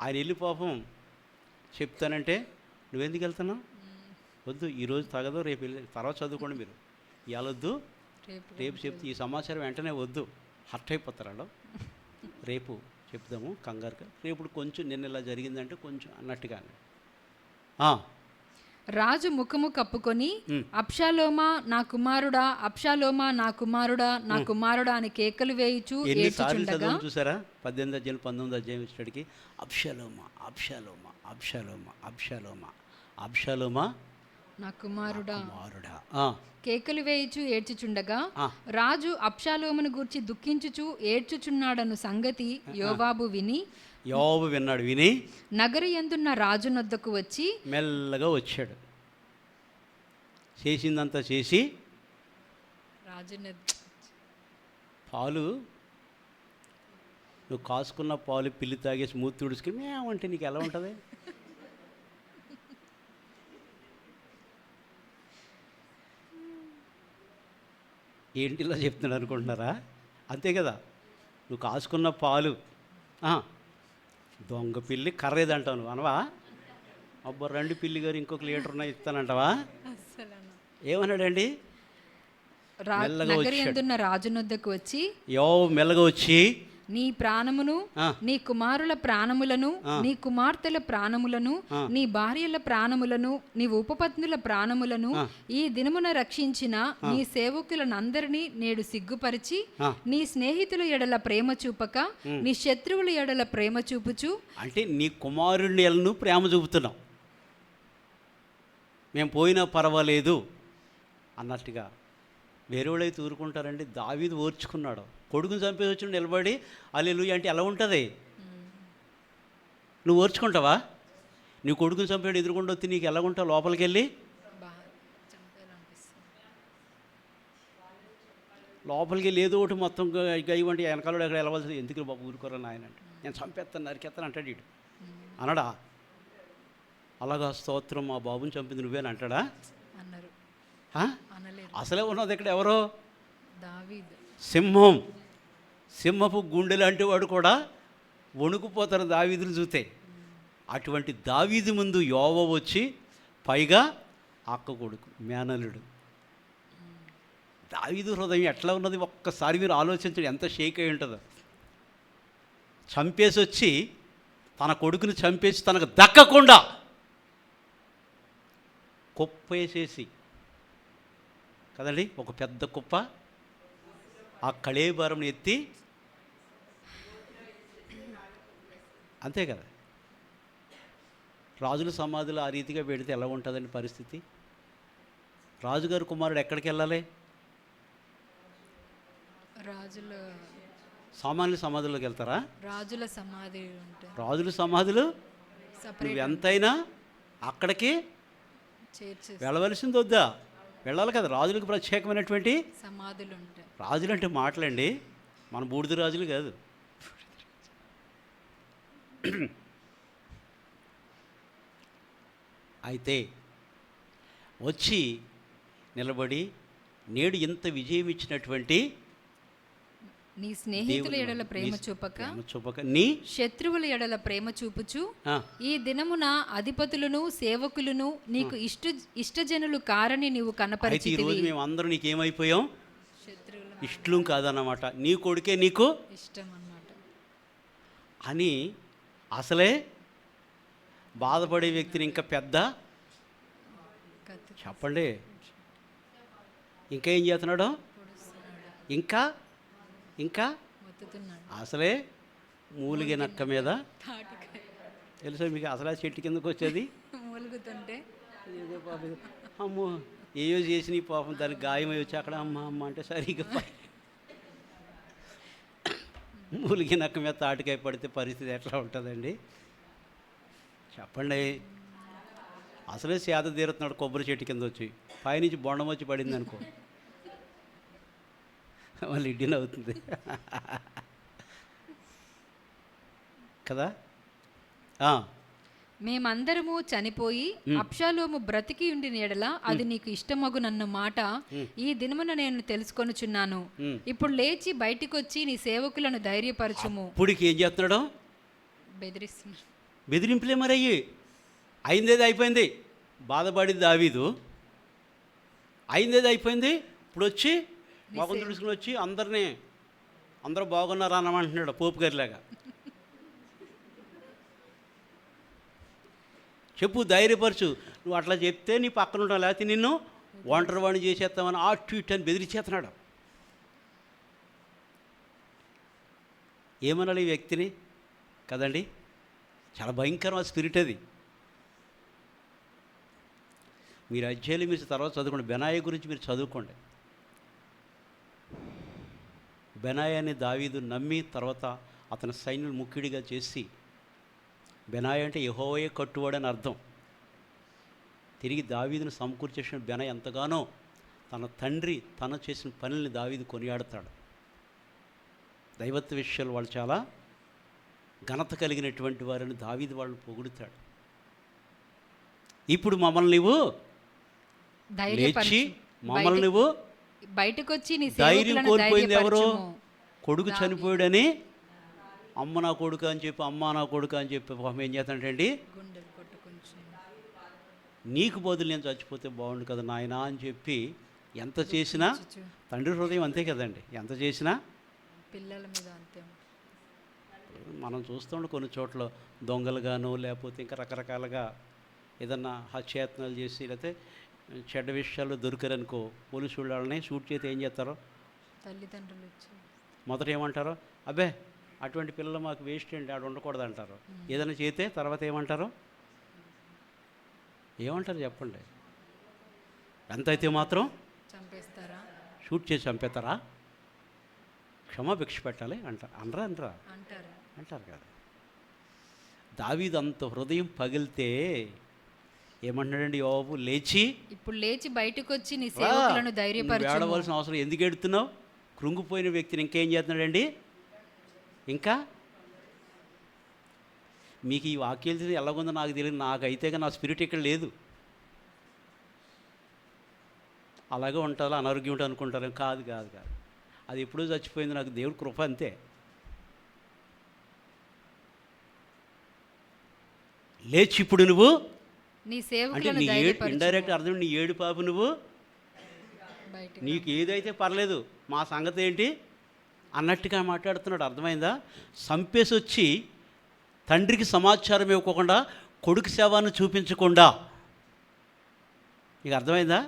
ఆయన వెళ్ళి పాపం చెప్తానంటే, నువ్వెందుకు వెళ్తున్నావు? వద్దు, ఈరోజు తగదు, రేపు వెళ్ళి తర్వాత చదువుకోండి మీరు. ఇవాళ వద్దు, రేపు చెప్తే ఈ సమాచారం వెంటనే వద్దు, హర్ట్ అయిపోతారు. రేపు చెప్దాము కంగారుగా, రేపు కొంచెం నిన్న ఇలా జరిగిందంటే కొంచెం అన్నట్టుగానే.
రాజు ముఖము కప్పుకొని అబ్షాలోమా నా కుమారుడా, అబ్షాలోమా నా కుమారుడా, నా కుమారుడా అని కేకలు వేయుచు ఏడ్చుచుండగా.
చూసారా? 18వ అధ్యాయం 19వ అధ్యాయం వచ్చేటికి అబ్షాలోమా అబ్షాలోమా అబ్షాలోమా అబ్షాలోమా అబ్షాలోమా
నా కుమారుడా కేకలు వేయుచు ఏడ్చుచుండగా రాజు అబ్షాలోమును గూర్చి దుఃఖించుచు ఏడ్చుచున్నాడను సంగతి యోవాబు విన్నాడు. విని నగరి యందున్న రాజు నొద్దకు వచ్చి
మెల్లగా వచ్చాడు. చేసిందంతా చేసి
రాజు
పాలు నువ్వు కాసుకున్న పాలు పిల్లి తాగేసి మూతి తుడుచుకుని మేమంటే నీకు ఎలా ఉంటుంది? ఏంటిలా చెప్తున్నాడు అనుకుంటున్నారా? అంతే కదా, నువ్వు కాసుకున్న పాలు దొంగ పిల్లి కర్రేదంటావు నువ్వు అనవా? అబ్బా రండి పిల్లి గారు ఇంకొక లీటర్ ఉన్నాయి ఇస్తానంటావా? ఏమన్నాడండి?
నగరి యందున్న రాజునొద్దకు వచ్చి
మెల్లగా వచ్చి
నీ ప్రాణమును నీ కుమారుల ప్రాణములను నీ కుమార్తెల ప్రాణములను నీ భార్యల ప్రాణములను నీ ఉపపత్నుల ప్రాణములను ఈ దినమున రక్షించిన నీ సేవకులనందరినీ నేడు సిగ్గుపరిచి నీ స్నేహితుల ఎడల ప్రేమ చూపక నీ శత్రువుల ఎడల ప్రేమ చూపుచు.
అంటే నీ కుమారుని ఎడలను ప్రేమ చూపుతున్నావు, మేము పోయినా పర్వాలేదు అన్నట్టుగా. వేరే వాళ్ళైతే ఊరుకుంటారండి. దావీదు ఓర్చుకున్నాడు. కొడుకుని చంపేసి వచ్చి నిలబడి హల్లెలూయా అంటే ఎలా ఉంటుంది? నువ్వు ఓర్చుకుంటావా? నీ కొడుకుని చంపాడు ఎదురుకుండా వచ్చి నీకు ఎలా ఉంటావు? లోపలికి వెళ్ళి ఏదో ఒకటి మొత్తం గయ్యంటే వెనకాల ఎక్కడ వెళ్ళవలసింది. ఎందుకు బాబు ఊరుకోరా నాయన అంటే, నేను చంపేస్తాను నరికేస్తాను అంటాడు వీడు. అనడా? అలాగా స్తోత్రం, మా బాబుని చంపింది నువ్వేని అంటాడా? అసలే ఉన్నది ఇక్కడ ఎవరో? సింహం. సింహపు గుండె లాంటి వాడు కూడా వణుకుపోతారు దావీదును చూస్తే. అటువంటి దావీదు ముందు యోవ వచ్చి, పైగా అక్క కొడుకు మేనలుడు. దావీదు హృదయం ఎట్లా ఉన్నది ఒక్కసారి మీరు ఆలోచించండి, ఎంత షేక్ అయి ఉంటుందో. చంపేసి వచ్చి తన కొడుకుని చంపేసి తనకు దక్కకుండా కుప్పేసేసి కదండి, ఒక పెద్ద కుప్ప, ఆ కళేబరంని ఎత్తి, అంతే కదా. రాజుల సమాధులు ఆ రీతిగా పెడితే ఎలా ఉంటుందండి పరిస్థితి? రాజుగారు కుమారుడు ఎక్కడికి వెళ్ళాలి? సామాన్యుల సమాధుల్లోకి వెళ్తారా? రాజుల సమాధులు నువ్వు ఎంతైనా అక్కడికి వెళ్ళవలసింది వద్దా? వెళ్ళాలి కదా. రాజులకు ప్రత్యేకమైనటువంటి
సమాధులు ఉంటాయి.
రాజులు అంటే మాటలండి, మన బూడిద రాజులు కాదు. అయితే వచ్చి నిలబడి నేడు ఇంత విజయం ఇచ్చినటువంటి
నీ స్నేహితుల ఎడల ప్రేమ చూపక
నీ
శత్రువుల ఎడల ప్రేమ చూపుచు ఈ దినమున అధిపతులను సేవకులను నీకు ఇష్టజనులు కారని నీవు కనపరిచితివి.
ఈ రోజు మేము అందరం నీకేమైపోయాం? ఇష్టం కాదన్నమాట. నీ కొడుకే నీకు
ఇష్టం అన్నమాట
అని అసలే బాధపడే వ్యక్తిని ఇంకా పెద్ద చెప్పండి. ఇంకా ఏం చేస్తున్నాడు? ఇంకా ఇంకా అసలే మూలిగే నక్క మీద తెలుసా మీకు? అసలే చెట్టు కిందకు వచ్చేది
మూలుగుతుంటే
అమ్మో ఏయో చేసి నీ పాపం దానికి గాయమై వచ్చి అక్కడ అమ్మ అమ్మ అంటే సరిగ్గా మూలిగే నక్క మీద తాటికాయ పడితే పరిస్థితి ఎట్లా ఉంటుందండి చెప్పండి? అసలే సేద తీరుతున్నాడు కొబ్బరి చెట్టు కింద వచ్చి, పైనుంచి బొండం వచ్చి పడింది అనుకో, మళ్ళీ ఇడ్డిన అవుతుంది కదా.
మేమందరము చనిపోయి అబ్షాలోము బ్రతికి ఉండిన ఎడల అది నీకు ఇష్టమగునన్న మాట ఈ దినమున నేను తెలుసుకొనుచున్నాను. ఇప్పుడు లేచి బయటికి వచ్చి నీ సేవకులను ధైర్యపరచుము.
ఇప్పుడుకి ఏం చేస్తున్నాడు?
బెదిరిస్తున్నాడు.
బెదిరింపులే మరి అయ్యి అయిందేది అయిపోయింది. బాధపడింది దావీదు, అయిందేది అయిపోయింది. ఇప్పుడు వచ్చి మొగం తుడుచుకుని వచ్చి అందరూ బాగున్నారా అన్నమంటున్నాడు పోపు గారిలాగా. చెప్పు, ధైర్యపరచు. నువ్వు అట్లా చెప్తే నీ పక్కన ఉంటావు, లేకపోతే నిన్ను ఒంటరి వాడిని చేసేస్తామని ఆ ట్వీట్ అని బెదిరించేస్తున్నాడు. ఏమనాలి ఈ వ్యక్తిని కదండి? చాలా భయంకరమైన స్పిరిట్ అది. మీరు అధ్యాయులు మీరు తర్వాత చదువుకోండి. బెనాయి గురించి మీరు చదువుకోండి. బెనాయాని దావీదు నమ్మి తర్వాత అతని సైన్యులు ముఖ్యుడిగా చేసి, బెనాయి అంటే యెహోవాయే కట్టువాడని అర్థం. తిరిగి దావీదును సమకూర్చేసిన బెనాయి ఎంతగానో తన తండ్రి తను చేసిన పనుల్ని దావీదు కొనియాడతాడు. దైవత్వ విషయాలు వాళ్ళు చాలా ఘనత కలిగినటువంటి వారిని దావీదు వాళ్ళని పొగుడుతాడు. ఇప్పుడు మమ్మల్ని నువ్వు లేచి మమ్మల్ని నువ్వు
బయటకు వచ్చి నీ
ధైర్యం
సేవకులను
కోల్పోయింది ఎవరు?
ధైర్యపరచుము.
కొడుకు చనిపోయాడని అమ్మ నా కొడుకు అని చెప్పి అమ్మ నా కొడుకు అని చెప్పి పాపం ఏం చేస్తాడండి,
గుండెలు కొట్టుకుంటున్నాయి.
నీకు బదులు నేను చచ్చిపోతే బాగుండు కదా నాయనా అని చెప్పి ఎంత చేసినా తండ్రి హృదయం అంతే కదండి. ఎంత చేసినా
పిల్లల మీద అంతే.
మనం చూస్తుండే కొన్ని చోట్ల దొంగలుగాను లేకపోతే ఇంకా రకరకాలుగా ఏదన్నా హత్యాయత్నాలు చేసి లేకపోతే చెడ్డ విషయాలు దొరికారనుకో పోలీసు వాళ్ళని షూట్ చేస్తే ఏం చేస్తారో
తల్లిదండ్రులు వచ్చి
మొదట ఏమంటారో, అబ్బే అటువంటి పిల్లలు మాకు వేస్ట్ అండి ఆడ ఉండకూడదు అంటారు. ఏదైనా చేస్తే తర్వాత ఏమంటారు చెప్పండి. ఎంత అయితే మాత్రం
చంపేస్తారా,
షూట్ చేసి చంపేస్తారా, క్షమాభిక్ష పెట్టాలి అనరా అంటారు కదా. దావీదు అంత హృదయం పగిలితే ఏమంటున్నాడండి యోబు,
ఇప్పుడు లేచి బయటకు వచ్చి నీ సేవకులను ధైర్యపరచుము.
ఏడవలసిన అవసరం ఎందుకు ఎడుతున్నావు? కృంగిపోయిన వ్యక్తిని ఇంకేం చేస్తున్నాడండి? ఇంకా మీకు ఈ వాక్యాలు తెలియదు, ఎలాగుందో నాకు తెలియదు, నాకైతే నా స్పిరిట్ ఇక్కడ లేదు. అలాగే ఉంటారు, అనారోగ్యం ఉంటుంది అనుకుంటారు. కాదు అది ఎప్పుడూ చచ్చిపోయింది, నాకు దేవుడి కృప అంతే. లేచి ఇప్పుడు నువ్వు
నీ
అంటే
సేవకులను
నీ
ధైర్యపరచుము.
ఇండైరెక్ట్ అర్థం నీ ఏడు పాపు నువ్వు
బయటికి
నీకు ఏదైతే పర్లేదు మా సంగతి ఏంటి అన్నట్టుగా మాట్లాడుతున్నాడు. అర్థమైందా? చంపేసి వచ్చి తండ్రికి సమాచారం ఇవ్వకుండా కొడుకు శవాన్ని చూపించకుండా, నీకు అర్థమైందా?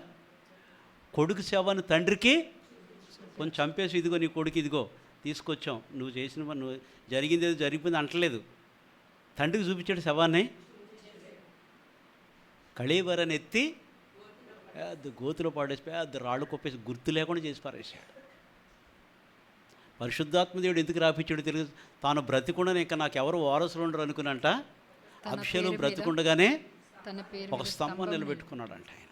కొడుకు శవాన్ని తండ్రికి కొంచెం చంపేసి ఇదిగో నీ కొడుకు ఇదిగో తీసుకొచ్చాం, నువ్వు చేసిన పని నువ్వు జరిగింది ఏదో జరిగిపోయింది అంటలేదు. తండ్రికి చూపించాడు శవాన్ని, కళేబరని ఎత్తి పెద్ద గోతులో పాడేసి పెద్ద రాళ్ళు కొప్పేసి గుర్తు లేకుండా చేసి పారేసాడు. పరిశుద్ధాత్మదేవుడు ఎందుకు రాపించాడు తెలుగు? తాను బ్రతికుండని ఇంకా నాకు ఎవరు వారసులు ఉండరు అనుకున్నంట అబ్షాలోం బ్రతికుండగానే
తన పేరు
ఒక స్తంభం నిలబెట్టుకున్నాడంట ఆయన.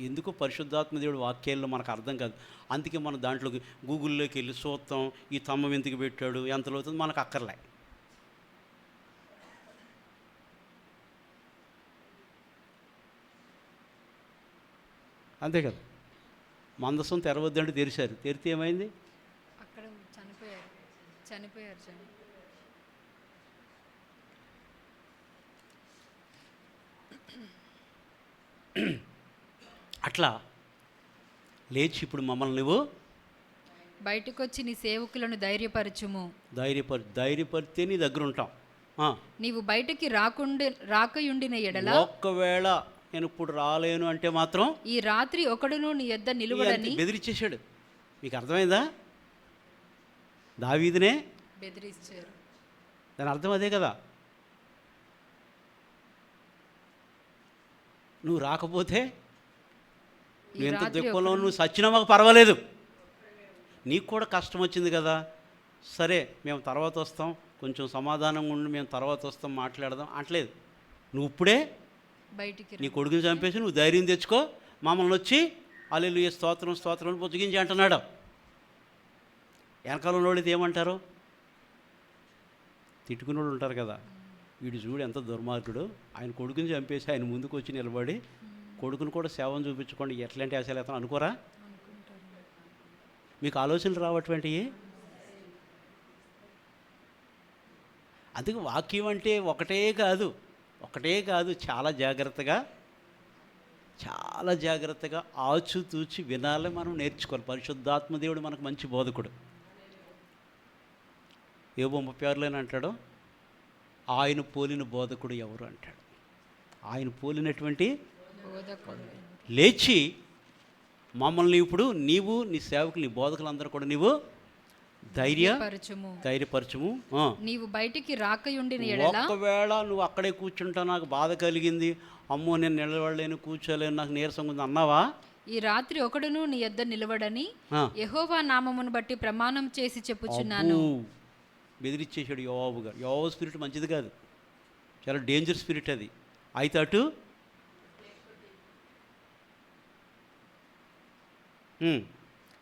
ఎందుకు? పరిశుద్ధాత్మదేవుడు వాక్యాల్లో మనకు అర్థం కాదు. అందుకే మనం దాంట్లోకి గూగుల్లోకి వెళ్ళి చూస్తాం, ఈ స్తంభం ఎందుకు పెట్టాడు ఎంతలో అవుతుంది మనకు అక్కర్లే. అంతే కదా. మందసం తెరవద్దంటే తెరిచారు, తెరితే ఏమైంది?
అక్కడ చనిపోయారు.
అట్లా లేచి ఇప్పుడు మమ్మల్ని నువ్వు
బయటకు వచ్చి నీ సేవకులను ధైర్యపరచుము.
ధైర్యపరితే నీ దగ్గర ఉంటాం.
నీవు బయటికి రాకయుండిన ఎడల,
ఒక్కవేళ నేను ఇప్పుడు రాలేను అంటే మాత్రం
ఈ రాత్రి ఒకడును నీ యొద్ద నిలువడని
బెదిరించేశాడు. మీకు అర్థమైందా? దావీదునే
బెదిరించారు.
దాని అర్థం అదే కదా. నువ్వు రాకపోతే నువ్వు ఎంత దుఃఖంలో నువ్వు సచ్చినా మాకు పర్వాలేదు, నీకు కూడా కష్టం వచ్చింది కదా, సరే మేము తర్వాత వస్తాం, కొంచెం సమాధానంగా ఉండి మేము తర్వాత వస్తాం మాట్లాడదాం అంటలేదు. నువ్వు ఇప్పుడే
బయటికి
నీ కొడుకుని చంపేసి నువ్వు ధైర్యం తెచ్చుకో, మమ్మల్ని వచ్చి హల్లెలూయా స్తోత్రం పుచ్చగించి అంటున్నాడు. వెనకాల ఉన్నోళ్ళైతే ఏమంటారు? తిట్టుకునేవాళ్ళు ఉంటారు కదా, వీడు చూడు ఎంత దుర్మార్గుడు, ఆయన కొడుకుని చంపేసి ఆయన ముందుకు వచ్చి నిలబడి కొడుకుని కూడా సేవను చూపించుకోండి, ఎట్లాంటి ఆశలు అవుతాను అనుకోరా? మీకు ఆలోచనలు రావటువంటివి. అందుకే వాక్యం అంటే ఒకటే కాదు, చాలా జాగ్రత్తగా ఆచితూచి వినాలి, మనం నేర్చుకోవాలి. పరిశుద్ధాత్మదేవుడు మనకు మంచి బోధకుడు. యోబు 36 అంటాడు, ఆయన పోలిన బోధకుడు ఎవరు అంటాడు. ఆయన పోలినటువంటి లేచి మమ్మల్ని ఇప్పుడు నీవు నీ సేవకులు నీ బోధకులందరూ కూడా నీవు ధైర్యపరచుము.
నీవు బయటికి రాకయుండిన ఎడల,
ఒకవేళ నువ్వు అక్కడే కూర్చుంటా నాకు బాధ కలిగింది, అమ్మో నేను నిలబడలేను కూర్చోలేను నాకు నీరసంగా ఉంది అన్నావా,
ఈ రాత్రి ఒకడును నీ యొద్ద నిలవడని యెహోవా నామమును బట్టి ప్రమాణం చేసి చెప్పుచున్నాను.
బెదిరించేశాడు యోబు గారు. యోబు స్పిరిట్ మంచిది కాదు, చాలా డేంజర్ స్పిరిట్ అది. అయితే అటు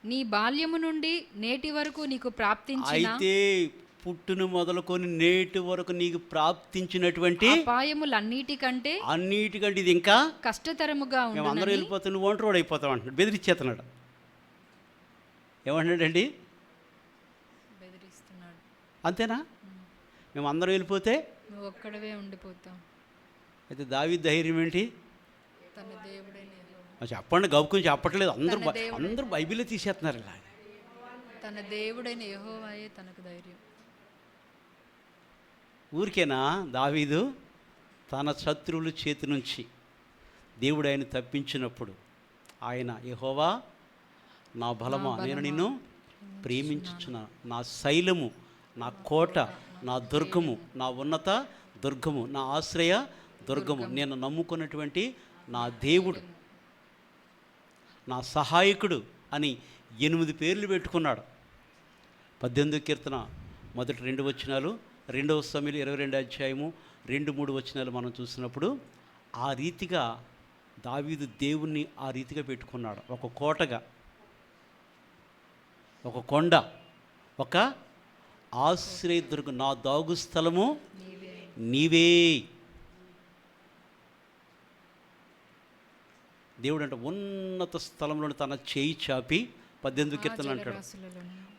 నీ బాల్యము నుండి నేటి వరకు నీకు ప్రాప్తించిన,
అయితే పుట్టును మొదలుకొని నేటి వరకు నీకు ప్రాప్తించినటువంటి
అపాయములన్నిటికంటే
అన్నిటికంటే ఇది ఇంకా
కష్టతరముగా
మేము అందరూ
ఉండునని
వెళ్ళిపోతాం, నువ్వు ఒంటరి అయిపోతావు అంటున్నాడు, బెదిరించేస్తున్నాడు. ఏమంటాడండి?
బెదిరిస్తున్నాడు.
అంతేనా? మేము అందరం వెళ్ళిపోతే
నువ్వు ఒక్కడవే ఉండిపోతావు.
అయితే దావీదు ధైర్యం ఏంటి?
తన దేవుడైన యెహోవా.
చెప్పండి, గబుకుని చెప్పట్లేదు, అందరూ
తన దేవుడు.
అందరూ బైబిలే తీసేస్తున్నారు ఇలా.
తన దేవుడైన యెహోవాయే తనకు ధైర్యం.
ఊరికేనా దావీదు తన శత్రువుల చేతి నుంచి దేవుడు ఆయన తప్పించినప్పుడు ఆయన యెహోవా నా బలమా, నేను నిన్ను ప్రేమించుచున్నాను, నా శైలము, నా కోట, నా దుర్గము, నా ఉన్నత దుర్గము, నా ఆశ్రయ దుర్గము, నేను నమ్ముకున్నటువంటి నా దేవుడు, నా సహాయకుడు అని 8 పేర్లు పెట్టుకున్నాడు. 18వ కీర్తన మొదటి 2 వచనాలు, 2వ సమూయేలు 22వ అధ్యాయము 2-3 వచనాలు మనం చూసినప్పుడు ఆ రీతిగా దావీదు దేవుణ్ణి ఆ రీతిగా పెట్టుకున్నాడు. ఒక కోటగా, ఒక కొండ, ఒక ఆశ్రయదుర్గం, నా దాగు స్థలము నీవే. దేవుడు అంటే ఉన్నత స్థలంలో తన చేయి చాపి, 18వ కీర్తన అంటాడు,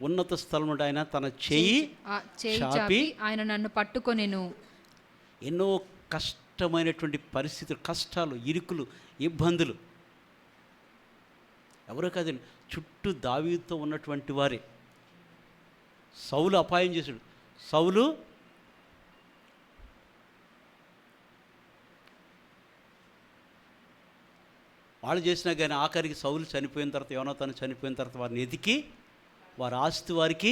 ఉన్నత స్థలం నుండి ఆయన తన చేయి చాపి
ఆయన నన్ను పట్టుకొనెను.
ఎన్నో కష్టమైనటువంటి పరిస్థితులు, కష్టాలు, ఇరుకులు, ఇబ్బందులు ఎవరో కాదండి, చుట్టూ దావీదుతో ఉన్నటువంటి వారే. సౌలు అపాయం చేశాడు. సౌలు వాళ్ళు చేసినా కానీ ఆఖరికి సౌలు చనిపోయిన తర్వాత, యోనాతాను చనిపోయిన తర్వాత వారిని ఎతికి వారి ఆస్తి వారికి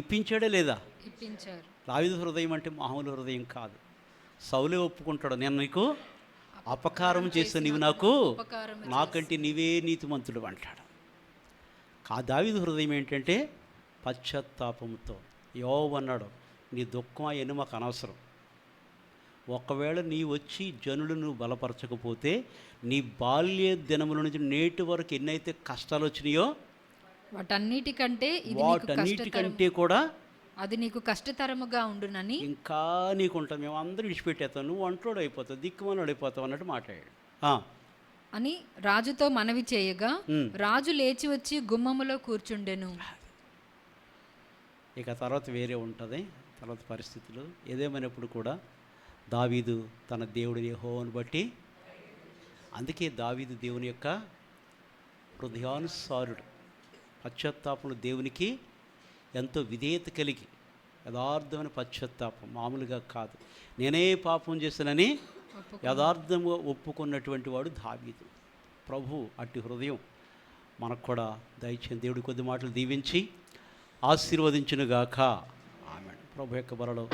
ఇప్పించాడే లేదా?
ఇప్పించారు.
దావీదు హృదయం అంటే మామూలు హృదయం కాదు. సౌలే ఒప్పుకుంటాడు, నేను నీకు అపకారం చేస్తే నీవు నాకంటే నీవే నీతిమంతుడు అంటాడు. ఆ దావీదు హృదయం ఏంటంటే పశ్చాత్తాపంతో. యోబు అన్నాడు, నీ దుఃఖం అవన్నీ మాకు అనవసరం, ఒకవేళ నీ వచ్చి జనులు నువ్వు బలపరచకపోతే నీ బాల్య దినముల నుంచి నేటి వరకు ఎన్నైతే కష్టాలు వచ్చినాయో వాటన్నిటికంటే కూడా
అది నీకు కష్టతరముగా ఉండునని
ఇంకా నీకు ఉంటుంది, మేము అందరూ విడిచిపెట్టేస్తాం, నువ్వు ఒంటోడు అయిపోతావు, దిక్కుమని అయిపోతావు అన్నట్టు మాట్లాడాడు
అని రాజుతో మనవి చేయగా రాజు లేచి వచ్చి గుమ్మములో కూర్చుండెను.
ఇక తర్వాత వేరే ఉంటుంది, తర్వాత పరిస్థితులు ఏదేమైనప్పుడు కూడా దావీదు తన దేవుడిని యెహోవాను బట్టి, అందుకే దావీదు దేవుని యొక్క హృదయానుసారుడు, పశ్చాత్తాపంలో దేవునికి ఎంతో విధేయత కలిగి, యథార్థమైన పశ్చాత్తాపం, మామూలుగా కాదు, నేనే పాపం చేశానని యథార్థంగా ఒప్పుకున్నటువంటి వాడు దావీదు. ప్రభు అట్టి హృదయం మనకు కూడా దయచేసి దేవుడి కొద్ది మాటలు దీవించి ఆశీర్వదించునుగాక. ఆమేన్. ప్రభు యొక్క బలలో